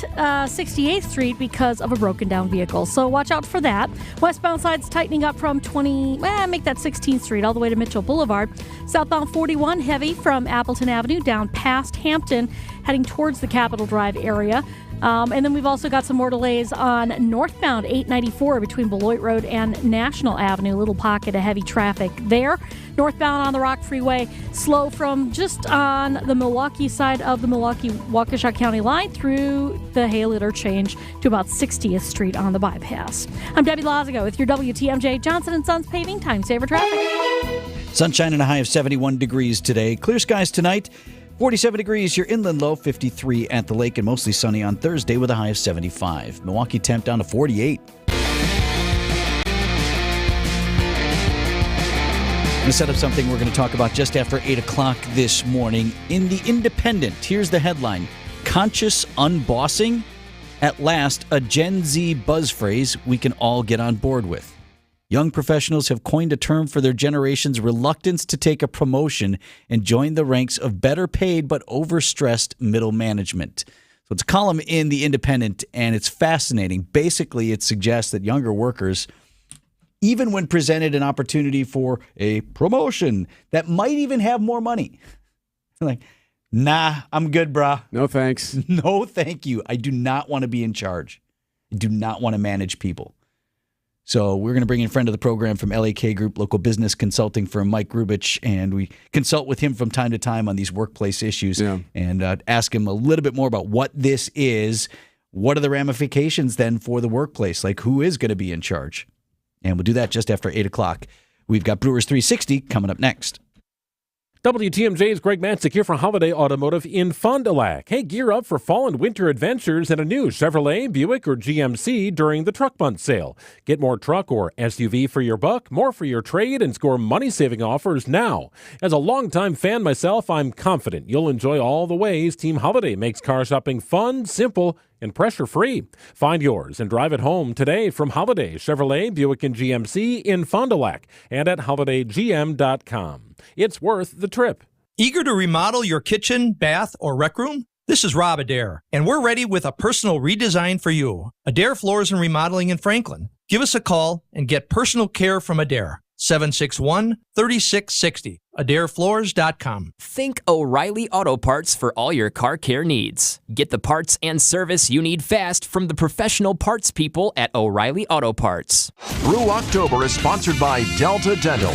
68th Street because of a broken down vehicle. So watch out for that. Westbound side's tightening up from make that 16th Street all the way to Mitchell Boulevard. Southbound 41 heavy from Appleton Avenue down past Hampton, heading towards the Capitol Drive area. And then we've also got some more delays on northbound 894 between Beloit Road and National Avenue. A little pocket of heavy traffic there. Northbound on the Rock Freeway, slow from just on the Milwaukee side of the Milwaukee-Waukesha County line through the Hale Interchange to about 60th Street on the bypass. I'm Debbie Lazago with your WTMJ Johnson & Sons Paving Time Saver Traffic. Sunshine and a high of 71 degrees today. Clear skies tonight. 47 degrees, your inland low, 53 at the lake, and mostly sunny on Thursday with a high of 75. Milwaukee temp down to 48. I'm going to set up something we're going to talk about just after 8 o'clock this morning. In The Independent, here's the headline. Conscious unbossing? At last, a Gen Z buzz phrase we can all get on board with. Young professionals have coined a term for their generation's reluctance to take a promotion and join the ranks of better paid but overstressed middle management. So it's a column in The Independent, and it's fascinating. Basically, it suggests that younger workers, even when presented an opportunity for a promotion that might even have more money, like, nah, I'm good, brah. No thanks. No, thank you. I do not want to be in charge. I do not want to manage people. So we're going to bring in a friend of the program from LAK Group, local business consulting firm, Mike Grubich, and we consult with him from time to time on these workplace issues and ask him a little bit more about what this is. What are the ramifications then for the workplace? Like, who is going to be in charge? And we'll do that just after 8 o'clock. We've got Brewers 360 coming up next. WTMJ's Greg Matzik here for Holiday Automotive in Fond du Lac. Hey, gear up for fall and winter adventures in a new Chevrolet, Buick, or GMC during the Truck Month sale. Get more truck or SUV for your buck, more for your trade, and score money-saving offers now. As a longtime fan myself, I'm confident you'll enjoy all the ways Team Holiday makes car shopping fun, simple, and pressure-free. Find yours and drive it home today from Holiday, Chevrolet, Buick, and GMC in Fond du Lac and at holidaygm.com. It's worth the trip. Eager to remodel your kitchen, bath, or rec room? This is Rob Adair, and we're ready with a personal redesign for you. Adair Floors and Remodeling in Franklin. Give us a call and get personal care from Adair. 761-3660. AdairFloors.com. Think O'Reilly Auto Parts for all your car care needs. Get the parts and service you need fast from the professional parts people at O'Reilly Auto Parts. Through October is sponsored by Delta Dental.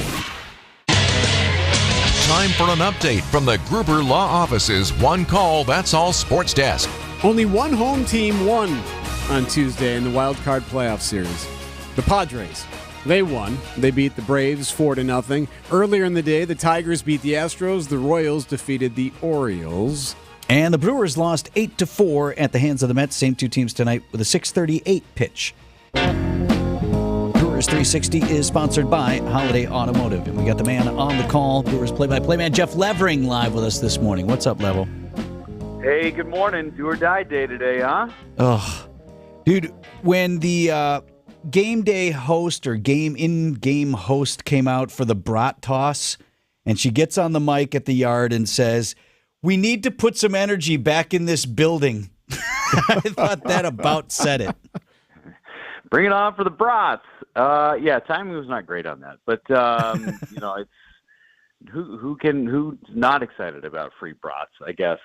Time for an update from the Gruber Law Office's One Call, That's All Sports Desk. Only one home team won on Tuesday in the Wild Card Playoff Series. The Padres. They won. They beat the Braves 4-0. Earlier in the day, the Tigers beat the Astros. The Royals defeated the Orioles. And the Brewers lost 8-4 at the hands of the Mets. Same two teams tonight with a 6:38 pitch. Brewers 360 is sponsored by Holiday Automotive. And we got the man on the call, Brewers play-by-play man Jeff Levering, live with us this morning. What's up, Level? Hey, good morning. Do or die day today, huh? Oh, dude, when the game day host or in-game host came out for the brat toss, and she gets on the mic at the yard and says, "We need to put some energy back in this building." I thought that about said it. Bring it on for the brats. Yeah, timing was not great on that, but it's who's not excited about free brats, I guess.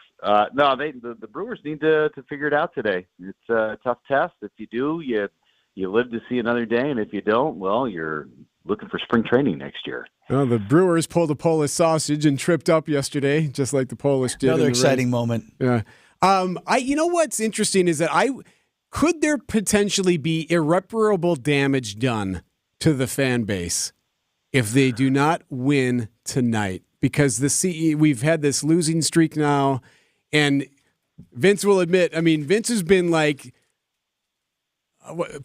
No, the Brewers need to figure it out today. It's a tough test. If you do, you live to see another day, and if you don't, well, you're looking for spring training next year. Well, the Brewers pulled a Polish sausage and tripped up yesterday, just like the Polish did. Another exciting moment. Yeah. What's interesting is that could there potentially be irreparable damage done to the fan base if they do not win tonight? Because we've had this losing streak now, and Vince will admit, Vince has been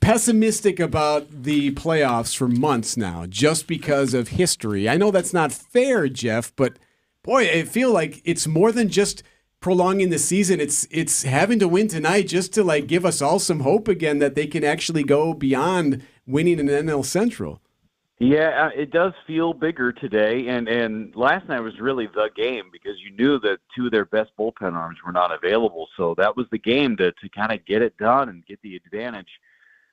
pessimistic about the playoffs for months now, just because of history. I know that's not fair, Jeff, but boy, I feel like it's more than just prolonging the season. It's having to win tonight just to give us all some hope again that they can actually go beyond winning an NL Central. Yeah, it does feel bigger today, and last night was really the game because you knew that two of their best bullpen arms were not available, so that was the game to kind of get it done and get the advantage.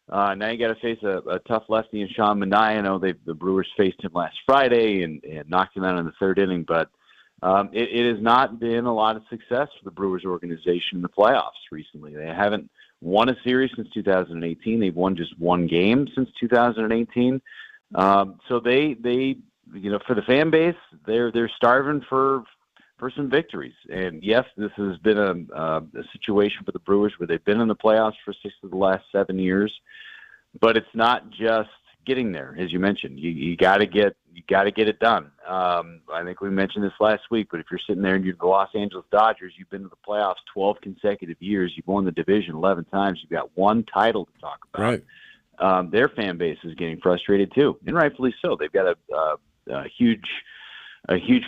Now you got to face a tough lefty in Sean Manaea. I know the Brewers faced him last Friday and knocked him out in the third inning, but it has not been a lot of success for the Brewers organization in the playoffs recently. They haven't won a series since 2018. They've won just one game since 2018. So they for the fan base, they're starving for some victories. And yes, this has been a situation for the Brewers where they've been in the playoffs for 6 of the last 7 years, but it's not just getting there, as you mentioned. You got to get it done. I think we mentioned this last week, but if you're sitting there and you're the Los Angeles Dodgers, you've been to the playoffs 12 consecutive years. You've won the division 11 times. You've got one title to talk about. Right. Their fan base is getting frustrated too, and rightfully so. They've got a huge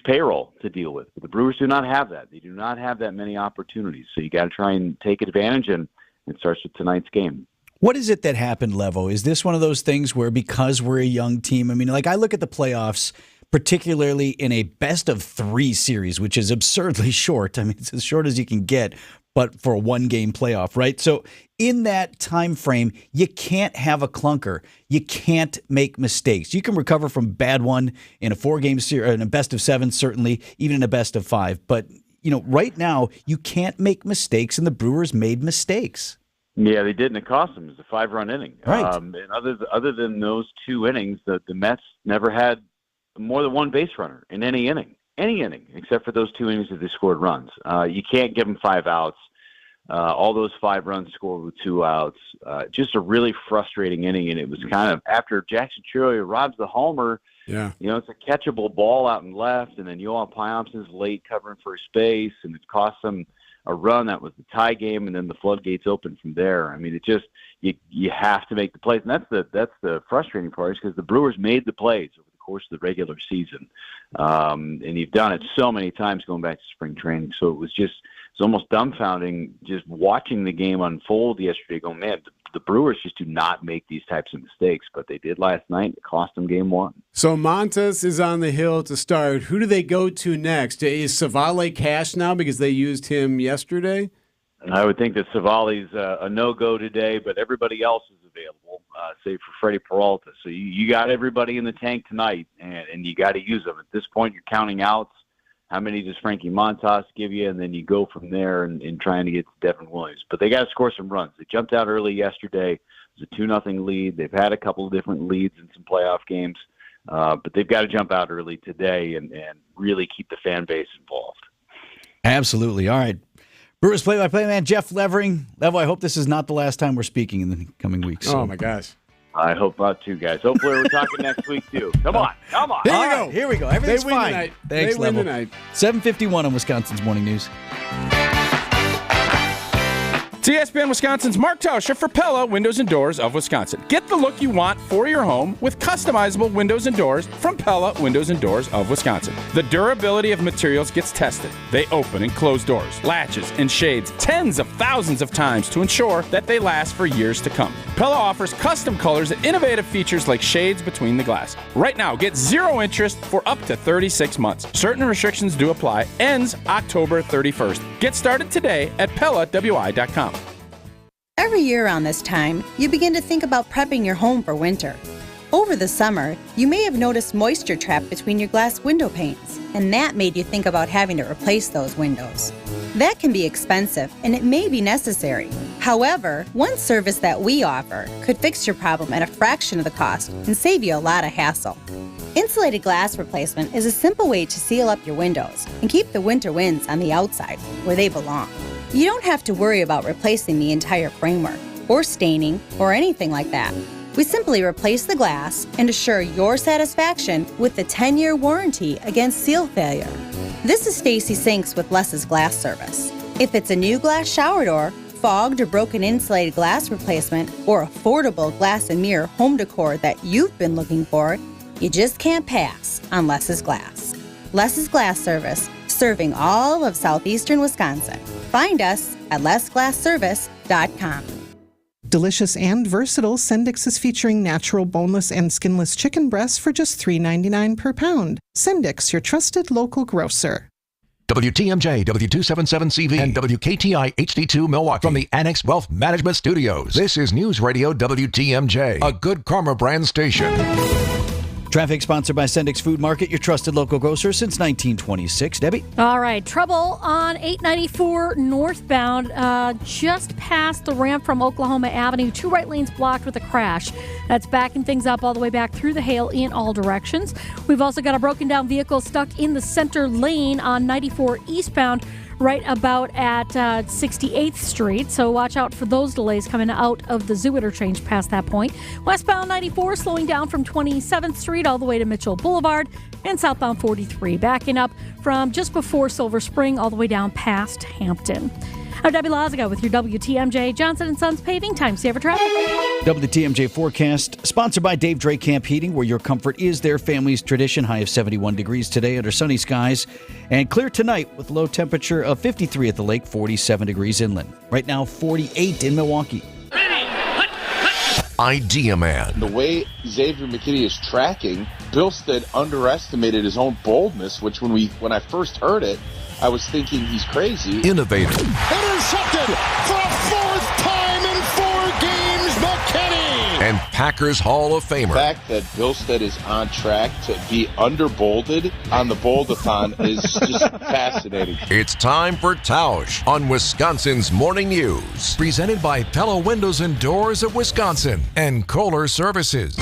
payroll to deal with. But the Brewers do not have that. They do not have that many opportunities. So you got to try and take advantage, and it starts with tonight's game. What is it that happened, Levo? Is this one of those things where because we're a young team, I look at the playoffs, particularly in a best-of-3 series, which is absurdly short. It's as short as you can get, but for a one-game playoff, right? So in that time frame, you can't have a clunker. You can't make mistakes. You can recover from a bad one in a 4-game series, in a best-of-7, certainly, even in a best-of-5. But, right now, you can't make mistakes, and the Brewers made mistakes. Yeah, they did, and it cost them. It was a 5-run inning. Right. And other than those 2 innings, the Mets never had more than one base runner in any inning, except for those 2 innings that they scored runs. You can't give them 5 outs. All those 5 runs scored with 2 outs. Just a really frustrating inning, and it was kind of after Jackson Chourio robs the homer. Yeah, it's a catchable ball out and left, and then Johan Pyomson's late covering first base, and it cost them a run. That was the tie game, and then the floodgates opened from there. I mean, it just you have to make the plays, and that's the frustrating part, is because the Brewers made the plays over the course of the regular season, and you've done it so many times going back to spring training. So it's almost dumbfounding just watching the game unfold yesterday, going, man, the Brewers just do not make these types of mistakes, but they did last night. It cost them game 1. So Montas is on the hill to start. Who do they go to next? Is Savale cash now because they used him yesterday? I would think that Savale's a no-go today, but everybody else is available, save for Freddie Peralta. So you got everybody in the tank tonight, and you got to use them. At this point, you're counting outs. How many does Frankie Montas give you? And then you go from there and trying to get to Devin Williams. But they got to score some runs. They jumped out early yesterday. It was a 2-0 lead. They've had a couple of different leads in some playoff games. But they've got to jump out early today and really keep the fan base involved. Absolutely. All right. Brewers play-by-play man Jeff Levering. Levo, I hope this is not the last time we're speaking in the coming weeks. Oh, my gosh. I hope not too, guys. Hopefully we're talking next week, too. Come on. Here we go. Everything's they win fine. Tonight. Thanks, they win Levo. tonight. 7:51 on Wisconsin's Morning News. ESPN Wisconsin's Mark Tauscher for Pella Windows and Doors of Wisconsin. Get the look you want for your home with customizable windows and doors from Pella Windows and Doors of Wisconsin. The durability of materials gets tested. They open and close doors, latches, and shades tens of thousands of times to ensure that they last for years to come. Pella offers custom colors and innovative features like shades between the glass. Right now, get 0 interest for up to 36 months. Certain restrictions do apply. Ends October 31st. Get started today at PellaWI.com. Every year around this time, you begin to think about prepping your home for winter. Over the summer, you may have noticed moisture trapped between your glass window panes, and that made you think about having to replace those windows. That can be expensive, and it may be necessary. However, one service that we offer could fix your problem at a fraction of the cost and save you a lot of hassle. Insulated glass replacement is a simple way to seal up your windows and keep the winter winds on the outside where they belong. You don't have to worry about replacing the entire framework, or staining, or anything like that. We simply replace the glass and assure your satisfaction with the 10-year warranty against seal failure. This is Stacy Sinks with Less's Glass Service. If it's a new glass shower door, fogged or broken insulated glass replacement, or affordable glass and mirror home decor that you've been looking for, you just can't pass on Less's Glass. Less's Glass Service, serving all of southeastern Wisconsin. Find us at lessglassservice.com. Delicious and versatile, Sendix is featuring natural boneless and skinless chicken breasts for just $3.99 per pound. Sendix, your trusted local grocer. WTMJ, W277CV, and WKTI HD2 Milwaukee from the Annex Wealth Management Studios. This is News Radio WTMJ, a Good Karma brand station. Traffic sponsored by Sendix Food Market, your trusted local grocer since 1926. Debbie? All right. Trouble on 894 northbound, just past the ramp from Oklahoma Avenue. 2 right lanes blocked with a crash. That's backing things up all the way back through the hail in all directions. We've also got a broken down vehicle stuck in the center lane on 94 eastbound, right about at 68th Street. So watch out for those delays coming out of the Zoo interchange past that point. Westbound 94 slowing down from 27th Street all the way to Mitchell Boulevard, and southbound 43 backing up from just before Silver Spring all the way down past Hampton. I'm Debbie Laziga with your WTMJ Johnson & Sons Paving Time Saver Traffic. WTMJ forecast sponsored by Dave Drake Camp Heating, where your comfort is their family's tradition. High of 71 degrees today under sunny skies, and clear tonight with low temperature of 53 at the lake, 47 degrees inland. Right now, 48 in Milwaukee. Idea Man. The way Xavier McKinney is tracking, Bilstad underestimated his own boldness, which when I first heard it, I was thinking he's crazy. Innovative. Intercepted for a 4th time in 4 games, McKinney! And Packers Hall of Famer. The fact that Bilstad is on track to be under-bolded on the Bold-a-thon is just fascinating. It's time for Tausch on Wisconsin's Morning News. Presented by Pella Windows and Doors of Wisconsin and Kohler Services.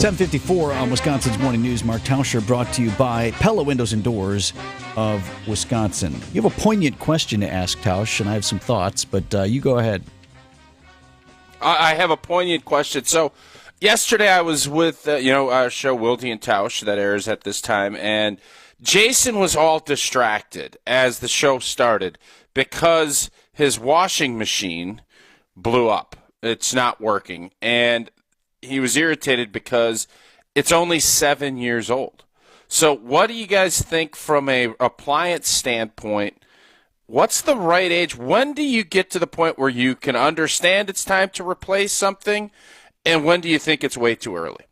7:54 on Wisconsin's Morning News. Mark Tauscher brought to you by Pella Windows and Doors of Wisconsin. You have a poignant question to ask, Tausch, and I have some thoughts, but you go ahead. I have a poignant question. So yesterday I was with, our show Wilde and Tausch that airs at this time, and Jason was all distracted as the show started because his washing machine blew up. It's not working, and he was irritated because it's only 7 years old. So what do you guys think from a appliance standpoint? What's the right age? When do you get to the point where you can understand it's time to replace something, and when do you think it's way too early?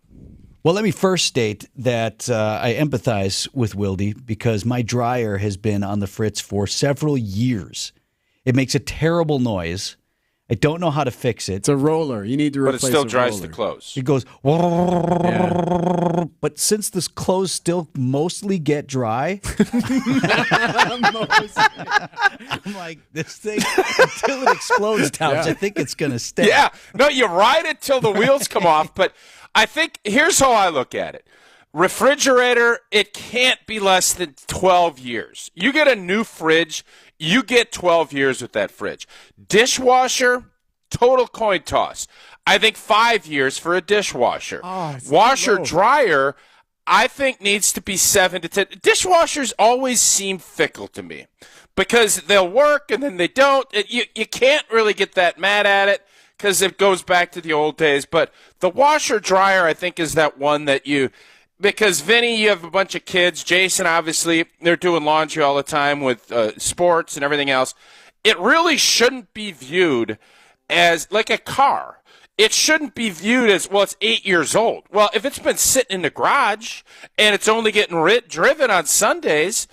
Well, let me first state that I empathize with Wilde because my dryer has been on the fritz for several years. It makes a terrible noise. I don't know how to fix it. It's a roller. You need to replace it. But it still dries the clothes. It goes, yeah. But since the clothes still mostly get dry, I'm like, this thing, until it explodes, Towns, I think it's going to stay. Yeah. No, you ride it till the wheels come off. But I think, here's how I look at it. Refrigerator, it can't be less than 12 years. You get a new fridge, you get 12 years with that fridge. Dishwasher, total coin toss. I think 5 years for a dishwasher. Washer, dryer, I think needs to be 7 to 10. Dishwashers always seem fickle to me because they'll work and then they don't. You can't really get that mad at it because it goes back to the old days. But the washer, dryer, I think, is that one that because, Vinny, you have a bunch of kids. Jason, obviously, they're doing laundry all the time with sports and everything else. It really shouldn't be viewed as like a car. It shouldn't be viewed as, well, it's 8 years old. Well, if it's been sitting in the garage and it's only getting driven on Sundays,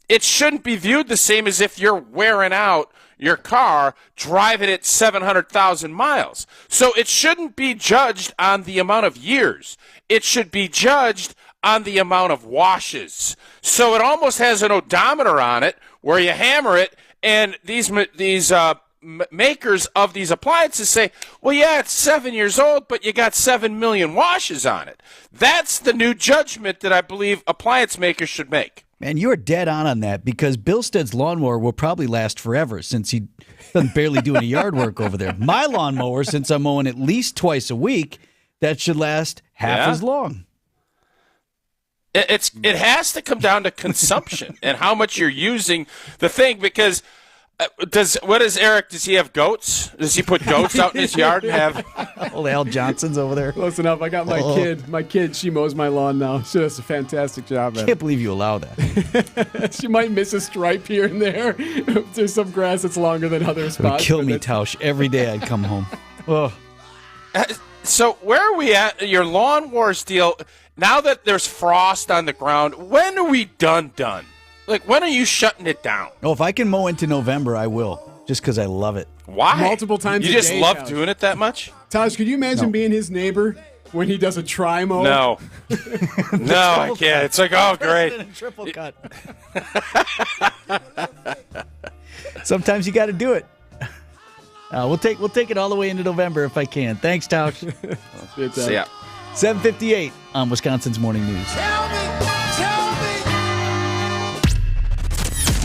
it shouldn't be viewed the same as if you're wearing out your car driving it 700,000 miles. So it shouldn't be judged on the amount of years. It should be judged on the amount of washes. So it almost has an odometer on it where you hammer it, and these makers of these appliances say, well, yeah, it's 7 years old, but you got 7 million washes on it. That's the new judgment that I believe appliance makers should make. Man, you're dead on that because Bilstad's lawnmower will probably last forever since he doesn't barely do any yard work over there. My lawnmower, since I'm mowing at least twice a week, that should last half as long. It has to come down to consumption and how much you're using the thing because what is Erik? Does he have goats? Does he put goats out in his yard and have old Al Johnson's over there? Close enough. I got my kid. My kid, she mows my lawn now. She does a fantastic job at it. I can't believe you allow that. She might miss a stripe here and there. There's some grass that's longer than other spots. It would kill me, Tausch. Every day I'd come home. Oh. So where are we at? Your lawn wars deal, now that there's frost on the ground, when are we done? Like, when are you shutting it down? Oh, if I can mow into November, I will, just because I love it. Why? Multiple times a day. You just love doing it that much? Taj, could you imagine being his neighbor when he does a tri-mow? No. No, I can't. It's like, oh, great. Triple cut. Sometimes you got to do it. We'll take it all the way into November if I can. Thanks, Tausch. See ya. 7:58 on Wisconsin's Morning News.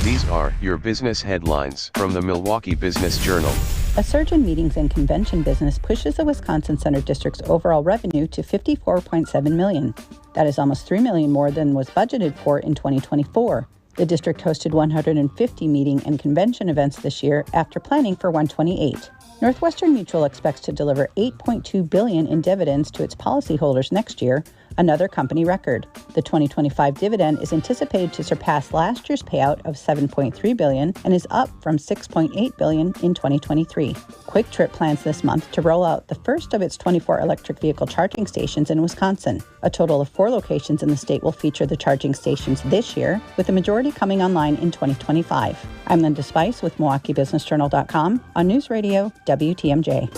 These are your business headlines from the Milwaukee Business Journal. A surge in meetings and convention business pushes the Wisconsin Center District's overall revenue to $54.7 million. That is almost $3 million more than was budgeted for in 2024. The district hosted 150 meeting and convention events this year after planning for 128. Northwestern Mutual expects to deliver $8.2 billion in dividends to its policyholders next year, another company record. The 2025 dividend is anticipated to surpass last year's payout of $7.3 billion and is up from $6.8 billion in 2023. Quick Trip plans this month to roll out the first of its 24 electric vehicle charging stations in Wisconsin. A total of 4 locations in the state will feature the charging stations this year, with the majority coming online in 2025. I'm Linda Spice with MilwaukeeBusinessJournal.com on News Radio WTMJ.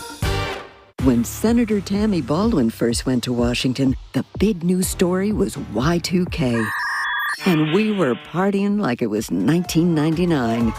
When Senator Tammy Baldwin first went to Washington, the big news story was Y2K. And we were partying like it was 1999.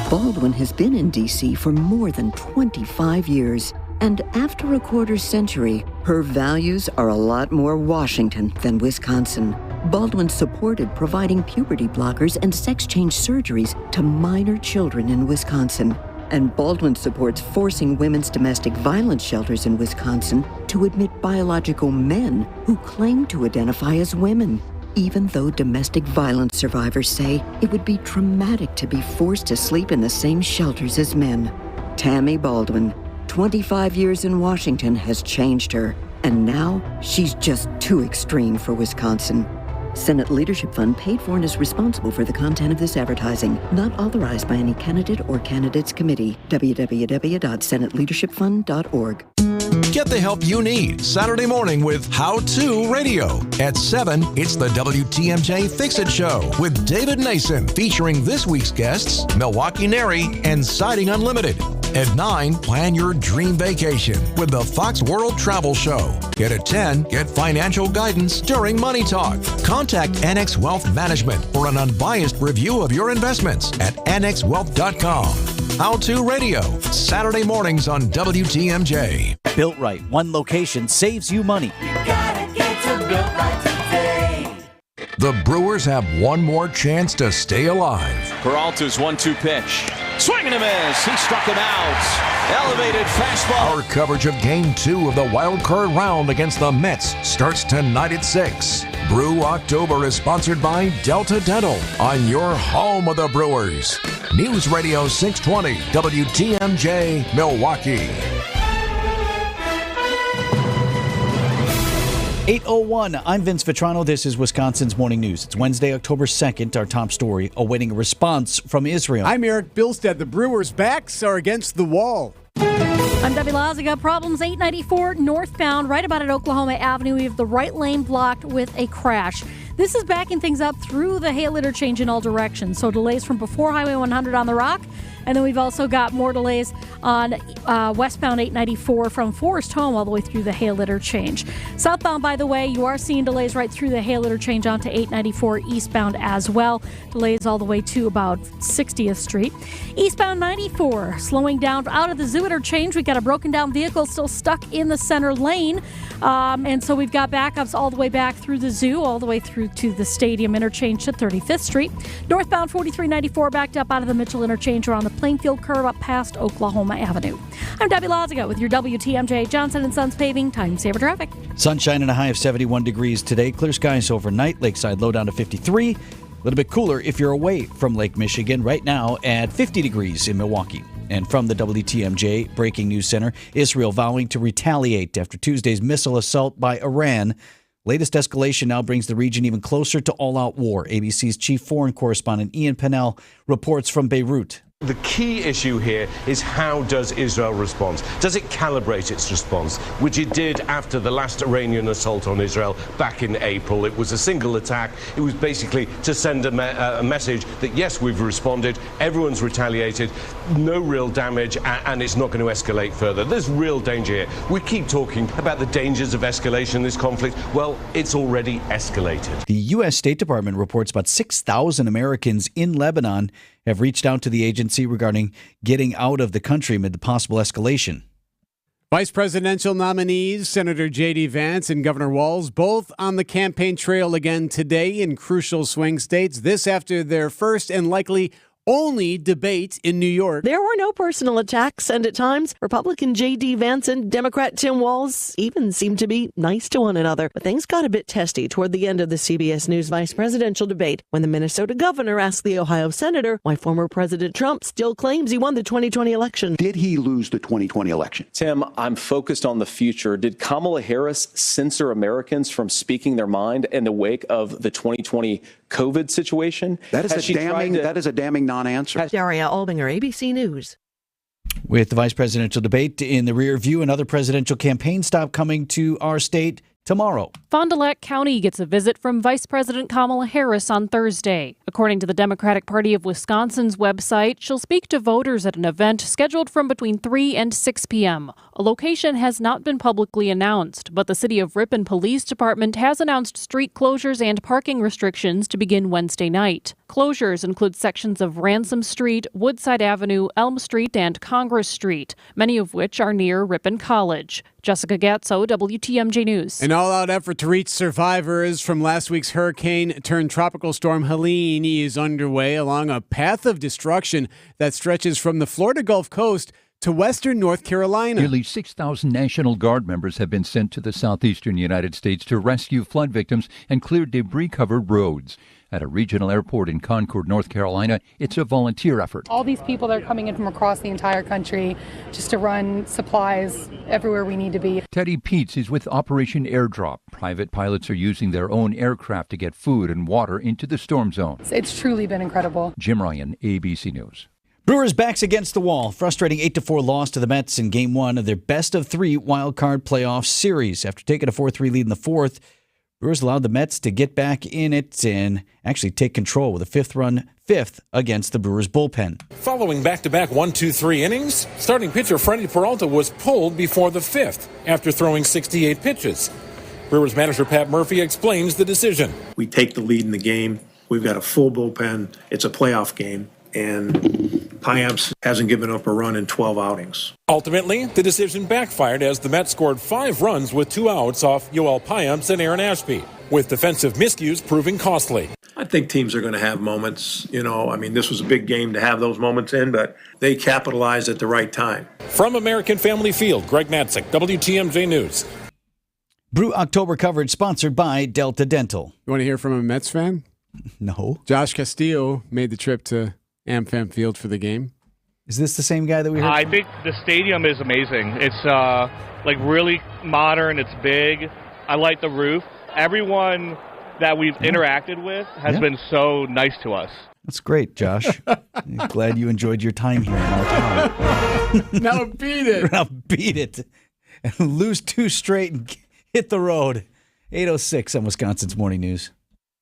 Baldwin has been in D.C. for more than 25 years. And after a quarter-century, her values are a lot more Washington than Wisconsin. Baldwin supported providing puberty blockers and sex change surgeries to minor children in Wisconsin. And Baldwin supports forcing women's domestic violence shelters in Wisconsin to admit biological men who claim to identify as women, even though domestic violence survivors say it would be traumatic to be forced to sleep in the same shelters as men. Tammy Baldwin, 25 years in Washington has changed her, and now she's just too extreme for Wisconsin. Senate Leadership Fund paid for and is responsible for the content of this advertising, not authorized by any candidate or candidates committee. www.senateleadershipfund.org. Get the help you need Saturday morning with How To Radio. At 7, it's the WTMJ Fix-It Show with David Nason, featuring this week's guests, Milwaukee Neri and Siding Unlimited. At 9, plan your dream vacation with the Fox World Travel Show. At 10, get financial guidance during Money Talk. Contact Annex Wealth Management for an unbiased review of your investments at annexwealth.com. How To Radio, Saturday mornings on WTMJ. Built Right, one location saves you money. The Brewers have one more chance to stay alive. Peralta's 1-2 pitch. Swing and a miss. He struck him out. Elevated fastball. Our coverage of Game 2 of the wild card round against the Mets starts tonight at 6. Brew October is sponsored by Delta Dental on your home of the Brewers. News Radio 620 WTMJ Milwaukee. 8:01. I'm Vince Vitrano. This is Wisconsin's Morning News. It's Wednesday, October 2nd. Our top story, awaiting a response from Israel. I'm Erik. Bilstad. The Brewers' backs are against the wall. I'm Debbie Laziga. Problems 894 northbound, right about at Oklahoma Avenue. We have the right lane blocked with a crash. This is backing things up through the Hale interchange in all directions. So delays from before Highway 100 on the Rock. And then we've also got more delays on westbound 894 from Forest Home all the way through the Hale interchange. Southbound, by the way, you are seeing delays right through the Hale interchange onto 894 eastbound as well. Delays all the way to about 60th Street. Eastbound 94, slowing down out of the Zoo interchange. We've got a broken down vehicle still stuck in the center lane. And so we've got backups all the way back through the Zoo, all the way through to the Stadium interchange to 35th Street. Northbound 4394 backed up out of the Mitchell interchange around the Plainfield curve up past Oklahoma Avenue. I'm Debbie Laziga with your WTMJ Johnson & Sons Paving Time Saver Traffic. Sunshine and a high of 71 degrees today. Clear skies overnight. Lakeside low down to 53. A little bit cooler if you're away from Lake Michigan right now at 50 degrees in Milwaukee. And from the WTMJ Breaking News Center, Israel vowing to retaliate after Tuesday's missile assault by Iran. Latest escalation now brings the region even closer to all-out war. ABC's chief foreign correspondent Ian Pennell reports from Beirut. The key issue here is how does Israel respond? Does it calibrate its response, which it did after the last Iranian assault on Israel back in April? It was a single attack. It was basically to send a message that, yes, we've responded, everyone's retaliated, no real damage, and it's not going to escalate further. There's real danger here. We keep talking about the dangers of escalation in this conflict. Well, it's already escalated. The U.S. State Department reports about 6,000 Americans in Lebanon have reached out to the agency regarding getting out of the country amid the possible escalation. Vice presidential nominees, Senator J.D. Vance and Governor Walz, both on the campaign trail again today in crucial swing states. This after their first and likely only debate in New York. There were no personal attacks, and at times, Republican J.D. Vance and Democrat Tim Walz even seemed to be nice to one another. But things got a bit testy toward the end of the CBS News vice presidential debate when the Minnesota governor asked the Ohio senator why former President Trump still claims he won the 2020 election. Did he lose the 2020 election? Tim, I'm focused on the future. Did Kamala Harris censor Americans from speaking their mind in the wake of the 2020 COVID situation? That is a damning non-answer. Daria Albinger, ABC News. With the vice presidential debate in the rear view, another presidential campaign stop coming to our state tomorrow. Fond du Lac County gets a visit from Vice President Kamala Harris on Thursday. According to the Democratic Party of Wisconsin's website, she'll speak to voters at an event scheduled from between 3 and 6 p.m. A location has not been publicly announced, but the City of Ripon Police Department has announced street closures and parking restrictions to begin Wednesday night. Closures include sections of Ransom Street, Woodside Avenue, Elm Street, and Congress Street, many of which are near Ripon College. Jessica Gatso, WTMJ News. An all-out effort to reach survivors from last week's hurricane-turned-tropical storm Helene is underway along a path of destruction that stretches from the Florida Gulf Coast to western North Carolina. Nearly 6,000 National Guard members have been sent to the southeastern United States to rescue flood victims and clear debris-covered roads. At a regional airport in Concord, North Carolina, it's a volunteer effort. All these people that are coming in from across the entire country just to run supplies everywhere we need to be. Teddy Peets is with Operation Airdrop. Private pilots are using their own aircraft to get food and water into the storm zone. It's truly been incredible. Jim Ryan, ABC News. Brewers' backs against the wall. Frustrating 8-4 loss to the Mets in Game 1 of their best-of-3 wild-card playoff series. After taking a 4-3 lead in the fourth, Brewers allowed the Mets to get back in it and actually take control with a fifth against the Brewers' bullpen. Following back-to-back 1-2-3 innings, starting pitcher Freddie Peralta was pulled before the fifth after throwing 68 pitches. Brewers manager Pat Murphy explains the decision. We take the lead in the game. We've got a full bullpen. It's a playoff game. And Payamps hasn't given up a run in 12 outings. Ultimately, the decision backfired as the Mets scored 5 runs with 2 outs off Yoel Payamps and Aaron Ashby, with defensive miscues proving costly. I think teams are going to have moments. This was a big game to have those moments in, but they capitalized at the right time. From American Family Field, Greg Matzik, WTMJ News. Brew October coverage sponsored by Delta Dental. You want to hear from a Mets fan? No. Josh Castillo made the trip to AmFam Field for the game. Is this the same guy that we heard? I think the stadium is amazing. It's really modern. It's big. I like the roof. Everyone that we've interacted with has been so nice to us. That's great, Josh. Glad you enjoyed your time here in our town. Now beat it. Now beat it. And lose 2 straight and hit the road. 8:06 on Wisconsin's Morning News.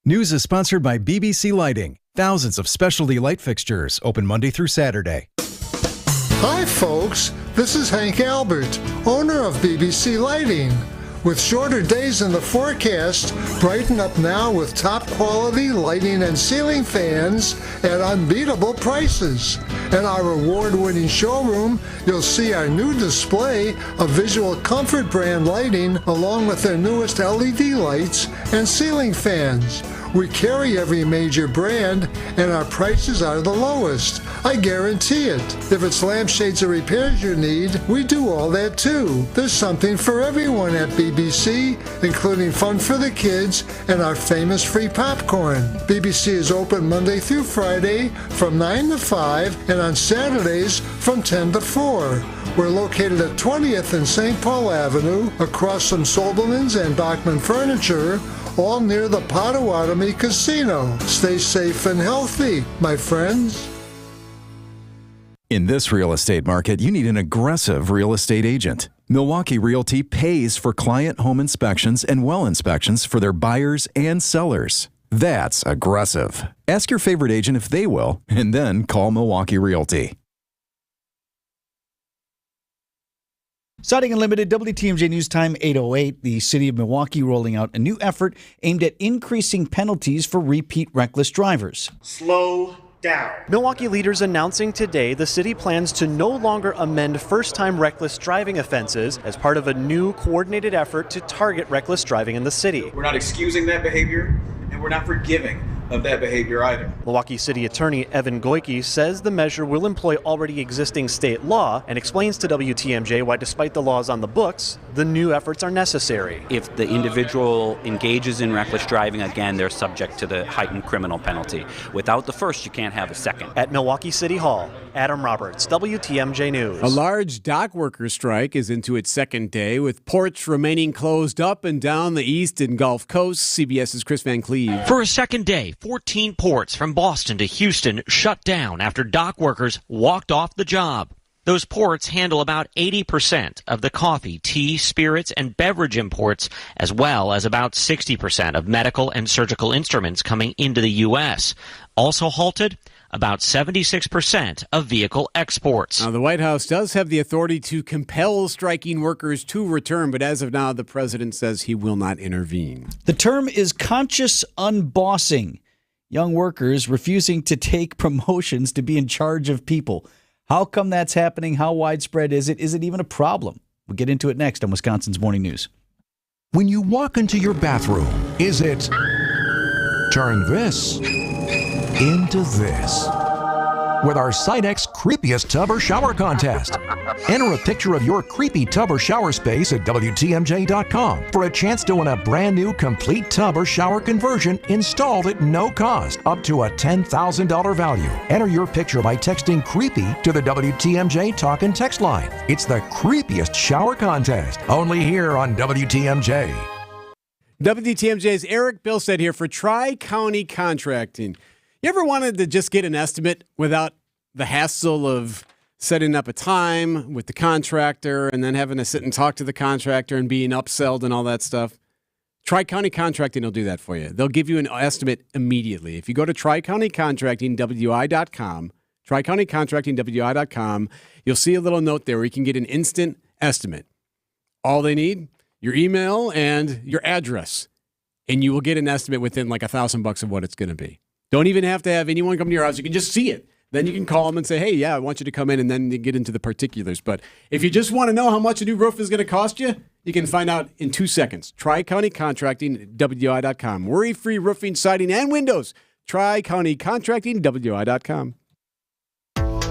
News is sponsored by BBC Lighting. Thousands of specialty light fixtures open Monday through Saturday. Hi, folks. This is Hank Albert, owner of BBC Lighting. With shorter days in the forecast, brighten up now with top quality lighting and ceiling fans at unbeatable prices. At our award-winning showroom, you'll see our new display of Visual Comfort brand lighting along with their newest LED lights and ceiling fans. We carry every major brand, and our prices are the lowest. I guarantee it. If it's lampshades or repairs you need, we do all that too. There's something for everyone at BBC, including fun for the kids and our famous free popcorn. BBC is open Monday through Friday from 9 to 5 and on Saturdays from 10 to 4. We're located at 20th and St. Paul Avenue, across from Sobelman's and Bachman Furniture, all near the Potawatomi Casino. Stay safe and healthy, my friends. In this real estate market, you need an aggressive real estate agent. Milwaukee Realty pays for client home inspections and well inspections for their buyers and sellers. That's aggressive. Ask your favorite agent if they will, and then call Milwaukee Realty. Siding Unlimited, WTMJ News Time 8:08. The city of Milwaukee rolling out a new effort aimed at increasing penalties for repeat reckless drivers. Slow down. Milwaukee leaders announcing today the city plans to no longer amend first-time reckless driving offenses as part of a new coordinated effort to target reckless driving in the city. We're not excusing that behavior, and we're not forgiving of that behavior either. Milwaukee City Attorney Evan Goyke says the measure will employ already existing state law and explains to WTMJ why, despite the laws on the books, the new efforts are necessary. If the individual engages in reckless driving, again, they're subject to the heightened criminal penalty. Without the first, you can't have a second. At Milwaukee City Hall, Adam Roberts, WTMJ News. A large dock worker strike is into its second day, with ports remaining closed up and down the east and Gulf Coast. CBS's Chris Van Cleve. For a second day, 14 ports from Boston to Houston shut down after dock workers walked off the job. Those ports handle about 80% of the coffee, tea, spirits, and beverage imports, as well as about 60% of medical and surgical instruments coming into the U.S. Also halted, about 76% of vehicle exports. Now, the White House does have the authority to compel striking workers to return, but as of now, the president says he will not intervene. The term is conscious unbossing. young workers refusing to take promotions to be in charge of people. How come that's happening? How widespread is it? Is it even a problem? We'll get into it next on Wisconsin's Morning News. When you walk into your bathroom, is it turn this into this? With our Sidex Creepiest Tub or Shower Contest. Enter a picture of your creepy tub or shower space at WTMJ.com for a chance to win a brand new complete tub or shower conversion installed at no cost, up to a $10,000 value. Enter your picture by texting creepy to the WTMJ talk and text line. It's the Creepiest Shower Contest, only here on WTMJ. WTMJ's Erik Bilstad here for Tri-County Contracting. You ever wanted to just get an estimate without the hassle of setting up a time with the contractor and then having to sit and talk to the contractor and being upselled and all that stuff? Tri-County Contracting will do that for you. They'll give you an estimate immediately. If you go to TriCountyContractingWI.com, TriCountyContractingWI.com, you'll see a little note there where you can get an instant estimate. All they need, your email and your address, and you will get an estimate within like $1,000 of what it's going to be. Don't even have to have anyone come to your house. You can just see it. Then you can call them and say, hey, yeah, I want you to come in, and then you get into the particulars. But if you just want to know how much a new roof is going to cost you, you can find out in 2 seconds. TriCountyContractingWI.com. Worry-free roofing, siding, and windows. TriCountyContractingWI.com.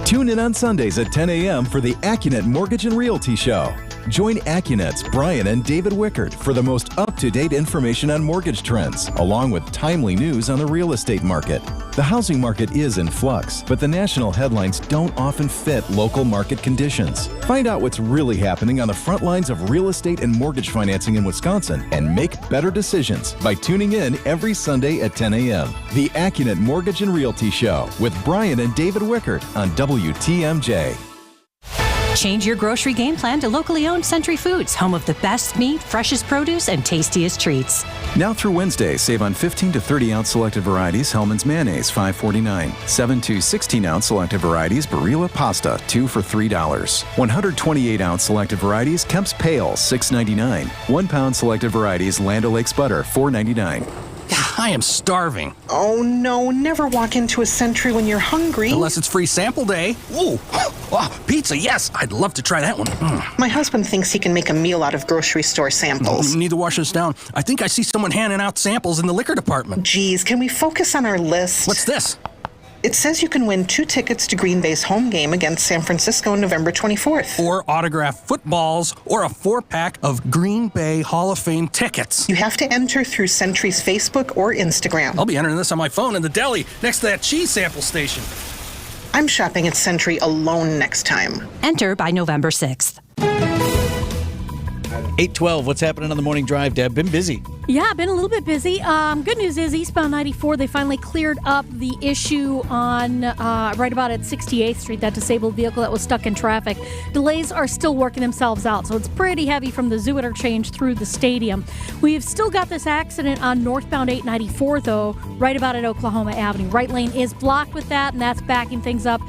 Tune in on Sundays at 10 a.m. for the AccuNet Mortgage and Realty Show. Join AccuNet's Brian and David Wickert for the most up-to-date information on mortgage trends, along with timely news on the real estate market. The housing market is in flux, but the national headlines don't often fit local market conditions. Find out what's really happening on the front lines of real estate and mortgage financing in Wisconsin and make better decisions by tuning in every Sunday at 10 a.m. The AccuNet Mortgage and Realty Show with Brian and David Wickert on WTMJ. Change your grocery game plan to locally owned Century Foods, home of the best meat, freshest produce, and tastiest treats. Now through Wednesday, save on 15 to 30-ounce selected varieties Hellmann's mayonnaise, $5.49. 7 to 16-ounce selected varieties Barilla pasta, 2 for $3. 128-ounce selected varieties Kemp's Pale, $6.99. 1 pound selected varieties Land O'Lakes butter, $4.99. I am starving. Oh, no, never walk into a Century when you're hungry. Unless it's free sample day. Ooh, oh, pizza, yes. I'd love to try that one. My husband thinks he can make a meal out of grocery store samples. Need to wash this down. I think I see someone handing out samples in the liquor department. Geez, can we focus on our list? What's this? It says you can win 2 tickets to Green Bay's home game against San Francisco on November 24th. Or autographed footballs, or a 4-pack of Green Bay Hall of Fame tickets. You have to enter through Century's Facebook or Instagram. I'll be entering this on my phone in the deli next to that cheese sample station. I'm shopping at Century alone next time. Enter by November 6th. 8:12, what's happening on the morning drive, Deb? Been busy. Yeah, been a little bit busy. Good news is eastbound 94, they finally cleared up the issue on right about at 68th Street, that disabled vehicle that was stuck in traffic. Delays are still working themselves out, so it's pretty heavy from the zoo interchange through the stadium. We've still got this accident on northbound 894, though, right about at Oklahoma Avenue. Right lane is blocked with that, and that's backing things up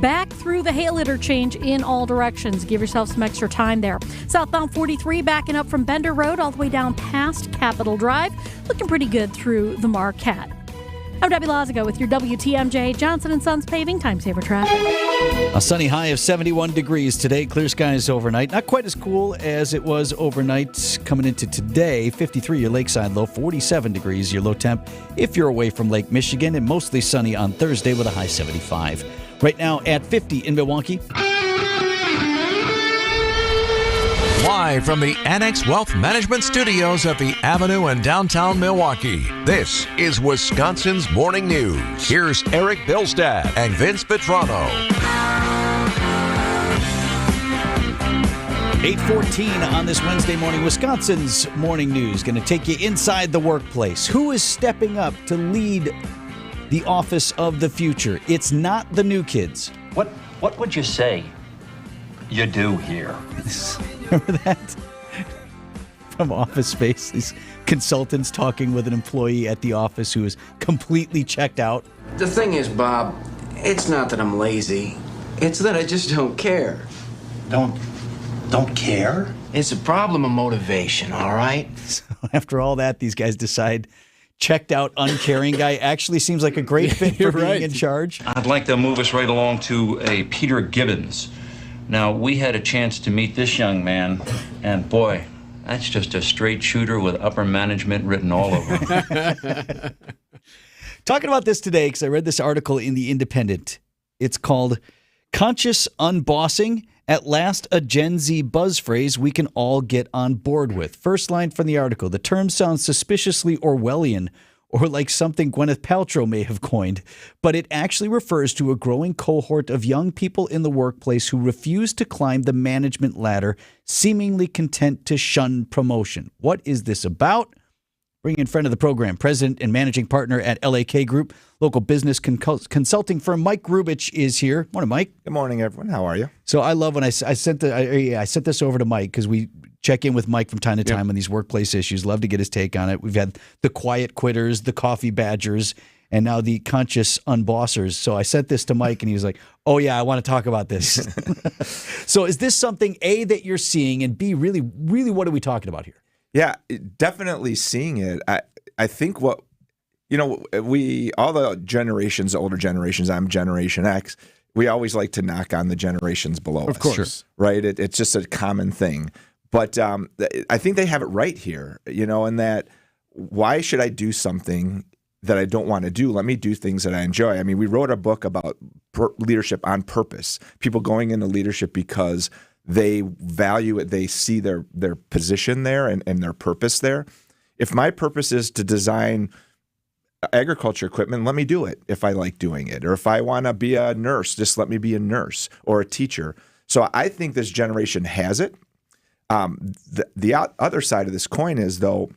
back through the Hale interchange in all directions. Give yourself some extra time there. Southbound 43 backing up from Bender Road all the way down past Capitol Drive. Looking pretty good through the Marquette. I'm Debbie Lazago with your WTMJ Johnson & Sons Paving Time Saver Traffic. A sunny high of 71 degrees today. Clear skies overnight. Not quite as cool as it was overnight coming into today. 53 your lakeside low, 47 degrees your low temp if you're away from Lake Michigan, and mostly sunny on Thursday with a high 75. Right now at 50 in Milwaukee. Live from the Annex Wealth Management Studios at the Avenue in downtown Milwaukee, this is Wisconsin's Morning News. Here's Erik Bilstad and Vince Vitrano. 8:14 on this Wednesday morning. Wisconsin's Morning News going to take you inside the workplace. Who is stepping up to lead the office of the future? It's not the new kids. What would you say you do here? Remember that? From Office Space, these consultants talking with an employee at the office who is completely checked out. The thing is, Bob, it's not that I'm lazy. It's that I just don't care. Don't care? It's a problem of motivation, all right? So after all that, these guys decide checked out, uncaring guy actually seems like a great fit for being in charge. I'd like to move us right along to a Peter Gibbons. Now, we had a chance to meet this young man, and boy, that's just a straight shooter with upper management written all over him. Talking about this today, because I read this article in The Independent. It's called Conscious Unbossing. At last, a Gen Z buzz phrase we can all get on board with. First line from the article. The term sounds suspiciously Orwellian, or like something Gwyneth Paltrow may have coined, but it actually refers to a growing cohort of young people in the workplace who refuse to climb the management ladder, seemingly content to shun promotion. What is this about? Bring in friend of the program, president and managing partner at LAK Group, local business consulting firm. Mike Grubich is here. Morning, Mike. Good morning, everyone. How are you? So I love when I sent this over to Mike because we check in with Mike from time to time on these workplace issues. Love to get his take on it. We've had the quiet quitters, the coffee badgers, and now the conscious unbossers. So I sent this to Mike, and he was like, "Oh yeah, I want to talk about this." So is this something A, that you're seeing, and B, really, what are we talking about here? Yeah, definitely seeing it. I think all the generations, older generations, I'm Generation X, we always like to knock on the generations below us. Of course. Right? It's just a common thing. But I think they have it right here, in that why should I do something that I don't want to do? Let me do things that I enjoy. I mean, we wrote a book about leadership on purpose, people going into leadership because they value it. They see their position there and their purpose there. If my purpose is to design agriculture equipment, let me do it if I like doing it. Or if I want to be a nurse, just let me be a nurse or a teacher. So I think this generation has it. The other side of this coin is, though,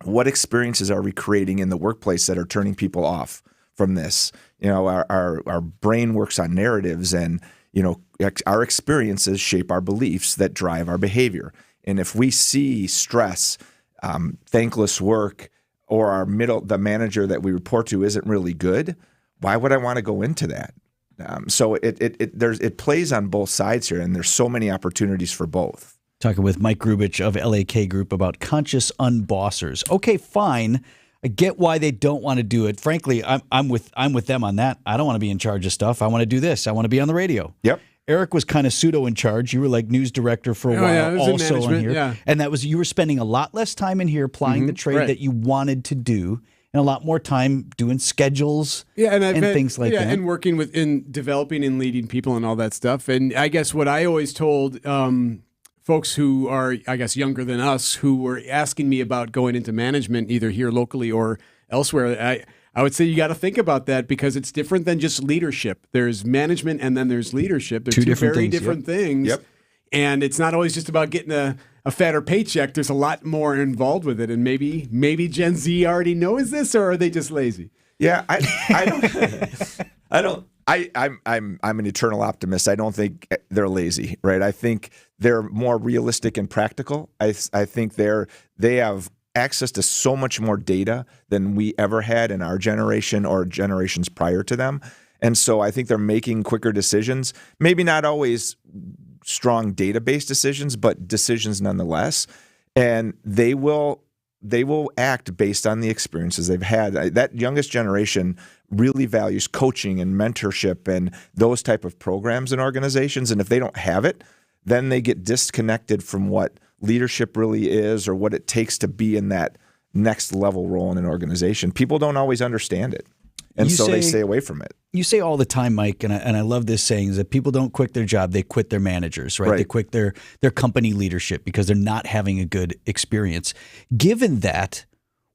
what experiences are we creating in the workplace that are turning people off from this? Our brain works on narratives, and our experiences shape our beliefs that drive our behavior. And if we see stress, thankless work, or the manager that we report to isn't really good, why would I want to go into that? So it plays on both sides here, and there's so many opportunities for both. Talking with Mike Grubich of LAK Group about conscious unbossers. Okay, fine. I get why they don't want to do it. Frankly, I'm with them on that. I don't want to be in charge of stuff. I want to do this. I want to be on the radio. Yep. Eric was kind of pseudo in charge. You were like news director for a while, also on here. Yeah. And you were spending a lot less time in here applying the trade that you wanted to do, and a lot more time doing schedules and things like that. And working in developing and leading people and all that stuff. And I guess what I always told folks who are, I guess, younger than us, who were asking me about going into management, either here locally or elsewhere, I would say you got to think about that, because it's different than just leadership. There's management and then there's leadership. They're two very different things. Yep. And it's not always just about getting a fatter paycheck. There's a lot more involved with it. And maybe Gen Z already knows this, or are they just lazy? Yeah, I'm an eternal optimist. I don't think they're lazy, right? I think they're more realistic and practical. I think they have access to so much more data than we ever had in our generation or generations prior to them. And so I think they're making quicker decisions, maybe not always strong database decisions, but decisions nonetheless. And they will act based on the experiences they've had. That youngest generation really values coaching and mentorship and those type of programs and organizations. And if they don't have it, then they get disconnected from what leadership really is, or what it takes to be in that next level role in an organization. People don't always understand it, and they stay away from it. You say all the time, Mike, and I love this saying, is that people don't quit their job, they quit their managers, right? They quit their company leadership because they're not having a good experience. Given that,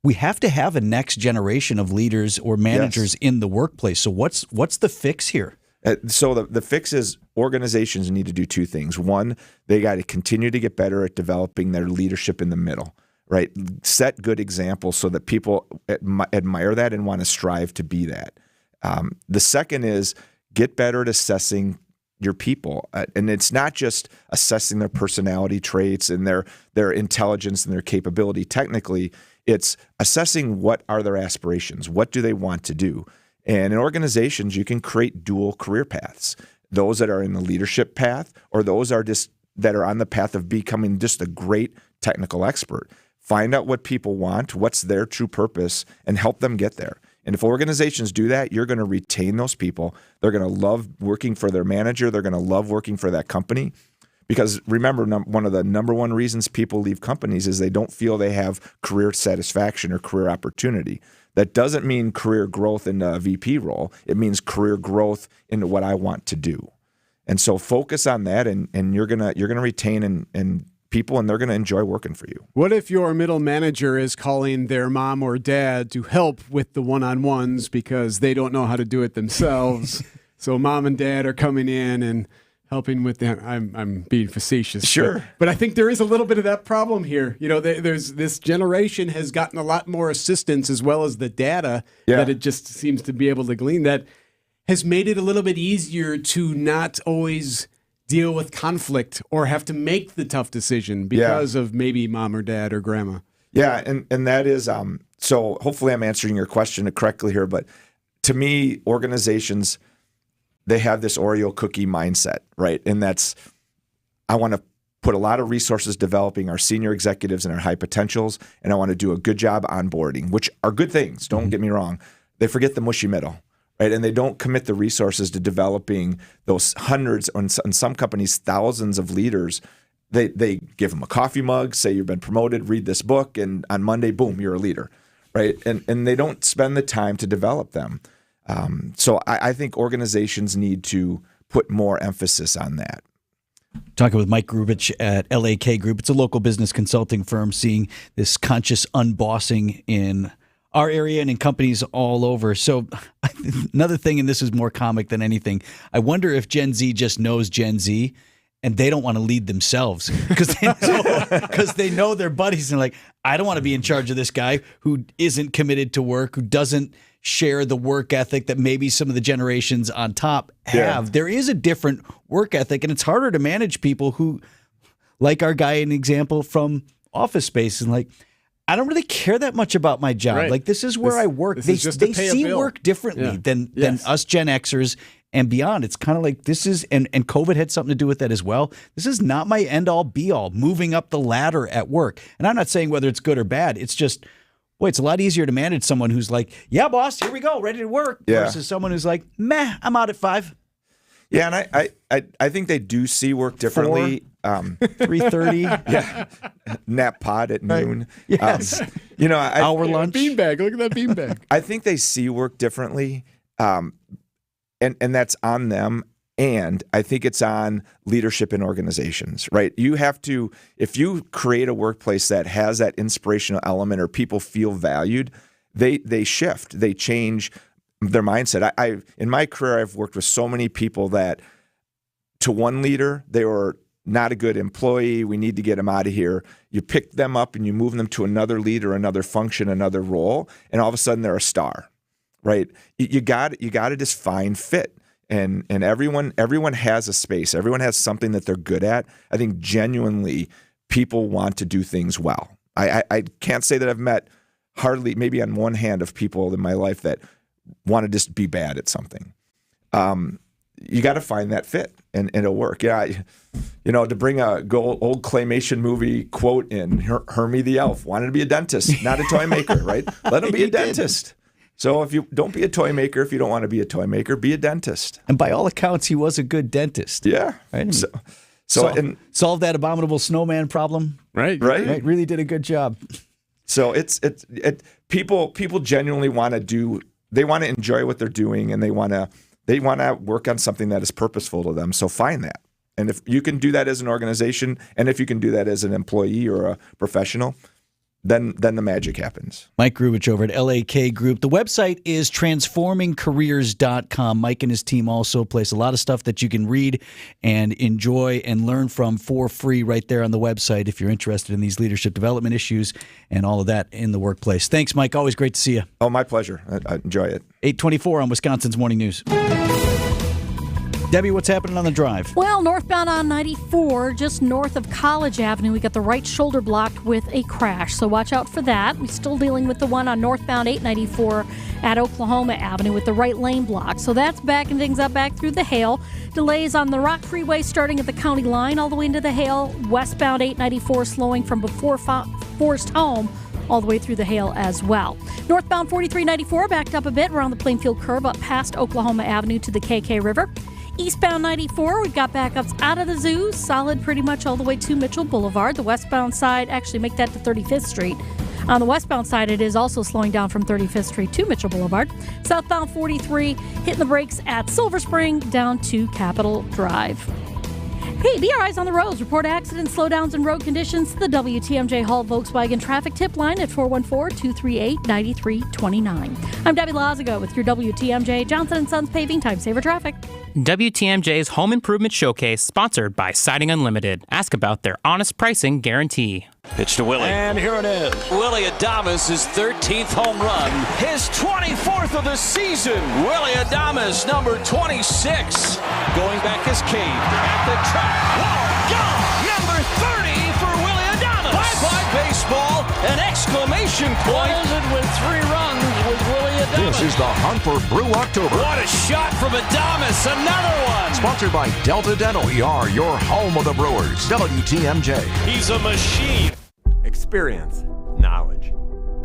we have to have a next generation of leaders or managers in the workplace. So what's the fix here? So the fix is organizations need to do two things. One, they got to continue to get better at developing their leadership in the middle, right? Set good examples so that people admire that and want to strive to be that. The second is get better at assessing your people. And it's not just assessing their personality traits and their intelligence and their capability technically. It's assessing what are their aspirations. What do they want to do? And in organizations, you can create dual career paths. Those that are in the leadership path, or those that are on the path of becoming just a great technical expert. find out what people want, what's their true purpose, and help them get there. And if organizations do that, you're going to retain those people. They're going to love working for their manager. They're going to love working for that company. Because remember, one of the number one reasons people leave companies is they don't feel they have career satisfaction or career opportunity. That doesn't mean career growth in a VP role. It means career growth into what I want to do. And so focus on that, and you're gonna retain and people, and they're going to enjoy working for you. What if your middle manager is calling their mom or dad to help with the one-on-ones because they don't know how to do it themselves? So mom and dad are coming in and helping with them. I'm being facetious. Sure. But I think there is a little bit of that problem here. You know, there's this generation has gotten a lot more assistance as well as the data that it just seems to be able to glean that has made it a little bit easier to not always deal with conflict or have to make the tough decision because of maybe mom or dad or grandma. Yeah, and that is so hopefully I'm answering your question correctly here, but to me, organizations, they have this Oreo cookie mindset, right? And that's, I want to put a lot of resources developing our senior executives and our high potentials, and I want to do a good job onboarding, which are good things, don't get me wrong. They forget the mushy middle. Right, and they don't commit the resources to developing those hundreds, or in some companies, thousands of leaders. They give them a coffee mug, say you've been promoted, read this book, and on Monday, boom, you're a leader, right? And they don't spend the time to develop them. So I think organizations need to put more emphasis on that. Talking with Mike Grubich at LAK Group. It's a local business consulting firm seeing this conscious unbossing in our area and in companies all over. So another thing, and this is more comic than anything, I wonder if Gen Z just knows Gen Z and they don't want to lead themselves because they know their buddies and like, I don't want to be in charge of this guy who isn't committed to work, who doesn't share the work ethic that maybe some of the generations on top have. Yeah. There is a different work ethic, and it's harder to manage people who, like our guy, an example from Office Space, and like, I don't really care that much about my job. Right. Like, this is where I work. They see work differently than us Gen Xers and beyond. It's kind of like this is, and COVID had something to do with that as well. This is not my end-all, be-all, moving up the ladder at work. And I'm not saying whether it's good or bad. It's just, boy, it's a lot easier to manage someone who's like, yeah, boss, here we go, ready to work, versus someone who's like, meh, I'm out at 5. Yeah, and I think they do see work differently. 3:30. Yeah, nap pod at noon. Yes, hour lunch. Beanbag. Look at that beanbag. I think they see work differently, and that's on them. And I think it's on leadership in organizations, right? You have to, if you create a workplace that has that inspirational element or people feel valued, they shift, they change their mindset. I in my career, I've worked with so many people that to one leader, they were not a good employee. We need to get them out of here. You pick them up and you move them to another leader, another function, another role, and all of a sudden they're a star, right? You got to just find fit. And everyone has a space. Everyone has something that they're good at. I think genuinely people want to do things well. I can't say that I've met hardly, maybe on one hand, of people in my life that want to just be bad at something. You got to find that fit, and it'll work. Yeah, to bring a old claymation movie quote in, Hermie the elf wanted to be a dentist, not a toy maker, right? Let him be a dentist. So if you don't be a toy maker, if you don't want to be a toy maker, be a dentist. And by all accounts, he was a good dentist. Yeah. Right? So solved that abominable snowman problem. Right. Really did a good job. So people genuinely want to do. They want to enjoy what they're doing, and they want to work on something that is purposeful to them. So find that. And if you can do that as an organization, and if you can do that as an employee or a professional, then the magic happens. Mike Grubich over at LAK Group. The website is transformingcareers.com. Mike and his team also place a lot of stuff that you can read and enjoy and learn from for free right there on the website if you're interested in these leadership development issues and all of that in the workplace. Thanks, Mike. Always great to see you. Oh, my pleasure. I enjoy it. 8:24 on Wisconsin's Morning News. Debbie, what's happening on the drive? Well, northbound on 94, just north of College Avenue, we got the right shoulder blocked with a crash, so watch out for that. We're still dealing with the one on northbound 894 at Oklahoma Avenue with the right lane blocked. So that's backing things up back through the Hale. Delays on the Rock Freeway starting at the county line all the way into the Hale. Westbound 894 slowing from before Forest Home all the way through the Hale as well. Northbound 4394 backed up a bit around the Plainfield curve up past Oklahoma Avenue to the KK River. Eastbound 94, we've got backups out of the zoo, solid pretty much all the way to Mitchell Boulevard. The westbound side, actually make that to 35th Street. On the westbound side, it is also slowing down from 35th Street to Mitchell Boulevard. Southbound 43, hitting the brakes at Silver Spring down to Capitol Drive. Hey, be our eyes on the roads. Report accidents, slowdowns, and road conditions to the WTMJ Hall Volkswagen traffic tip line at 414-238-9329. I'm Debbie Lazaga with your WTMJ Johnson & Sons Paving Time Saver Traffic. WTMJ's Home Improvement Showcase, sponsored by Siding Unlimited. Ask about their honest pricing guarantee. Pitch to Willie. And here it is. Willie Adames, his 13th home run. His 24th of the season. Willie Adames, number 26. Going back is Cade at the track. Whoa, go! Number 30 for Willie Adames. Bye-bye baseball. An exclamation point. What is it with 3 runs with Willie Adames? This is the Hunt for Brew October. What a shot from Adames. Another one. Sponsored by Delta Dental ER, your home of the Brewers. WTMJ. He's a machine. Experience, knowledge,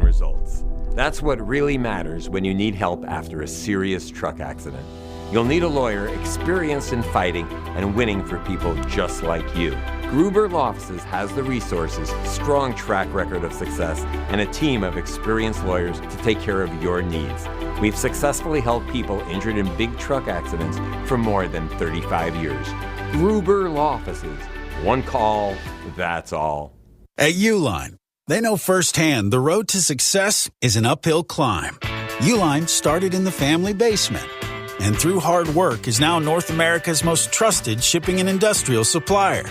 results. That's what really matters when you need help after a serious truck accident. You'll need a lawyer experienced in fighting and winning for people just like you. Gruber Law Offices has the resources, strong track record of success, and a team of experienced lawyers to take care of your needs. We've successfully helped people injured in big truck accidents for more than 35 years. Gruber Law Offices. One call, that's all. At Uline, they know firsthand the road to success is an uphill climb. Uline started in the family basement, and through hard work is now North America's most trusted shipping and industrial supplier.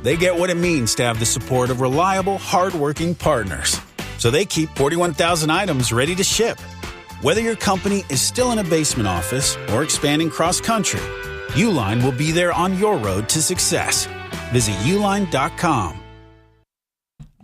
They get what it means to have the support of reliable, hard-working partners. So they keep 41,000 items ready to ship. Whether your company is still in a basement office or expanding cross-country, Uline will be there on your road to success. Visit uline.com.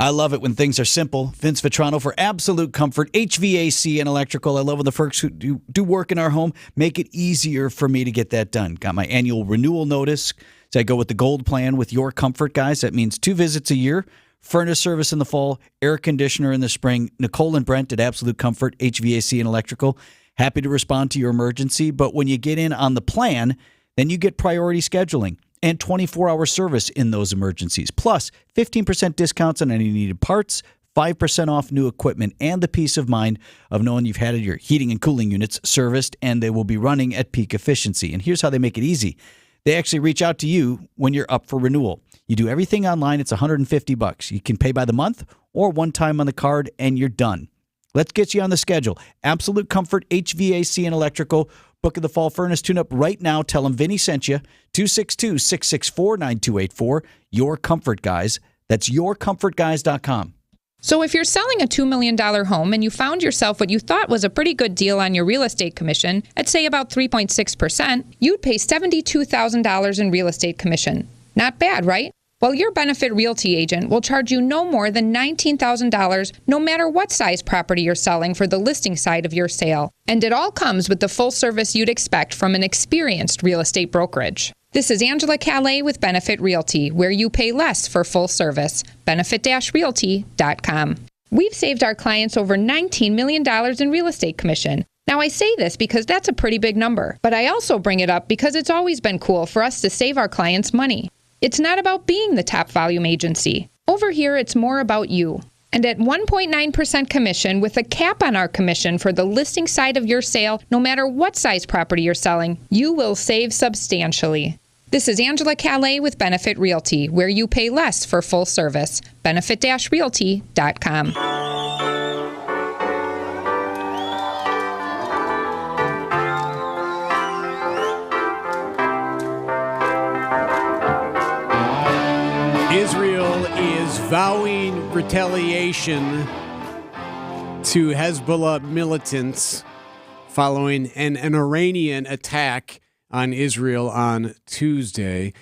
I love it when things are simple. Vince Vitrano for absolute comfort, HVAC and electrical. I love when the folks who do work in our home make it easier for me to get that done. Got my annual renewal notice. So I go with the gold plan with your comfort, guys. That means 2 visits a year, furnace service in the fall, air conditioner in the spring. Nicole and Brent at Absolute Comfort, HVAC and electrical. Happy to respond to your emergency. But when you get in on the plan, then you get priority scheduling and 24-hour service in those emergencies. Plus, 15% discounts on any needed parts, 5% off new equipment, and the peace of mind of knowing you've had your heating and cooling units serviced and they will be running at peak efficiency. And here's how they make it easy. They actually reach out to you when you're up for renewal. You do everything online. It's $150. You can pay by the month or one time on the card, and you're done. Let's get you on the schedule. Absolute Comfort, HVAC, and electrical. Book of the fall furnace tune-up right now. Tell them Vinny sent you. 262-664-9284. Your Comfort Guys. That's yourcomfortguys.com. So if you're selling a $2 million home and you found yourself what you thought was a pretty good deal on your real estate commission, at say about 3.6%, you'd pay $72,000 in real estate commission. Not bad, right? Well, your Benefit Realty agent will charge you no more than $19,000 no matter what size property you're selling for the listing side of your sale. And it all comes with the full service you'd expect from an experienced real estate brokerage. This is Angela Calais with Benefit Realty, where you pay less for full service. Benefit-realty.com. We've saved our clients over $19 million in real estate commission. Now, I say this because that's a pretty big number, but I also bring it up because it's always been cool for us to save our clients money. It's not about being the top volume agency. Over here, it's more about you. And at 1.9% commission with a cap on our commission for the listing side of your sale, no matter what size property you're selling, you will save substantially. This is Angela Calais with Benefit Realty, where you pay less for full service. Benefit-realty.com. Israel is vowing retaliation to Hezbollah militants following an Iranian attack on Israel on Tuesday.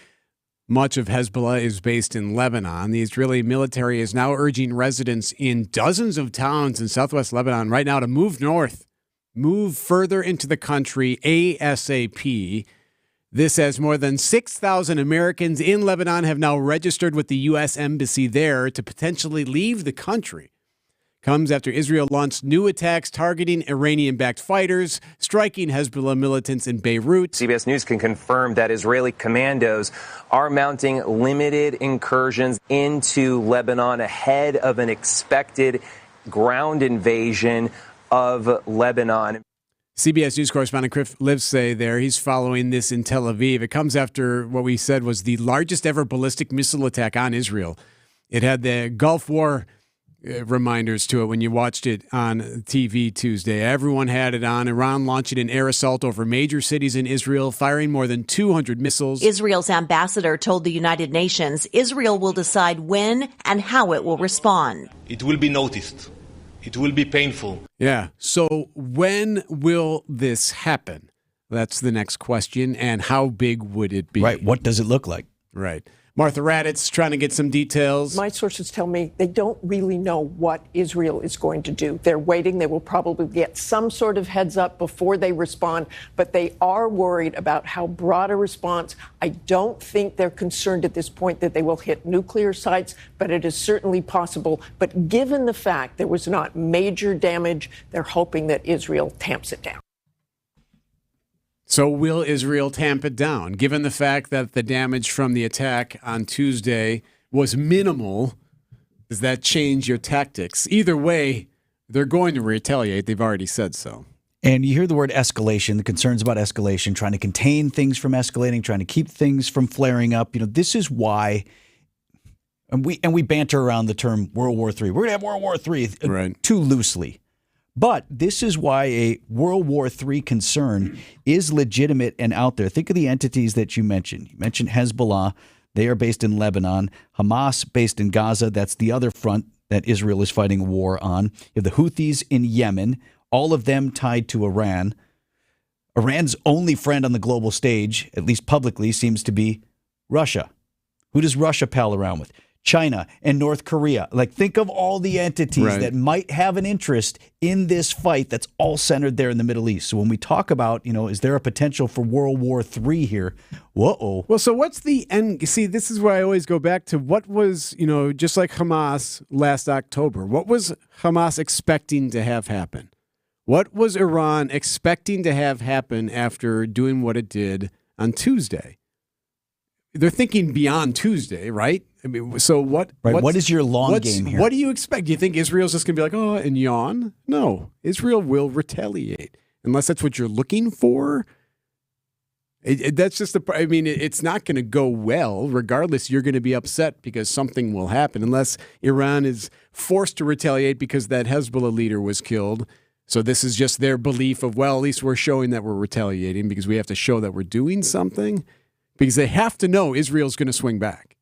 Much of Hezbollah is based in Lebanon. The Israeli military is now urging residents in dozens of towns in southwest Lebanon right now to move north, move further into the country ASAP. This as more than 6,000 Americans in Lebanon have now registered with the U.S. Embassy there to potentially leave the country. Comes after Israel launched new attacks targeting Iranian-backed fighters, striking Hezbollah militants in Beirut. CBS News can confirm that Israeli commandos are mounting limited incursions into Lebanon ahead of an expected ground invasion of Lebanon. CBS News correspondent Chris Livesay there. He's following this in Tel Aviv. It comes after what we said was the largest ever ballistic missile attack on Israel. It had the Gulf War reminders to it when you watched it on TV Tuesday. Everyone had it on. Iran launching an air assault over major cities in Israel, firing more than 200 missiles. Israel's ambassador told the United Nations Israel will decide when and how it will respond. It will be noticed. It will be painful. Yeah. So when will this happen? That's the next question. And how big would it be? Right. What does it look like? Right. Martha Raddatz trying to get some details. My sources tell me they don't really know what Israel is going to do. They're waiting. They will probably get some sort of heads up before they respond, but they are worried about how broad a response. I don't think they're concerned at this point that they will hit nuclear sites, but it is certainly possible. But given the fact there was not major damage, they're hoping that Israel tamps it down. So will Israel tamp it down? Given the fact that the damage from the attack on Tuesday was minimal, does that change your tactics? Either way, they're going to retaliate. They've already said so. And you hear the word escalation, the concerns about escalation, trying to contain things from escalating, trying to keep things from flaring up. You know, this is why, and we banter around the term World War III. We're going to have World War III too loosely. But this is why a World War III concern is legitimate and out there. Think of the entities that you mentioned. You mentioned Hezbollah. They are based in Lebanon. Hamas based in Gaza. That's the other front that Israel is fighting a war on. You have the Houthis in Yemen, all of them tied to Iran. Iran's only friend on the global stage, at least publicly, seems to be Russia. Who does Russia pal around with? China and North Korea. Like, think of all the entities that might have an interest in this fight that's all centered there in the Middle East. So when we talk about, you know, is there a potential for World War III here? Whoa. Well, so what's the end? See, this is where I always go back to what was, you know, just like Hamas last October, what was Hamas expecting to have happen? What was Iran expecting to have happen after doing what it did on Tuesday? They're thinking beyond Tuesday, right? I mean, so what? Right. What is your long game here? What do you expect? Do you think Israel's just going to be like, oh, and yawn? No, Israel will retaliate unless that's what you're looking for. That's just I mean, it's not going to go well. Regardless, you're going to be upset because something will happen unless Iran is forced to retaliate because that Hezbollah leader was killed. So this is just their belief of, well, at least we're showing that we're retaliating because we have to show that we're doing something. Because they have to know Israel's going to swing back.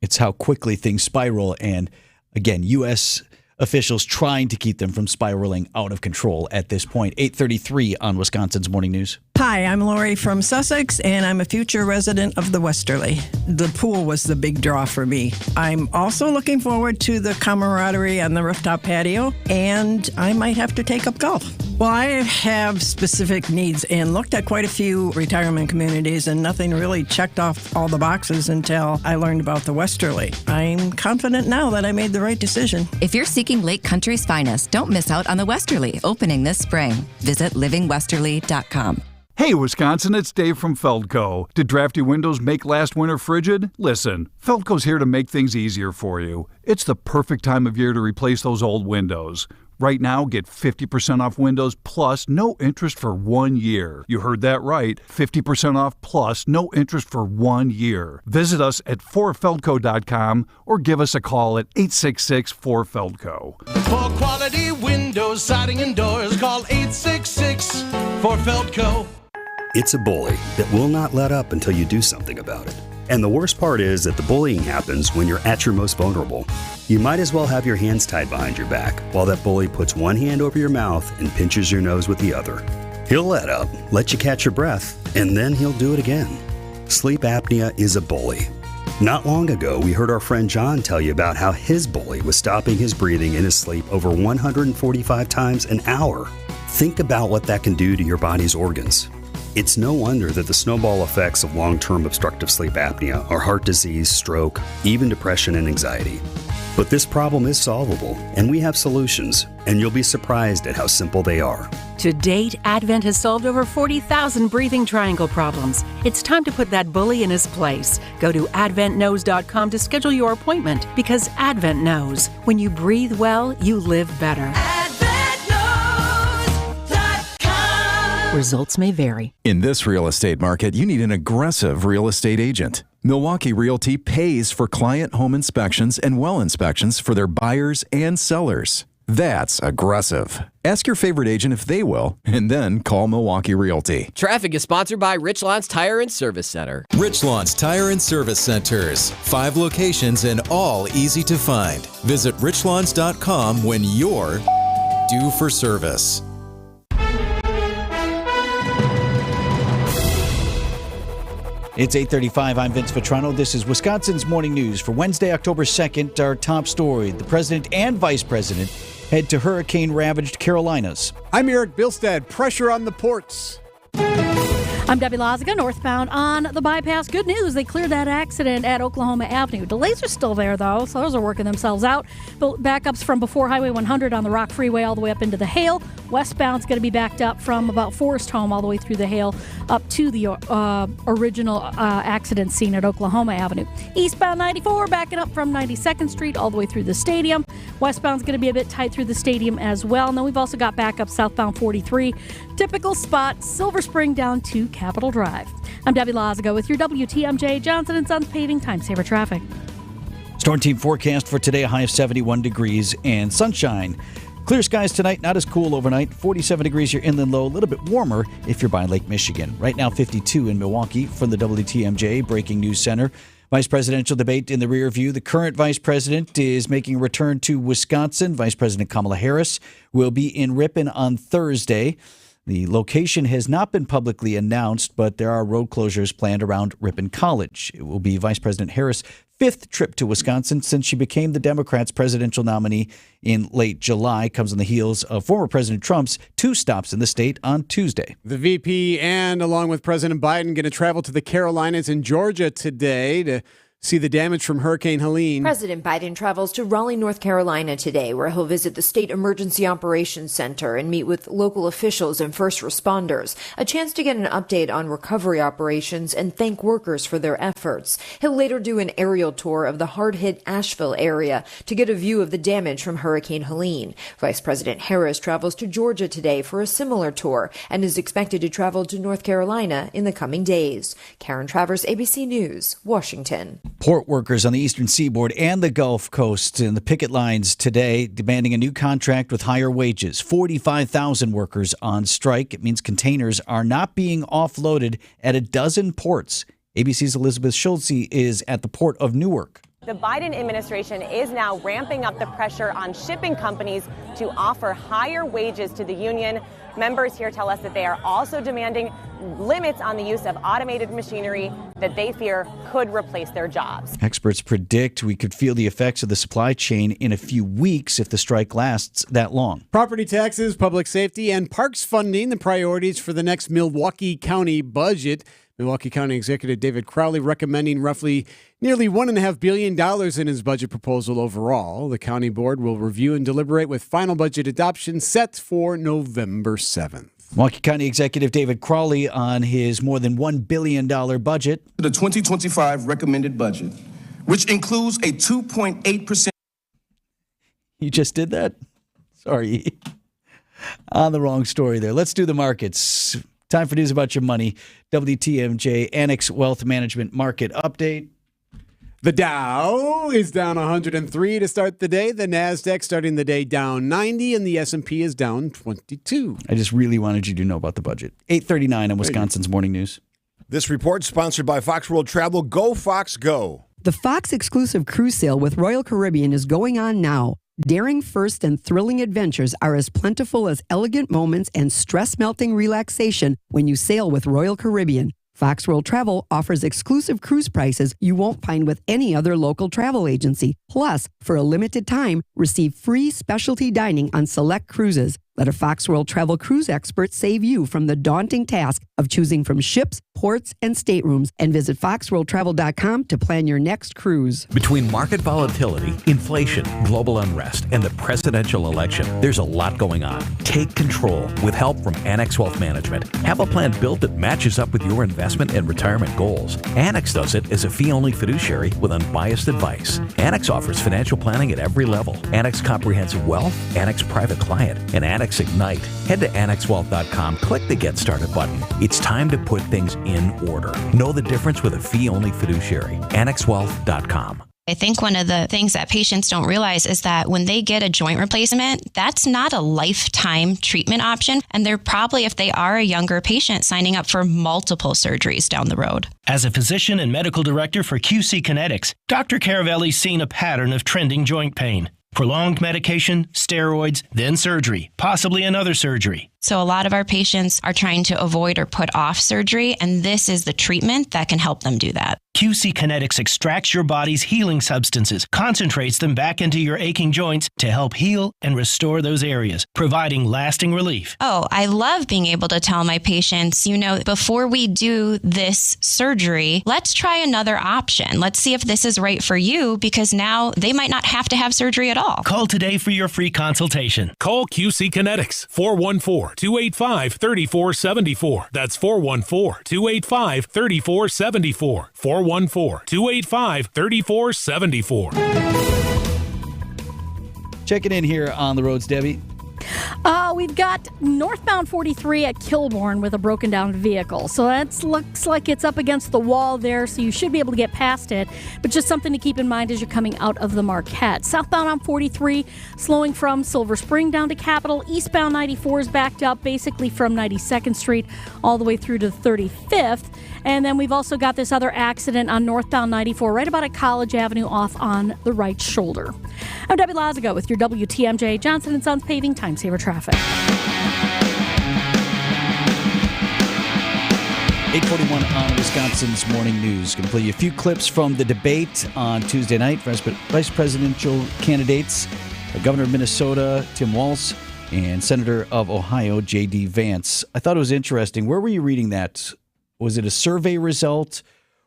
It's how quickly things spiral. And again, U.S. officials trying to keep them from spiraling out of control at this point. 8:33 on Wisconsin's Morning News. Hi, I'm Lori from Sussex, and I'm a future resident of the Westerly. The pool was the big draw for me. I'm also looking forward to the camaraderie on the rooftop patio, and I might have to take up golf. Well, I have specific needs and looked at quite a few retirement communities, and nothing really checked off all the boxes until I learned about the Westerly. I'm confident now that I made the right decision. If you're seeking Lake Country's finest, don't miss out on the Westerly, opening this spring. Visit livingwesterly.com. Hey, Wisconsin, it's Dave from Feldco. Did drafty windows make last winter frigid? Listen, Feldco's here to make things easier for you. It's the perfect time of year to replace those old windows. Right now, get 50% off windows plus no interest for 1 year. You heard that right. 50% off plus no interest for 1 year. Visit us at 4feldco.com or give us a call at 866-4FELDCO. For quality windows, siding, and doors, call 866-4FELDCO. It's a bully that will not let up until you do something about it. And the worst part is that the bullying happens when you're at your most vulnerable. You might as well have your hands tied behind your back while that bully puts one hand over your mouth and pinches your nose with the other. He'll let up, let you catch your breath, and then he'll do it again. Sleep apnea is a bully. Not long ago, we heard our friend John tell you about how his bully was stopping his breathing in his sleep over 145 times an hour. Think about what that can do to your body's organs. It's no wonder that the snowball effects of long-term obstructive sleep apnea are heart disease, stroke, even depression and anxiety. But this problem is solvable, and we have solutions, and you'll be surprised at how simple they are. To date, Advent has solved over 40,000 breathing triangle problems. It's time to put that bully in his place. Go to adventknows.com to schedule your appointment, because Advent knows. When you breathe well, you live better. Results may vary. In this real estate market, you need an aggressive real estate agent. Milwaukee Realty pays for client home inspections and well inspections for their buyers and sellers. That's aggressive. Ask your favorite agent if they will, and then call Milwaukee Realty. Traffic is sponsored by Richlawn's Tire and Service Center. Richlawn's Tire and Service Centers. 5 locations and all easy to find. Visit richlawns.com when you're due for service. It's 8:35. I'm Vince Vitrano. This is Wisconsin's Morning News for Wednesday, October 2nd. Our top story, the president and vice president head to hurricane-ravaged Carolinas. I'm Erik. Bilstad. Pressure on the ports. I'm Debbie Laziga, northbound on the bypass. Good news, they cleared that accident at Oklahoma Avenue. Delays are still there, though, so those are working themselves out. Backups from before Highway 100 on the Rock Freeway all the way up into the Hale. Westbound's going to be backed up from about Forest Home all the way through the Hale up to the original accident scene at Oklahoma Avenue. Eastbound 94 backing up from 92nd Street all the way through the stadium. Westbound's going to be a bit tight through the stadium as well. And then we've also got backup southbound 43. Typical spot, Silver Spring down to Capitol Drive. I'm Debbie Laziga with your WTMJ Johnson & Sons Paving Time Saver Traffic. Storm team forecast for today, a high of 71 degrees and sunshine. Clear skies tonight, not as cool overnight. 47 degrees your inland low, a little bit warmer if you're by Lake Michigan. Right now, 52 in Milwaukee. From the WTMJ Breaking News Center. Vice presidential debate in the rear view. The current vice president is making a return to Wisconsin. Vice President Kamala Harris will be in Ripon on Thursday. The location has not been publicly announced, but there are road closures planned around Ripon College. It will be Vice President Harris' 5th trip to Wisconsin since she became the Democrats' presidential nominee in late July. Comes on the heels of former President Trump's 2 stops in the state on Tuesday. The VP and along with President Biden going to travel to the Carolinas and Georgia today to see the damage from Hurricane Helene. President Biden travels to Raleigh, North Carolina today, where he'll visit the State Emergency Operations Center and meet with local officials and first responders. A chance to get an update on recovery operations and thank workers for their efforts. He'll later do an aerial tour of the hard-hit Asheville area to get a view of the damage from Hurricane Helene. Vice President Harris travels to Georgia today for a similar tour and is expected to travel to North Carolina in the coming days. Karen Travers, ABC News, Washington. Port workers on the eastern seaboard and the Gulf Coast in the picket lines today demanding a new contract with higher wages. 45,000 workers on strike. It means containers are not being offloaded at a dozen ports. ABC's Elizabeth Schultze is at the port of Newark. The Biden administration is now ramping up the pressure on shipping companies to offer higher wages to the union. Members here tell us that they are also demanding limits on the use of automated machinery that they fear could replace their jobs. Experts predict we could feel the effects of the supply chain in a few weeks if the strike lasts that long. Property taxes, public safety, and parks funding, the priorities for the next Milwaukee County budget. Milwaukee County Executive David Crowley recommending nearly $1.5 billion in his budget proposal overall. The county board will review and deliberate with final budget adoption set for November 7th. Milwaukee County Executive David Crowley on his more than $1 billion budget. The 2025 recommended budget, which includes a 2.8%. You just did that? Sorry. On the wrong story there. Let's do the markets. Time for news about your money. WTMJ Annex Wealth Management Market Update. The Dow is down 103 to start the day. The NASDAQ starting the day down 90, and the S&P is down 22. I just really wanted you to know about the budget. 8:39 on Wisconsin's Morning News. This report sponsored by Fox World Travel. Go, Fox, go. The Fox exclusive cruise sale with Royal Caribbean is going on now. Daring first and thrilling adventures are as plentiful as elegant moments and stress-melting relaxation when you sail with Royal Caribbean. Fox World Travel offers exclusive cruise prices you won't find with any other local travel agency. Plus, for a limited time, receive free specialty dining on select cruises. Let a Fox World Travel cruise expert save you from the daunting task of choosing from ships, ports, and staterooms, and visit foxworldtravel.com to plan your next cruise. Between market volatility, inflation, global unrest, and the presidential election, there's a lot going on. Take control with help from Annex Wealth Management. Have a plan built that matches up with your investment and retirement goals. Annex does it as a fee-only fiduciary with unbiased advice. Annex offers financial planning at every level. Annex Comprehensive Wealth, Annex Private Client, and Annex Ignite. Head to AnnexWealth.com, click the Get Started button. It's time to put things in order. Know the difference with a fee-only fiduciary. AnnexWealth.com. I think one of the things that patients don't realize is that when they get a joint replacement, that's not a lifetime treatment option. And they're probably, if they are a younger patient, signing up for multiple surgeries down the road. As a physician and medical director for QC Kinetics, Dr. Caravelli's seen a pattern of trending joint pain. Prolonged medication, steroids, then surgery, possibly another surgery. So a lot of our patients are trying to avoid or put off surgery, and this is the treatment that can help them do that. QC Kinetics extracts your body's healing substances, concentrates them back into your aching joints to help heal and restore those areas, providing lasting relief. Oh, I love being able to tell my patients, before we do this surgery, let's try another option. Let's see if this is right for you, because now they might not have to have surgery at all. Call today for your free consultation. Call QC Kinetics, 414-285-3474. That's 414-285-3474. 414-285-3474. Checking in here on the roads, Debbie. We've got northbound 43 at Kilbourne with a broken down vehicle. So that looks like it's up against the wall there, so you should be able to get past it. But just something to keep in mind as you're coming out of the Marquette. Southbound on 43, slowing from Silver Spring down to Capitol. Eastbound 94 is backed up basically from 92nd Street all the way through to 35th. And then we've also got this other accident on northbound 94 right about at College Avenue off on the right shoulder. I'm Debbie Lazaga with your WTMJ Johnson & Sons Paving Time Saver Traffic. 8:41 on Wisconsin's Morning News. Going to play you a few clips from the debate on Tuesday night. Vice presidential candidates, Governor of Minnesota, Tim Walz, and Senator of Ohio, J.D. Vance. I thought it was interesting. Where were you reading that? Was it a survey result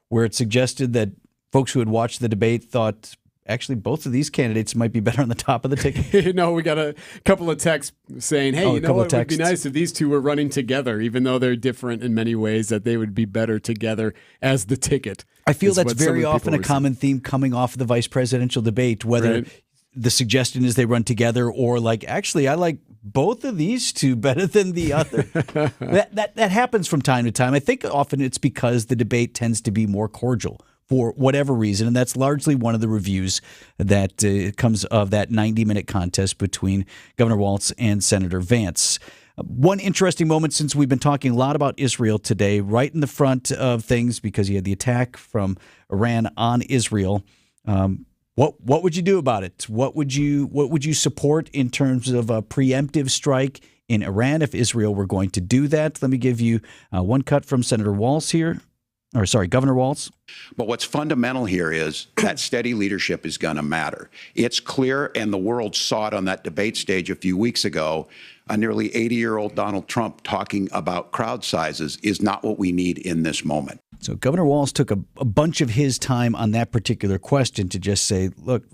where it suggested that folks who had watched the debate thought actually both of these candidates might be better on the top of the ticket? No, we got a couple of texts saying, hey, you know what would be nice if these two were running together, even though they're different in many ways, that they would be better together as the ticket. I feel that's very often a common theme coming off of the vice presidential debate, whether the suggestion is they run together or actually, I like both of these two better than the other. that happens from time to time. I think often it's because the debate tends to be more cordial for whatever reason, and that's largely one of the reviews that comes of that 90-minute contest between Governor Walz and Senator Vance. One interesting moment, since we've been talking a lot about Israel today, right in the front of things because you had the attack from Iran on Israel. What would you do about it? What would you support in terms of a preemptive strike in Iran if Israel were going to do that? Let me give you one cut from Senator Walz here. Governor Walz. But what's fundamental here is that steady leadership is going to matter. It's clear, and the world saw it on that debate stage a few weeks ago, a nearly 80-year-old Donald Trump talking about crowd sizes is not what we need in this moment. So Governor Walz took a bunch of his time on that particular question to just say, look,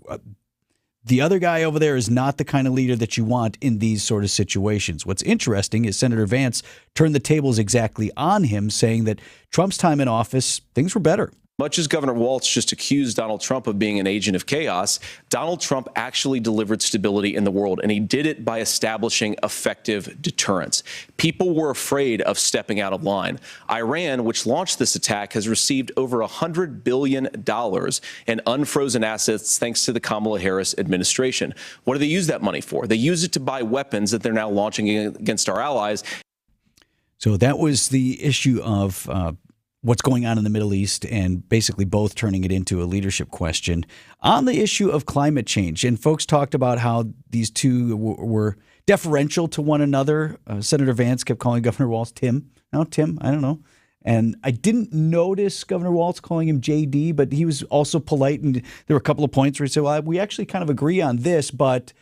the other guy over there is not the kind of leader that you want in these sort of situations. What's interesting is Senator Vance turned the tables exactly on him, saying that Trump's time in office, things were better. Much as Governor Walz just accused Donald Trump of being an agent of chaos, Donald Trump actually delivered stability in the world, and he did it by establishing effective deterrence. People were afraid of stepping out of line. Iran, which launched this attack, has received over $100 billion in unfrozen assets thanks to the Kamala Harris administration. What do they use that money for? They use it to buy weapons that they're now launching against our allies. So that was the issue of what's going on in the Middle East and basically both turning it into a leadership question on the issue of climate change. And folks talked about how these two were deferential to one another. Senator Vance kept calling Governor Walz Tim. No, Tim, I don't know. And I didn't notice Governor Walz calling him JD, but he was also polite. And there were a couple of points where he said, well, we actually kind of agree on this, but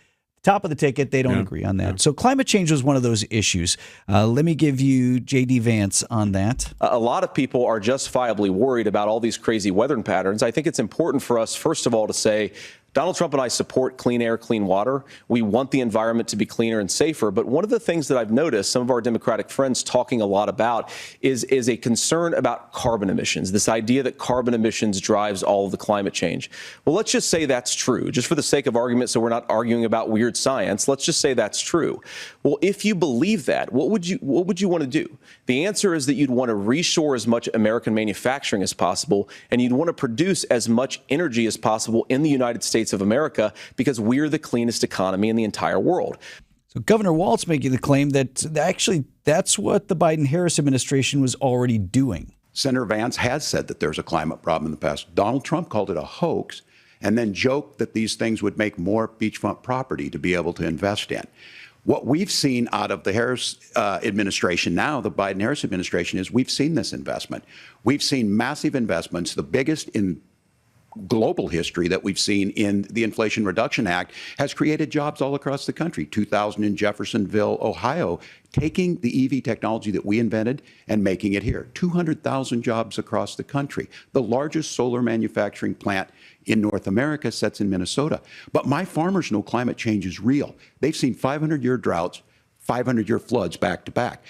top of the ticket, they don't agree on that. Yeah. So climate change was one of those issues. Let me give you JD Vance on that. A lot of people are justifiably worried about all these crazy weather patterns. I think it's important for us, first of all, to say Donald Trump and I support clean air, clean water. We want the environment to be cleaner and safer. But one of the things that I've noticed some of our Democratic friends talking a lot about is a concern about carbon emissions, this idea that carbon emissions drives all of the climate change. Well, let's just say that's true, just for the sake of argument, so we're not arguing about weird science. Let's just say that's true. Well, if you believe that, what would you want to do? The answer is that you'd want to reshore as much American manufacturing as possible, and you'd want to produce as much energy as possible in the United States of America, because we're the cleanest economy in the entire world. So Governor Walz making the claim that actually that's what the Biden-Harris administration was already doing. Senator Vance has said that there's a climate problem in the past. Donald Trump called it a hoax and then joked that these things would make more beachfront property to be able to invest in. What we've seen out of the Harris administration now, the Biden-Harris administration, is we've seen this investment. We've seen massive investments, the biggest in global history that we've seen in the Inflation Reduction Act, has created jobs all across the country. 2,000 in Jeffersonville, Ohio, taking the EV technology that we invented and making it here. 200,000 jobs across the country. The largest solar manufacturing plant in North America sits in Minnesota. But my farmers know climate change is real. They've seen 500-year droughts, 500-year floods back to back.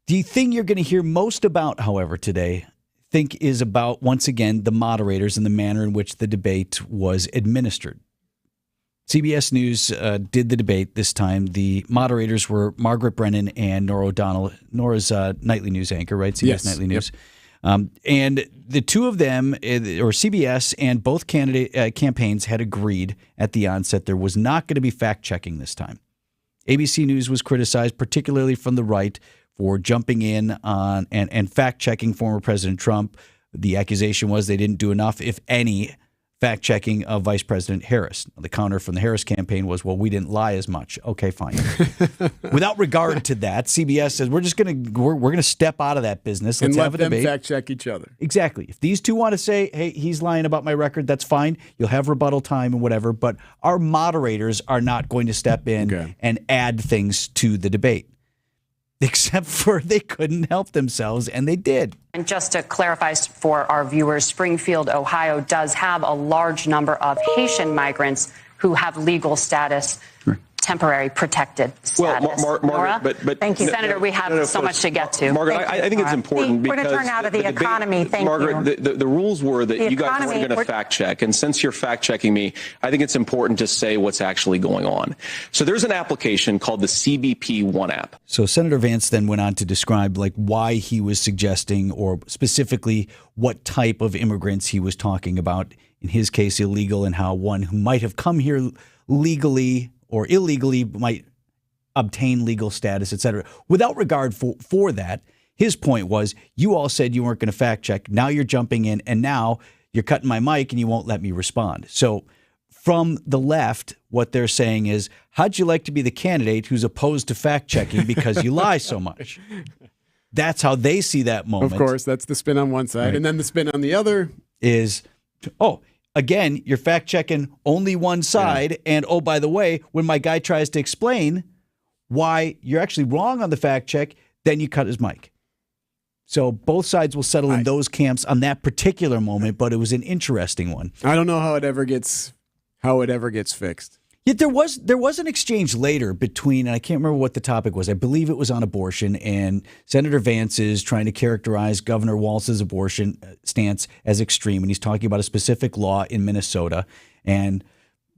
The thing you're going to hear most about, however, today, think is about, once again, the moderators and the manner in which the debate was administered. CBS News did the debate this time. The moderators were Margaret Brennan and Nora O'Donnell. Nora's nightly news anchor, right? CBS Yes. Nightly News. Yep. And the two of them, or CBS and both candidate campaigns, had agreed at the onset there was not going to be fact-checking this time. ABC News was criticized, particularly from the right, for jumping in on and fact-checking former President Trump. The accusation was they didn't do enough, if any, fact-checking of Vice President Harris. The counter from the Harris campaign was, well, we didn't lie as much. Okay, fine. Without regard to that, CBS says we're going to step out of that business. Let's have a debate. And let them fact-check each other. Exactly. If these two want to say, hey, he's lying about my record, that's fine. You'll have rebuttal time and whatever. But our moderators are not going to step in and add things to the debate. Except for they couldn't help themselves, and they did. And just to clarify for our viewers, Springfield, Ohio does have a large number of Haitian migrants who have legal status, temporary protected status. Well, Margaret, but thank you, Senator. We have so much to get to. Margaret, I think it's important because we're going to turn out of the economy. Thank Margaret, you. The rules were that you guys weren't going to fact check, and since you're fact checking me, I think it's important to say what's actually going on. So there's an application called the CBP One app. So Senator Vance then went on to describe why he was suggesting, or specifically what type of immigrants he was talking about. In his case, illegal, and how one who might have come here legally or illegally might obtain legal status, et cetera. Without regard for that, his point was, you all said you weren't going to fact check. Now you're jumping in, and now you're cutting my mic and you won't let me respond. So from the left, what they're saying is, how'd you like to be the candidate who's opposed to fact checking because you lie so much? That's how they see that moment. Of course, that's the spin on one side. Right. And then the spin on the other is, again, you're fact-checking only one side, and by the way, when my guy tries to explain why you're actually wrong on the fact-check, then you cut his mic. So both sides will settle in those camps on that particular moment, but it was an interesting one. I don't know how it ever gets fixed. Yet there was an exchange later between, and I can't remember what the topic was. I believe it was on abortion, and Senator Vance is trying to characterize Governor Walz's abortion stance as extreme, and he's talking about a specific law in Minnesota. And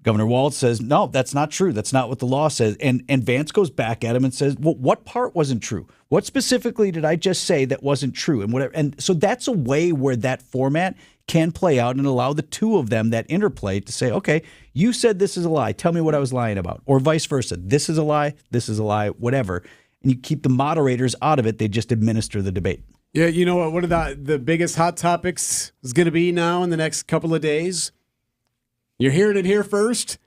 Governor Walz says, no, that's not true. That's not what the law says. And Vance goes back at him and says, well, what part wasn't true? What specifically did I just say that wasn't true? And whatever. And so that's a way where that format can play out and allow the two of them, that interplay, to say, okay, you said this is a lie. Tell me what I was lying about. Or vice versa. This is a lie, whatever. And you keep the moderators out of it. They just administer the debate. Yeah, you know what? One of the biggest hot topics is going to be now in the next couple of days? You're hearing it here first.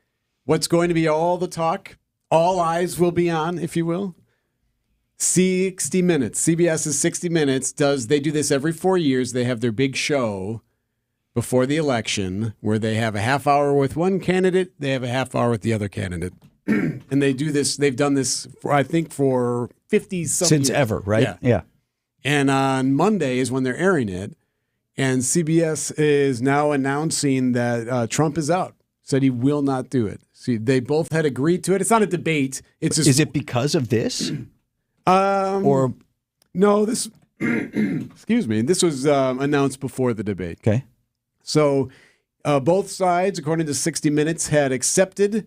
What's going to be all the talk? All eyes will be on, if you will. 60 Minutes. CBS's 60 Minutes they do this every 4 years. They have their big show before the election where they have a half hour with one candidate, they have a half hour with the other candidate. And they do this, they've done this, I think, for 50-something years. Since ever, right? Yeah. And on Monday is when they're airing it. And CBS is now announcing that Trump is out. Said he will not do it. See, they both had agreed to it. It's not a debate. It's just, is it because of this? Or no, this excuse me. This was announced before the debate. Okay. So both sides, according to 60 Minutes, had accepted,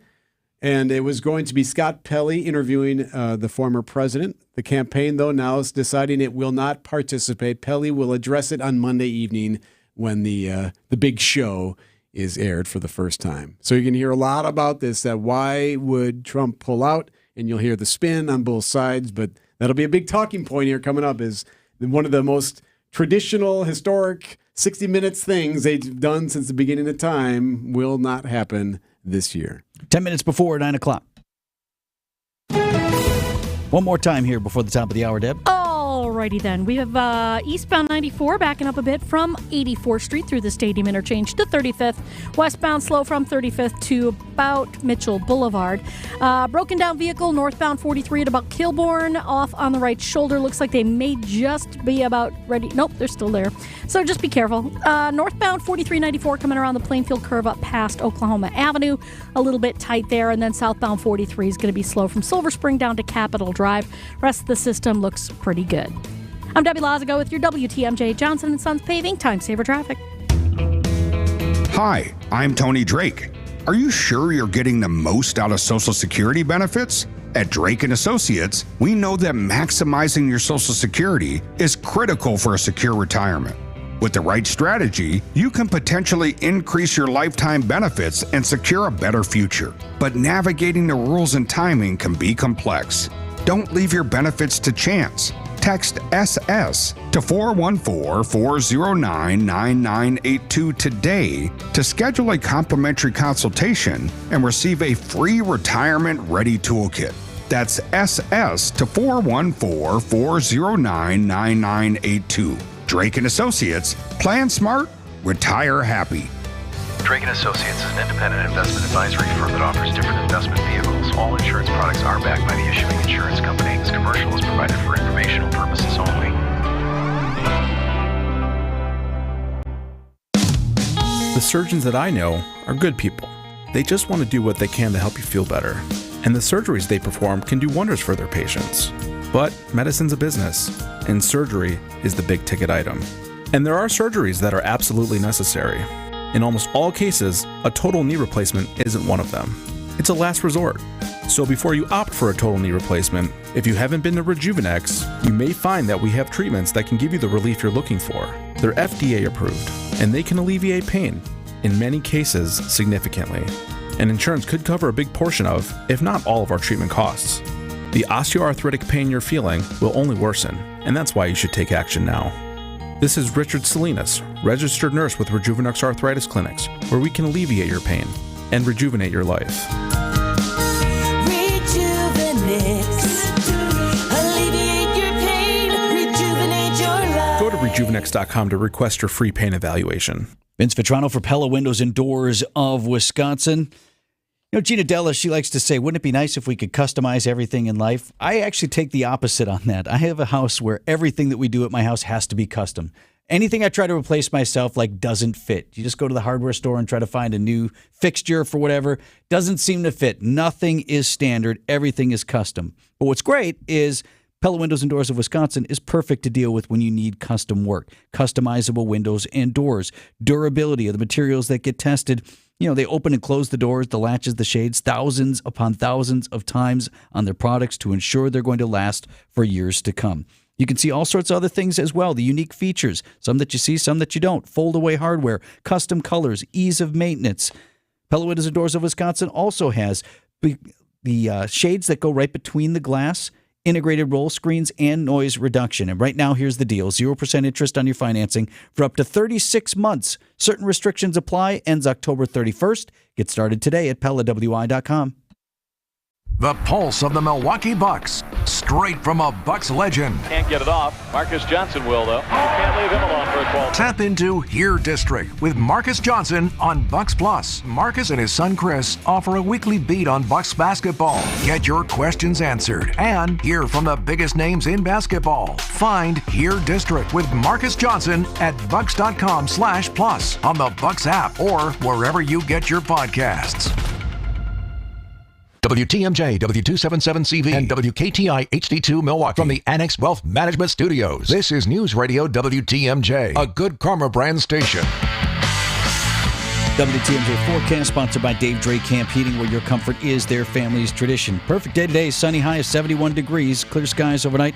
and it was going to be Scott Pelley interviewing the former president. The campaign, though, now is deciding it will not participate. Pelley will address it on Monday evening when the big show is aired for the first time. So you can hear a lot about this, that why would Trump pull out, and you'll hear the spin on both sides, but that'll be a big talking point here coming up, is one of the most traditional, historic 60 Minutes things they've done since the beginning of time will not happen this year. 10 minutes before 9 o'clock. One more time here before the top of the hour, Deb. Alrighty then. We have eastbound 94 backing up a bit from 84th Street through the Stadium Interchange to 35th. Westbound slow from 35th to about Mitchell Boulevard. Broken down vehicle northbound 43 at about Kilbourne, off on the right shoulder. Looks like they may just be about ready. Nope, they're still there. So just be careful. Northbound 4394 coming around the Plainfield curve up past Oklahoma Avenue. A little bit tight there. And then southbound 43 is going to be slow from Silver Spring down to Capitol Drive. Rest of the system looks pretty good. I'm Debbie Lazago with your WTMJ Johnson & Sons Paving Time Saver Traffic. Hi, I'm Tony Drake. Are you sure you're getting the most out of Social Security benefits? At Drake & Associates, we know that maximizing your Social Security is critical for a secure retirement. With the right strategy, you can potentially increase your lifetime benefits and secure a better future. But navigating the rules and timing can be complex. Don't leave your benefits to chance. Text SS to 414-409-9982 today to schedule a complimentary consultation and receive a free retirement ready toolkit. That's SS to 414-409-9982. Drake & Associates. Plan smart, retire happy. Drake & Associates is an independent investment advisory firm that offers different investment vehicles. All insurance products are backed by the issuing insurance company. This commercial is provided for informational purposes only. The surgeons that I know are good people. They just want to do what they can to help you feel better. And the surgeries they perform can do wonders for their patients. But medicine's a business, and surgery is the big ticket item. And there are surgeries that are absolutely necessary. In almost all cases, a total knee replacement isn't one of them. It's a last resort. So before you opt for a total knee replacement, if you haven't been to Rejuvenex, you may find that we have treatments that can give you the relief you're looking for. They're FDA approved, and they can alleviate pain, in many cases significantly. And insurance could cover a big portion of, if not all of our treatment costs. The osteoarthritic pain you're feeling will only worsen, and that's why you should take action now. This is Richard Salinas, registered nurse with Rejuvenex Arthritis Clinics, where we can alleviate your pain and rejuvenate your life. Alleviate your pain, rejuvenate your life. Go to rejuvenex.com to request your free pain evaluation. Vince Vitrano for Pella Windows and Doors of Wisconsin. You know, Gina Della, she likes to say, wouldn't it be nice if we could customize everything in life? I actually take the opposite on that. I have a house where everything that we do at my house has to be custom. Anything I try to replace myself, doesn't fit. You just go to the hardware store and try to find a new fixture for whatever. Doesn't seem to fit. Nothing is standard. Everything is custom. But what's great is Pella Windows and Doors of Wisconsin is perfect to deal with when you need custom work. Customizable windows and doors. Durability of the materials that get tested. You know, they open and close the doors, the latches, the shades, thousands upon thousands of times on their products to ensure they're going to last for years to come. You can see all sorts of other things as well, the unique features, some that you see, some that you don't, fold-away hardware, custom colors, ease of maintenance. Pella Windows and Doors of Wisconsin also has the shades that go right between the glass integrated roll screens, and noise reduction. And right now, here's the deal. 0% interest on your financing for up to 36 months. Certain restrictions apply. Ends October 31st. Get started today at PellaWI.com. The pulse of the Milwaukee Bucks, straight from a Bucks legend. Can't get it off. Marcus Johnson will, though. Can't leave him alone for a 12. Tap into Here District with Marcus Johnson on Bucks Plus. Marcus and his son Chris offer a weekly beat on Bucks basketball. Get your questions answered and hear from the biggest names in basketball. Find Here District with Marcus Johnson at bucks.com/plus on the Bucks app or wherever you get your podcasts. WTMJ, W277CV, and WKTI HD2 Milwaukee from the Annex Wealth Management Studios. This is News Radio WTMJ, a Good Karma brand station. WTMJ forecast sponsored by Dave Drake Camp Heating, where your comfort is their family's tradition. Perfect day today, sunny, high of 71 degrees, clear skies overnight.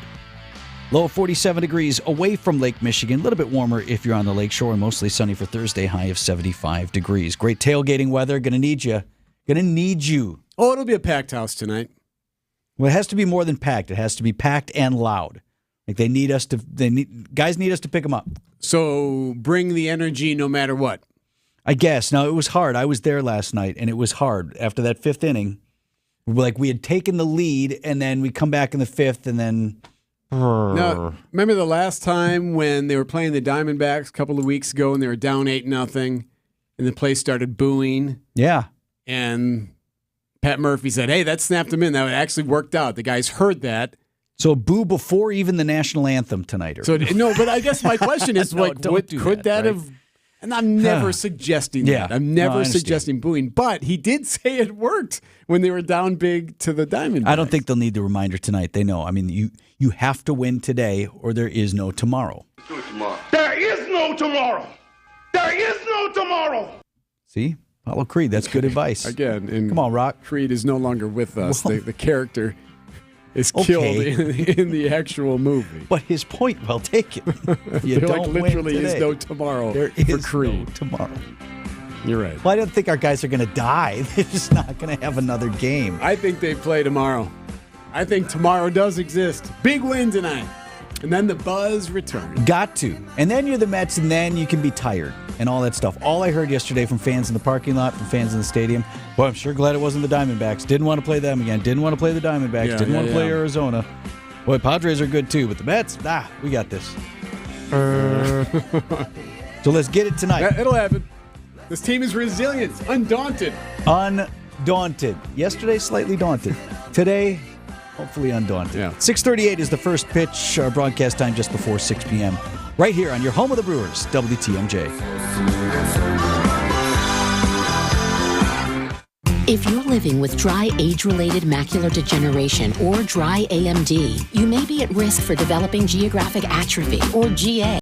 Low of 47 degrees away from Lake Michigan. A little bit warmer if you're on the lake shore, and mostly sunny for Thursday, high of 75 degrees. Great tailgating weather. Going to need you. Going to need you. Oh, it'll be a packed house tonight. Well, it has to be more than packed. It has to be packed and loud. Like guys need us to pick them up. So bring the energy no matter what. I guess. Now, it was hard. I was there last night, and it was hard. After that fifth inning, like we had taken the lead, and then we come back in the fifth, and then... Now, remember the last time when they were playing the Diamondbacks a couple of weeks ago, and they were down 8-0, and the place started booing? Yeah. And Pat Murphy said, hey, that snapped him in. That actually worked out. The guys heard that. So boo before even the national anthem tonight. So no, but I guess my question is, No, like, don't do could that right? have... And I'm never suggesting Yeah. that. I'm No, never I understand. suggesting booing. But he did say it worked when they were down big to the Diamondbacks. I don't think they'll need the reminder tonight. They know. I mean, you have to win today or there is no tomorrow. There is no tomorrow. There is no tomorrow. See? Follow Creed. That's good advice. Again, and come on, Rock. Creed is no longer with us. Well, the character is okay. killed in the actual movie. But his point, well taken. You There, don't win literally today. is no tomorrow There for is Creed. no tomorrow. You're right. Well, I don't think our guys are going to die. They're just not going to have another game. I think they play tomorrow. I think tomorrow does exist. Big win tonight. And then the buzz returns. Got to. And then you're the Mets, and then you can be tired and all that stuff. All I heard yesterday from fans in the parking lot, from fans in the stadium, boy, I'm sure glad it wasn't the Diamondbacks. Didn't want to play them again. Didn't want to play the Diamondbacks. Didn't want to play Arizona. Boy, Padres are good too, but the Mets, we got this. So let's get it tonight. Yeah, it'll happen. This team is resilient, undaunted. Undaunted. Yesterday, slightly daunted. Today, hopefully undaunted. Yeah. 6:38 is the first pitch. Our broadcast time just before 6 p.m. Right here on your home of the Brewers, WTMJ. If you're living with dry age-related macular degeneration or dry AMD, you may be at risk for developing geographic atrophy or GA.